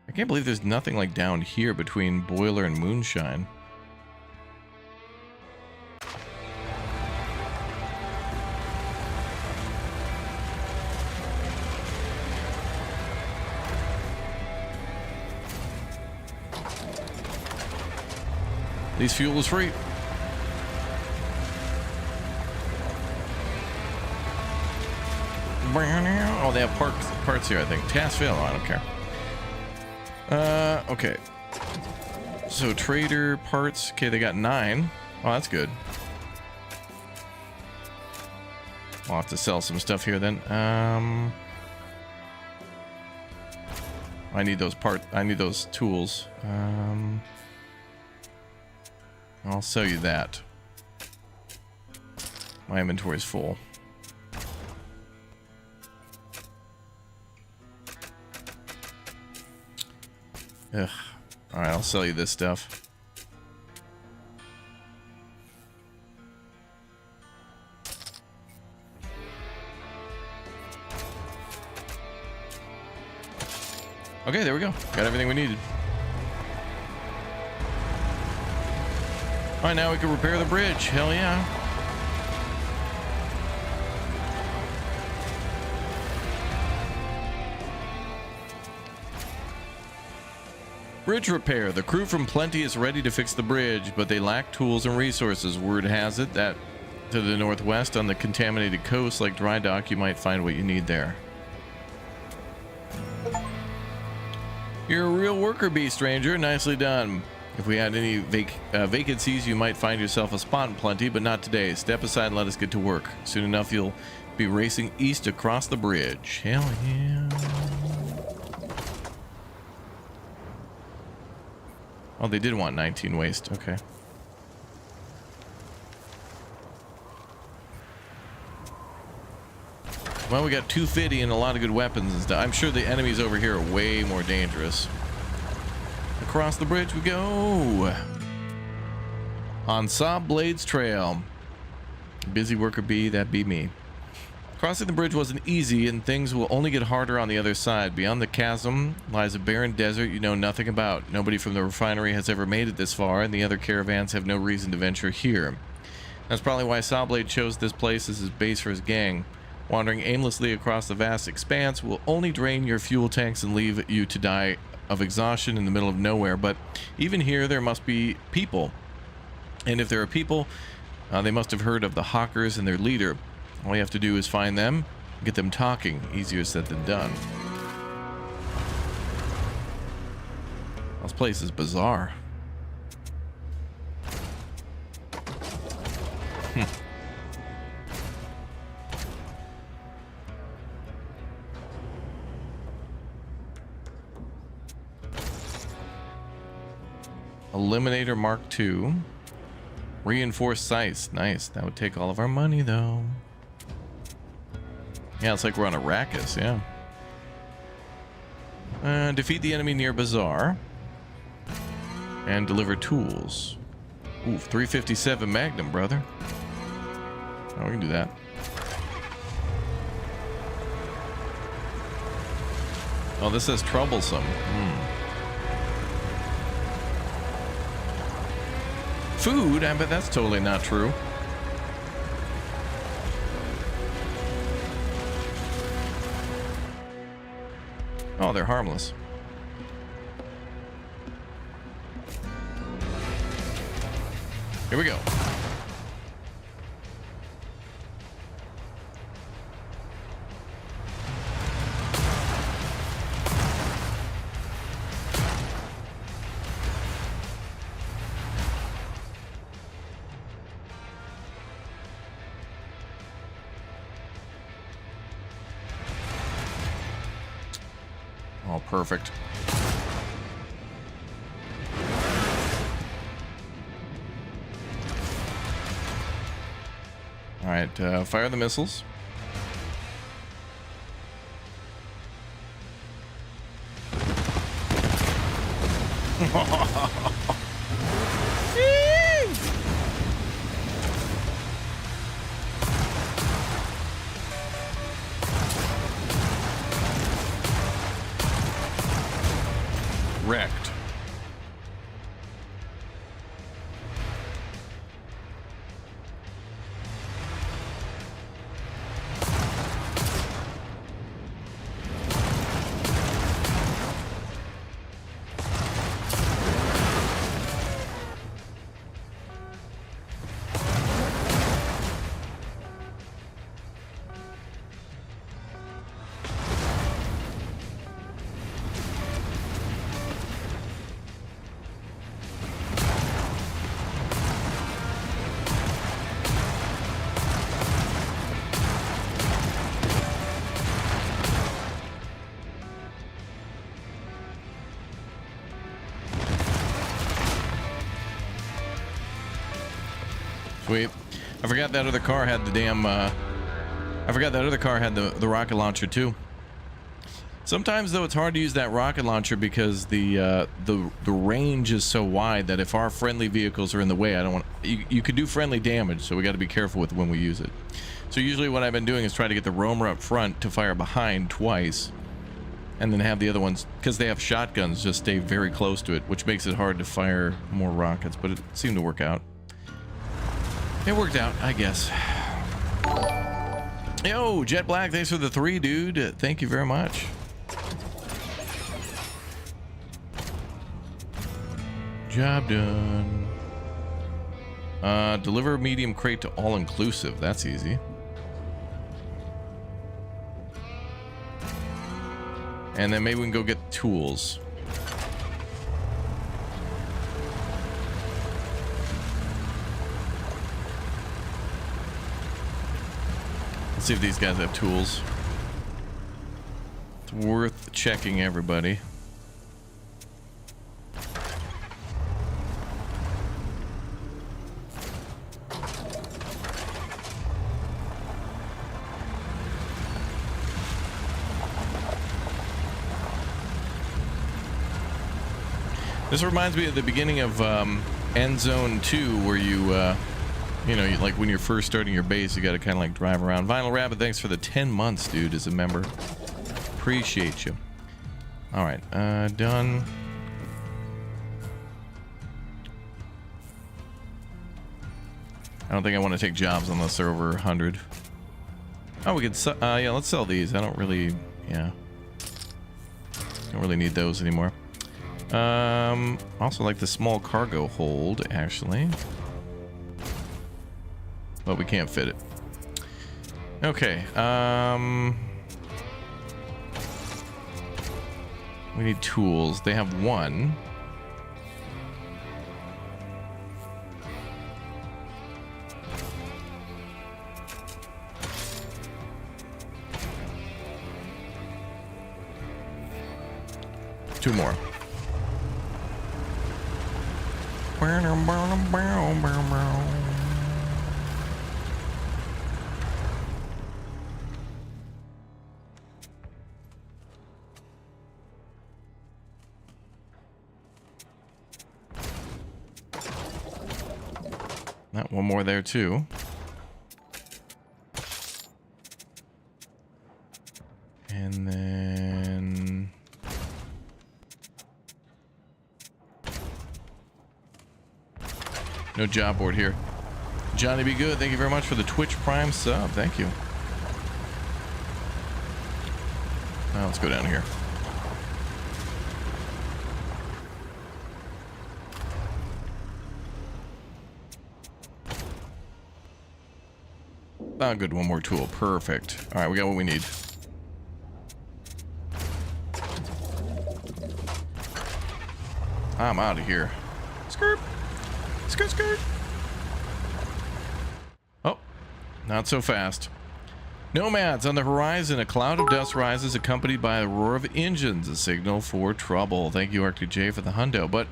I can't believe there's nothing like down here between Boiler and Moonshine. These fuel is free. Oh, they have parts here, I think. Task fail. I don't care. Okay. So trader parts. Okay, they got 9. Oh, that's good. I'll have to sell some stuff here then. I need those parts. I need those tools. I'll sell you that. My inventory's full. Ugh. Alright, I'll sell you this stuff. Okay, there we go. Got everything we needed. Alright, now we can repair the bridge. Hell yeah. Bridge repair. The crew from Plenty is ready to fix the bridge, but they lack tools and resources. Word has it that to the northwest on the contaminated coast, like Dry Dock, you might find what you need there. You're a real worker bee, stranger. Nicely done. If we had any vacancies, you might find yourself a spot in Plenty, but not today. Step aside and let us get to work. Soon enough, you'll be racing east across the bridge. Hell yeah. Oh, they did want 19 waste. Okay. Well, we got 250 and a lot of good weapons and stuff. I'm sure the enemies over here are way more dangerous. Across the bridge we go. On Sawblade's trail. Busy worker bee, that be me. Crossing the bridge wasn't easy, and things will only get harder on the other side. Beyond the chasm lies a barren desert you know nothing about. Nobody from the refinery has ever made it this far, and the other caravans have no reason to venture here. That's probably why Sawblade chose this place as his base for his gang. Wandering aimlessly across the vast expanse will only drain your fuel tanks and leave you to die of exhaustion in the middle of nowhere. But even here, there must be people. And if there are people, they must have heard of the Hawkers and their leader. All you have to do is find them, get them talking. Easier said than done. This place is bizarre. Eliminator Mark II. Reinforced sights. Nice. That would take all of our money, though. Yeah, it's like we're on Arrakis, yeah. Defeat the enemy near Bazaar. And deliver tools. Ooh, 357 Magnum, brother. Oh, we can do that. Oh, this says troublesome. Food? I bet that's totally not true. Oh, they're harmless. Here we go. Oh, perfect. All right, fire the missiles. Wrecked. Sweet. I forgot that other car had the damn, I forgot that other car had the rocket launcher too. Sometimes though it's hard to use that rocket launcher because the range is so wide that if our friendly vehicles are in the way, I don't want you could do friendly damage, so we got to be careful with when we use it. So usually what I've been doing is try to get the roamer up front to fire behind twice, and then have the other ones, because they have shotguns, just stay very close to it, which makes it hard to fire more rockets, but it seemed to work out. It worked out, I guess. Yo, Jet Black, thanks for the 3, dude. Thank you very much. Job done. Deliver medium crate to all inclusive. That's easy. And then maybe we can go get tools. Let's see if these guys have tools. It's worth checking, everybody. This reminds me of the beginning of End Zone 2, where you know, like when you're first starting your base, you got to kind of like drive around. Vinyl Rabbit, thanks for the 10 months, dude, as a member. Appreciate you. All right, done. I don't think I want to take jobs unless they're over 100. Oh, we could, yeah, let's sell these. I don't really, yeah. Don't really need those anymore. Also like the small cargo hold, actually. But we can't fit it. Okay, we need tools. They have one. Two more. That one more there too. And then no job board here. Johnny Be Good, thank you very much for the Twitch Prime sub. Thank you. Now let's go down here. Ah, good. One more tool. Perfect. All right, we got what we need. I'm out of here. Skirt. Skirt, skirt. Oh, not so fast. Nomads on the horizon. A cloud of dust rises, accompanied by a roar of engines, a signal for trouble. Thank you, Arctic J, for the hundo. But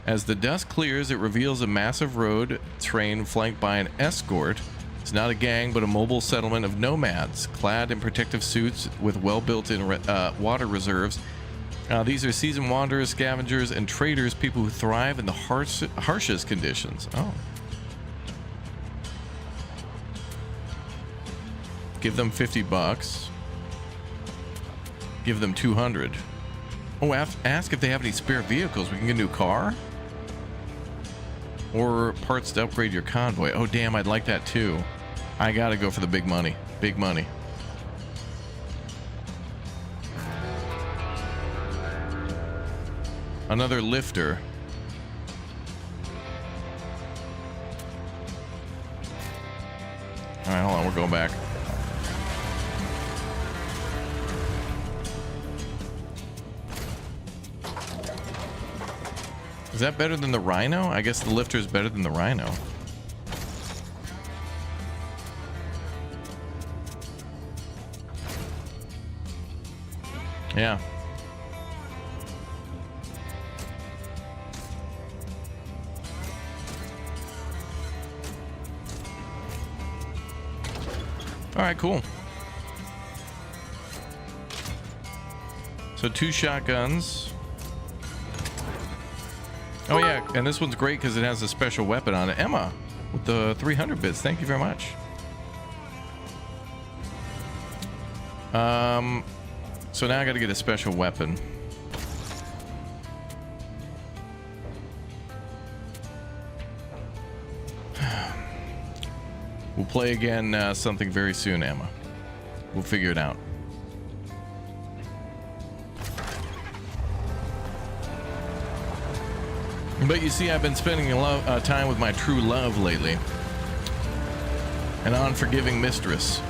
as the dust clears, it reveals a massive road train flanked by an escort. It's not a gang, but a mobile settlement of nomads, clad in protective suits with well-built-in water reserves. These are seasoned wanderers, scavengers, and traders, people who thrive in the harshest conditions. Oh. Give them 50 bucks. Give them 200. Oh, ask if they have any spare vehicles. We can get a new car. Or parts to upgrade your convoy. Oh, damn, I'd like that too. I gotta go for the big money. Big money. Another lifter. All right, hold on. We're going back. Is that better than the Rhino? I guess the lifter is better than the Rhino. Yeah. All right, cool. So 2 shotguns. Oh yeah, and this one's great because it has a special weapon on it. Emma with the 300 bits. Thank you very much. So now I got to get a special weapon. We'll play again something very soon, Emma. We'll figure it out. But you see, I've been spending a lot time with my true love lately. An unforgiving mistress.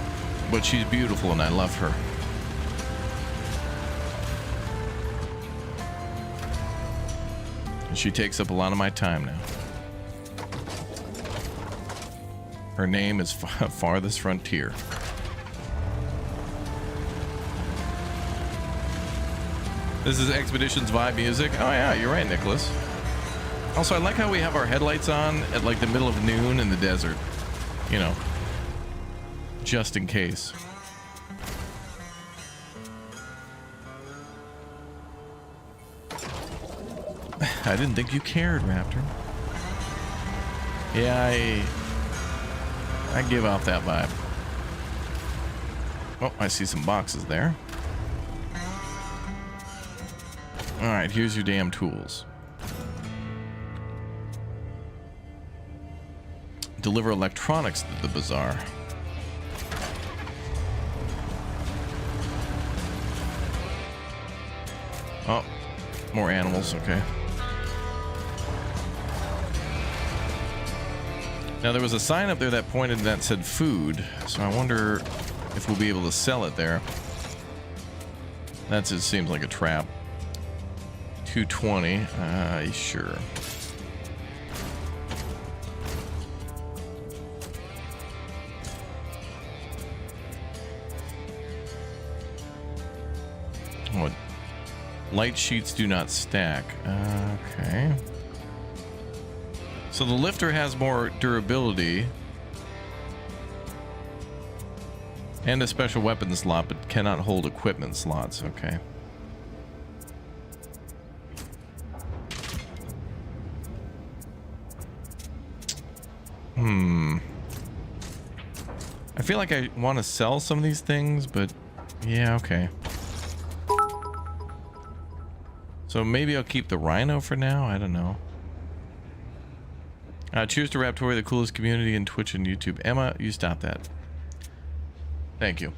But she's beautiful and I love her. And she takes up a lot of my time now. Her name is Farthest Frontier. This is Expeditions vibe music. Oh yeah, you're right, Nicholas. Also, I like how we have our headlights on at like the middle of noon in the desert. You know, just in case. I didn't think you cared, Raptor. Yeah, I give off that vibe. Oh, I see some boxes there. All right, here's your damn tools. Deliver electronics to the bazaar. Oh, more animals, okay. Now there was a sign up there that pointed that said food, so I wonder if we'll be able to sell it there. That just seems like a trap. 220, sure. What? Light sheets do not stack. Okay. So the lifter has more durability and a special weapon slot, but cannot hold equipment slots. Okay. I feel like I want to sell some of these things, but yeah, okay. So maybe I'll keep the rhino for now. I don't know. Cheers to Raptori, the coolest community in Twitch and YouTube. Emma, you stop that. Thank you.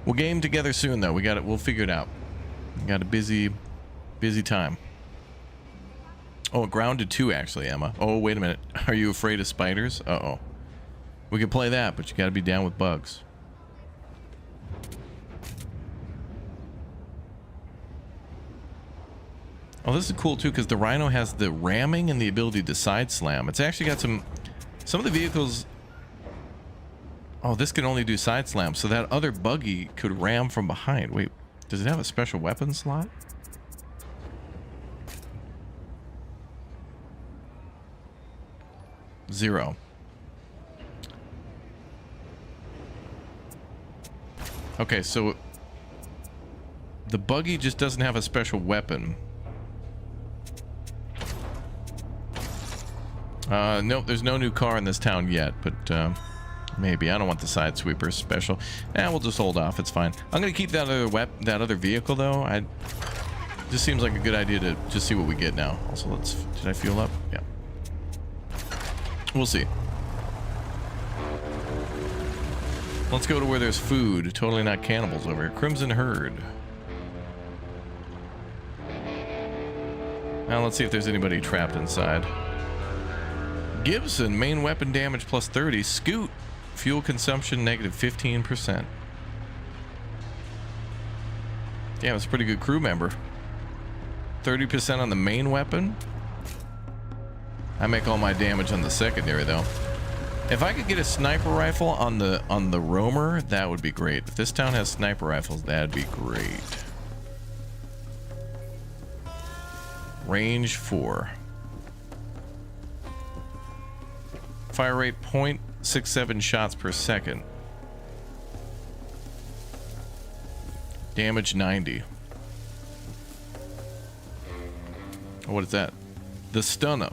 We'll game together soon, though. We got it. We'll figure it out. We got a busy time. Oh, grounded 2, actually, Emma. Oh, wait a minute. Are you afraid of spiders? Uh-oh. We could play that, but you got to be down with bugs. Oh, this is cool too, because the rhino has the ramming and the ability to side slam. It's actually got some of the vehicles. Oh, this can only do side slam, so that other buggy could ram from behind. Wait, does it have a special weapon slot? Zero. Okay, so the buggy just doesn't have a special weapon. Nope, there's no new car in this town yet, but maybe. I don't want the side sweeper special. We'll just hold off. It's fine. I'm gonna keep that other vehicle though. Just seems like a good idea to just see what we get now. Also, did I fuel up? Yeah. We'll see. Let's go to where there's food. Totally not cannibals over here. Crimson Herd. Now let's see if there's anybody trapped inside. Gibson, main weapon damage plus 30. Scoot, fuel consumption negative 15%. Damn, it's a pretty good crew member. 30% on the main weapon. I make all my damage on the secondary though. If I could get a sniper rifle on the roamer, that would be great. If this town has sniper rifles, that'd be great. Range 4. Fire rate 0.67 shots per second. Damage 90. What is that? The stunner.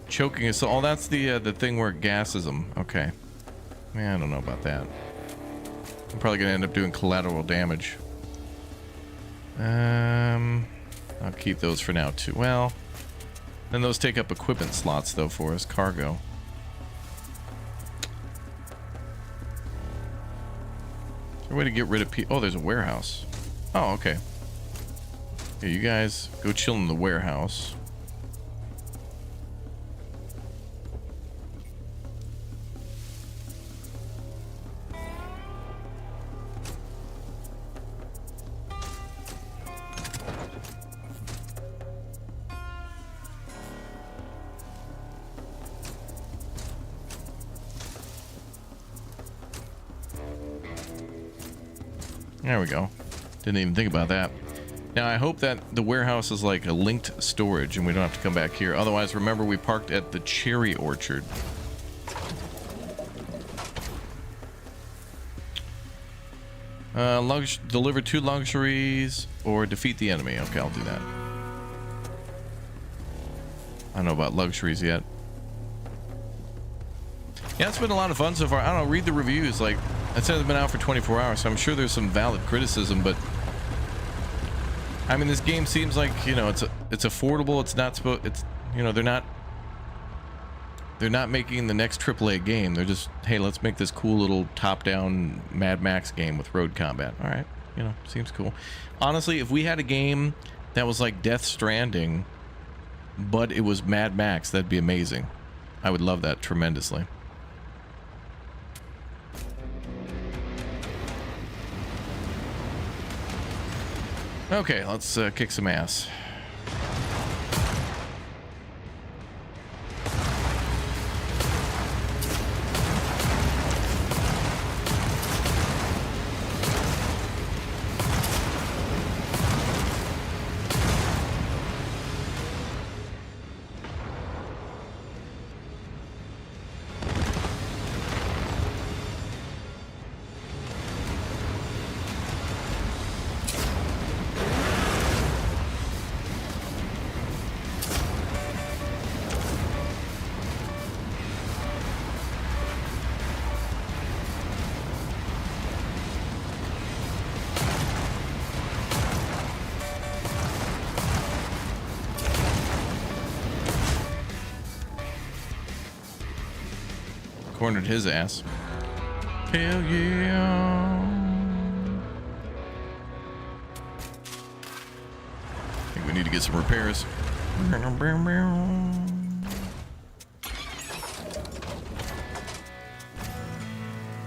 Choking us. Oh, that's the thing where it gasses them. Okay. Man, I don't know about that. I'm probably gonna end up doing collateral damage. I'll keep those for now too. Well, then those take up equipment slots though for us. Cargo. Is there a way to get rid of people? Oh, there's a warehouse. Oh, okay. Here, you guys go chill in the warehouse. There we go. Didn't even think about that. Now I hope that the warehouse is like a linked storage and we don't have to come back here. Otherwise, remember we parked at the cherry orchard. Deliver 2 luxuries or defeat the enemy. Okay, I'll do that. I don't know about luxuries yet. Yeah, it's been a lot of fun so far. I don't know, read the reviews. Like, it said it's been out for 24 hours, so I'm sure there's some valid criticism, but I mean, this game seems like, you know, it's affordable. It's not supposed, it's, you know, they're not making the next AAA game. They're just, hey, let's make this cool little top-down Mad Max game with road combat. All right, you know, seems cool. Honestly, if we had a game that was like Death Stranding, but it was Mad Max, that'd be amazing. I would love that tremendously. Okay, let's kick some ass. Cornered his ass. Hell yeah. I think we need to get some repairs.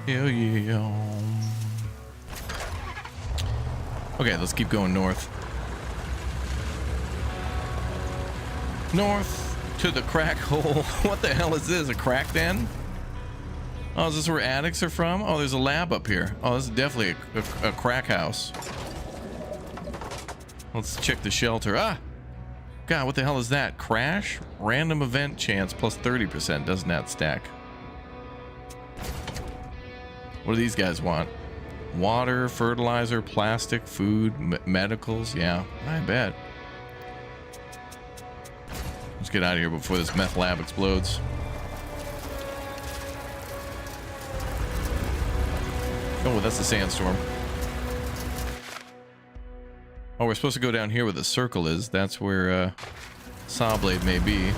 Hell yeah. Okay, let's keep going north. North to the crack hole. What the hell is this? A crack den? Oh, is this where addicts are from? Oh, there's a lab up here. Oh, this is definitely a crack house. Let's check the shelter. Ah! God, what the hell is that? Crash? Random event chance plus 30%. Doesn't that stack? What do these guys want? Water, fertilizer, plastic, food, medicals. Yeah, I bet. Let's get out of here before this meth lab explodes. Oh, that's a sandstorm. Oh, we're supposed to go down here where the circle is. That's where Sawblade may be.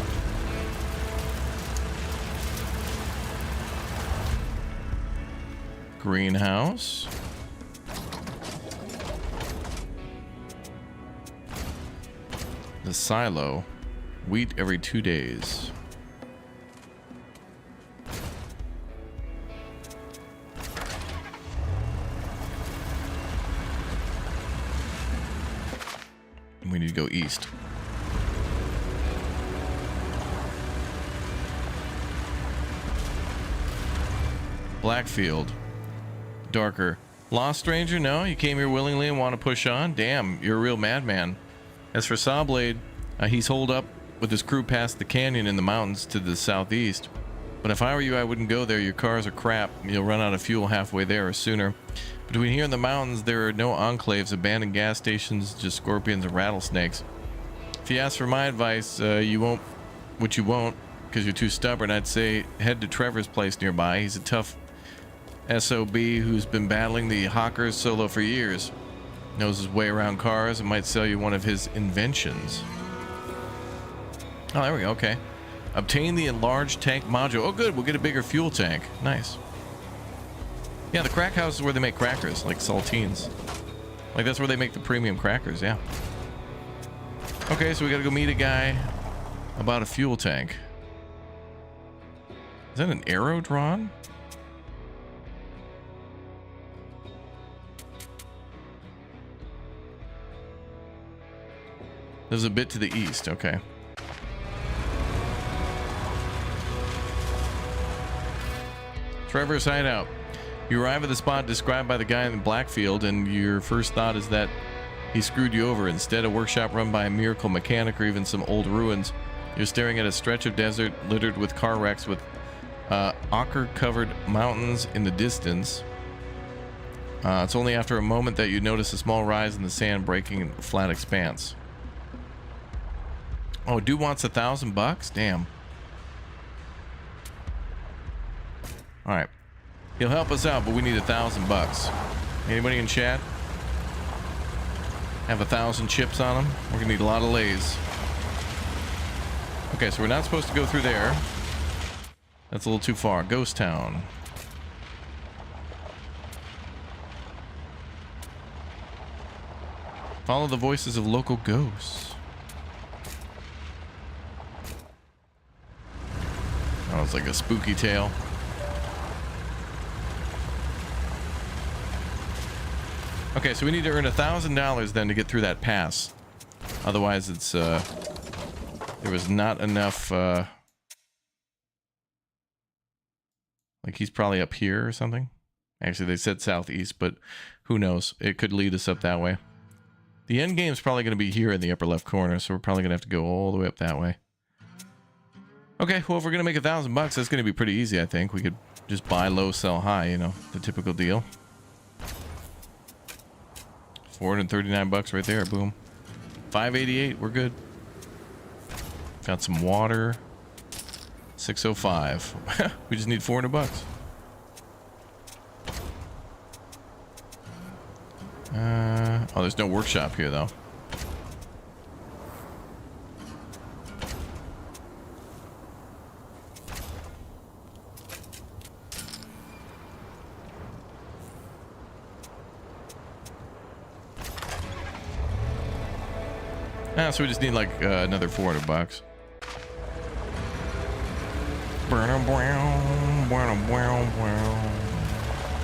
Greenhouse. The silo. Wheat every 2 days. We need to go east. Blackfield. Darker. Lost stranger? No, you came here willingly and want to push on? Damn, you're a real madman. As for Sawblade, he's holed up with his crew past the canyon in the mountains to the southeast. But if I were you, I wouldn't go there. Your cars are crap. You'll run out of fuel halfway there or sooner. Between here and the mountains, there are no enclaves, abandoned gas stations, just scorpions and rattlesnakes. If you ask for my advice, you won't, which you won't, because you're too stubborn, I'd say head to Trevor's place nearby. He's a tough SOB who's been battling the hawkers solo for years. Knows his way around cars and might sell you one of his inventions. Oh, there we go. Okay. Obtain the enlarged tank module. Oh, good. We'll get a bigger fuel tank. Nice. Yeah, the crack house is where they make crackers, like saltines. Like, that's where they make the premium crackers, yeah. Okay, so we gotta go meet a guy about a fuel tank. Is that an arrow drawn? There's a bit to the east, okay. Trevor's hideout. You arrive at the spot described by the guy in Blackfield, and your first thought is that he screwed you over. Instead, a workshop run by a miracle mechanic or even some old ruins. You're staring at a stretch of desert littered with car wrecks with ochre-covered mountains in the distance. It's only after a moment that you notice a small rise in the sand breaking a flat expanse. Oh, dude wants $1,000? Damn. All right. He'll help us out, but we need $1,000. Anybody in chat have 1,000 chips on them? We're gonna need a lot of lays. Okay, so we're not supposed to go through there. That's a little too far. Ghost Town. Follow the voices of local ghosts. Oh, it's like a spooky tale. Okay, so we need to earn $1,000 then to get through that pass. Otherwise, it's there was not enough. Like he's probably up here or something. Actually, they said southeast, but who knows? It could lead us up that way. The end game's probably going to be here in the upper left corner, so we're probably going to have to go all the way up that way. Okay, well, if we're going to make $1,000, that's going to be pretty easy, I think. We could just buy low, sell high, you know, the typical deal. $439 right there, boom. 588, we're good. Got some water. 605. We just need $400. Oh, there's no workshop here though. Ah, so we just need like another 400 bucks.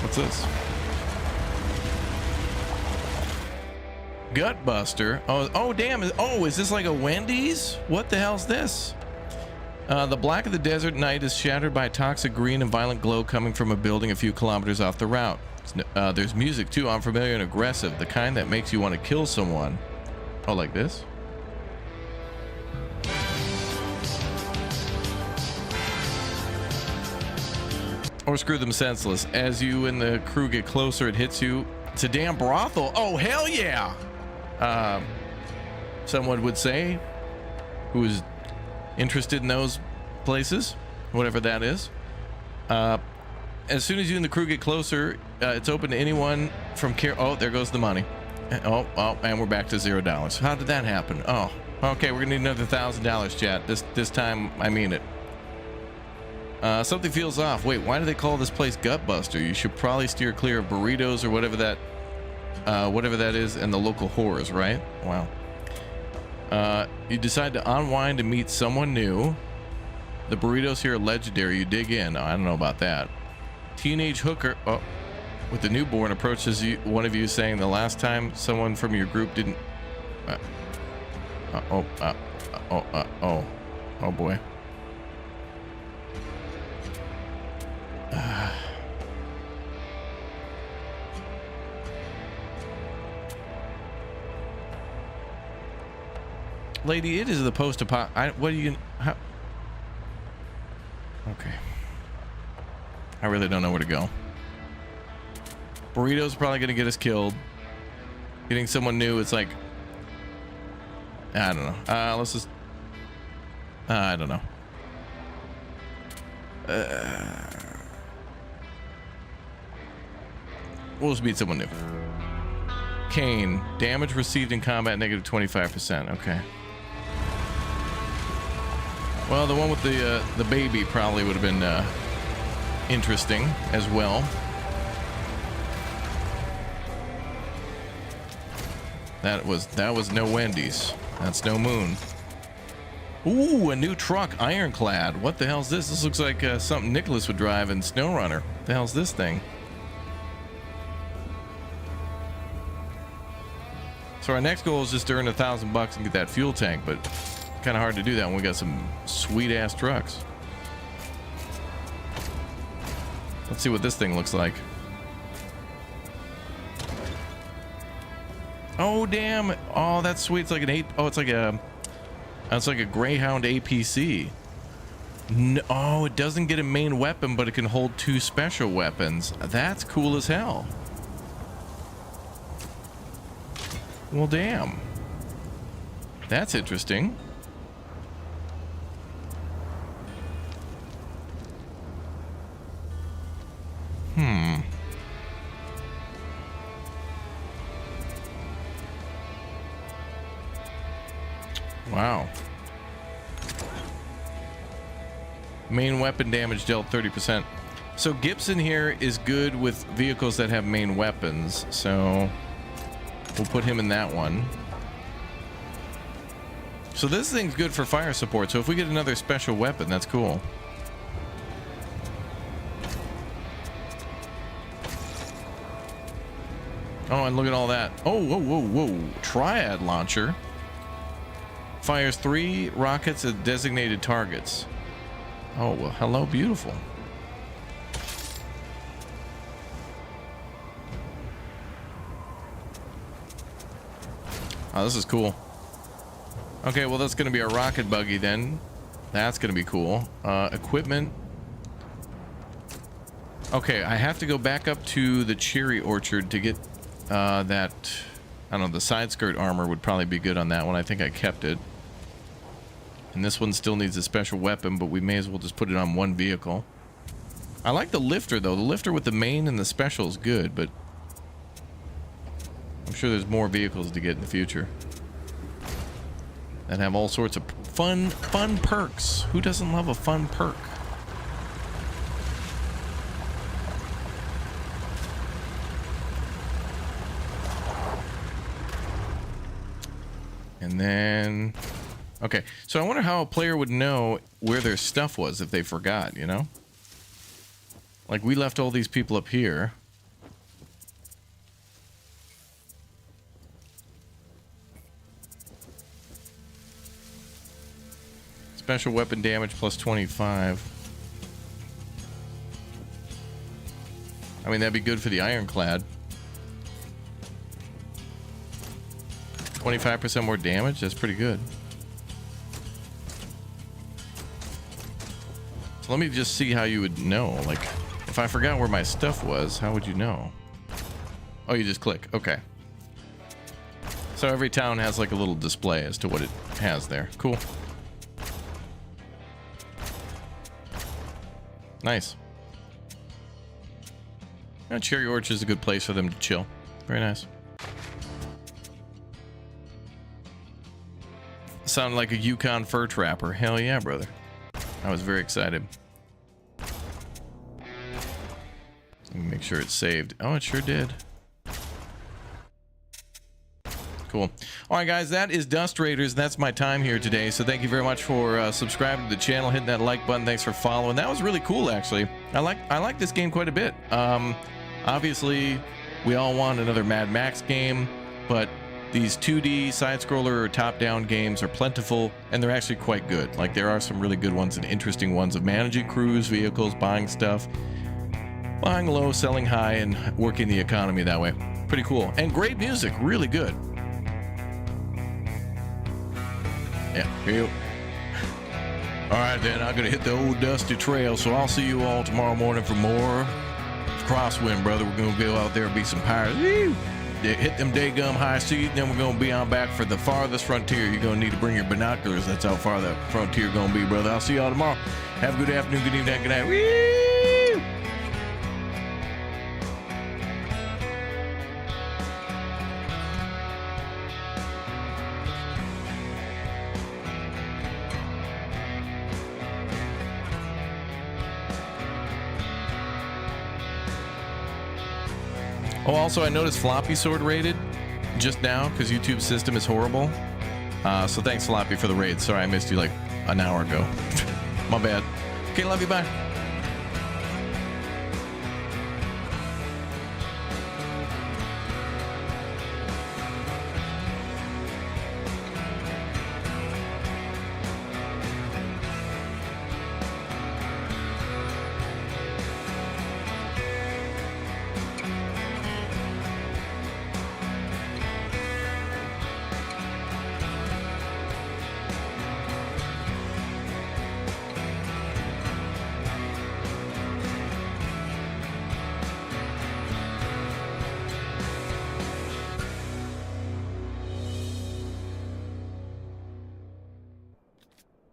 What's this? Gutbuster. Oh, damn. Oh, is this like a Wendy's? What the hell's this? The black of the desert night is shattered by a toxic green and violent glow coming from a building a few kilometers off the route. There's music too, unfamiliar and aggressive, the kind that makes you want to kill someone. Oh, like this? Or screw them senseless. As you and the crew get closer, it hits you. It's a damn brothel. Oh, hell yeah! Someone would say, who is interested in those places, whatever that is. As soon as you and the crew get closer, it's open to anyone from care. Oh, there goes the money. Oh, and we're back to $0. How did that happen? Oh, okay, we're gonna need another $1,000, chat. This time, I mean it. Something feels off. Wait, why do they call this place Gutbuster? You should probably steer clear of burritos or whatever that is, and the local whores, right? Wow. You decide to unwind and meet someone new. The burritos here are legendary. You dig in. Oh, I don't know about that. Teenage hooker with the newborn approaches you, one of you, saying the last time someone from your group didn't. Oh boy. Lady, it is the post-apo. What are you? How? Okay. I really don't know where to go. Burrito's probably gonna get us killed. Getting someone new, it's like, I don't know. Let's just. I don't know. We'll just meet someone new. Kane, damage received in combat negative 25%. Okay. Well, the one with the baby probably would have been interesting as well. That was no Wendy's. That's no Moon. Ooh, a new truck, ironclad. What the hell's this? This looks like something Nicholas would drive in SnowRunner. What the hell's this thing? So our next goal is just to earn $1,000 and get that fuel tank, but kind of hard to do that when we got some sweet ass trucks. Let's see what this thing looks like. Oh damn! Oh, that's sweet. It's like an it's like a Greyhound APC. No, oh, it doesn't get a main weapon, but it can hold 2 special weapons. That's cool as hell. Well, damn. That's interesting. Wow. Main weapon damage dealt 30%. So Gibson here is good with vehicles that have main weapons, so we'll put him in that one. So this thing's good for fire support, so if we get another special weapon, that's cool. Oh, and look at all that. Oh, whoa, whoa, whoa. Triad launcher. Fires 3 rockets at designated targets. Oh, well, hello, beautiful. Oh, this is cool. Okay, well, that's going to be a rocket buggy then. That's going to be cool. Equipment. Okay, I have to go back up to the cherry orchard to get that. I don't know, the side skirt armor would probably be good on that one. I think I kept it. And this one still needs a special weapon, but we may as well just put it on one vehicle. I like the lifter, though. The lifter with the main and the special is good, but I'm sure there's more vehicles to get in the future that have all sorts of fun perks. Who doesn't love a fun perk? And then... Okay, so I wonder how a player would know where their stuff was if they forgot, you know? Like, we left all these people up here. Special weapon damage plus 25. I mean, that'd be good for the ironclad. 25% more damage? That's pretty good. So let me just see how you would know. Like, if I forgot where my stuff was, how would you know? Oh, you just click. Okay. So every town has like a little display as to what it has there. Cool. Nice. Yeah, Cherry Orchard is a good place for them to chill. Very nice. Sounded like a Yukon fur trapper. Hell yeah, brother. I was very excited. Let me make sure it's saved. Oh, it sure did. Cool. All right, guys, that is Dust Raiders. That's my time here today. So thank you very much for subscribing to the channel, hitting that like button. Thanks for following. That was really cool, actually. I like this game quite a bit. Obviously, we all want another Mad Max game, but these 2D side-scroller or top-down games are plentiful, and they're actually quite good. Like, there are some really good ones and interesting ones of managing crews, vehicles, buying stuff, buying low, selling high, and working the economy that way. Pretty cool. And great music. Really good. Yeah, here. All right, then. I'm going to hit the old dusty trail, so I'll see you all tomorrow morning for more Crosswind, brother. We're going to go out there and be some pirates. Woo! Hit them daygum high seas, then we're going to be on back for the farthest frontier. You're going to need to bring your binoculars. That's how far the frontier going to be, brother. I'll see y'all tomorrow. Have a good afternoon, good evening, good night. Woo! Oh, also, I noticed Floppy Sword raided just now because YouTube's system is horrible. So thanks, Floppy, for the raid. Sorry, I missed you like an hour ago. My bad. Okay, love you. Bye.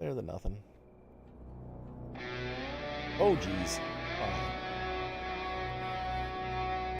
Better than nothing. Oh, geez.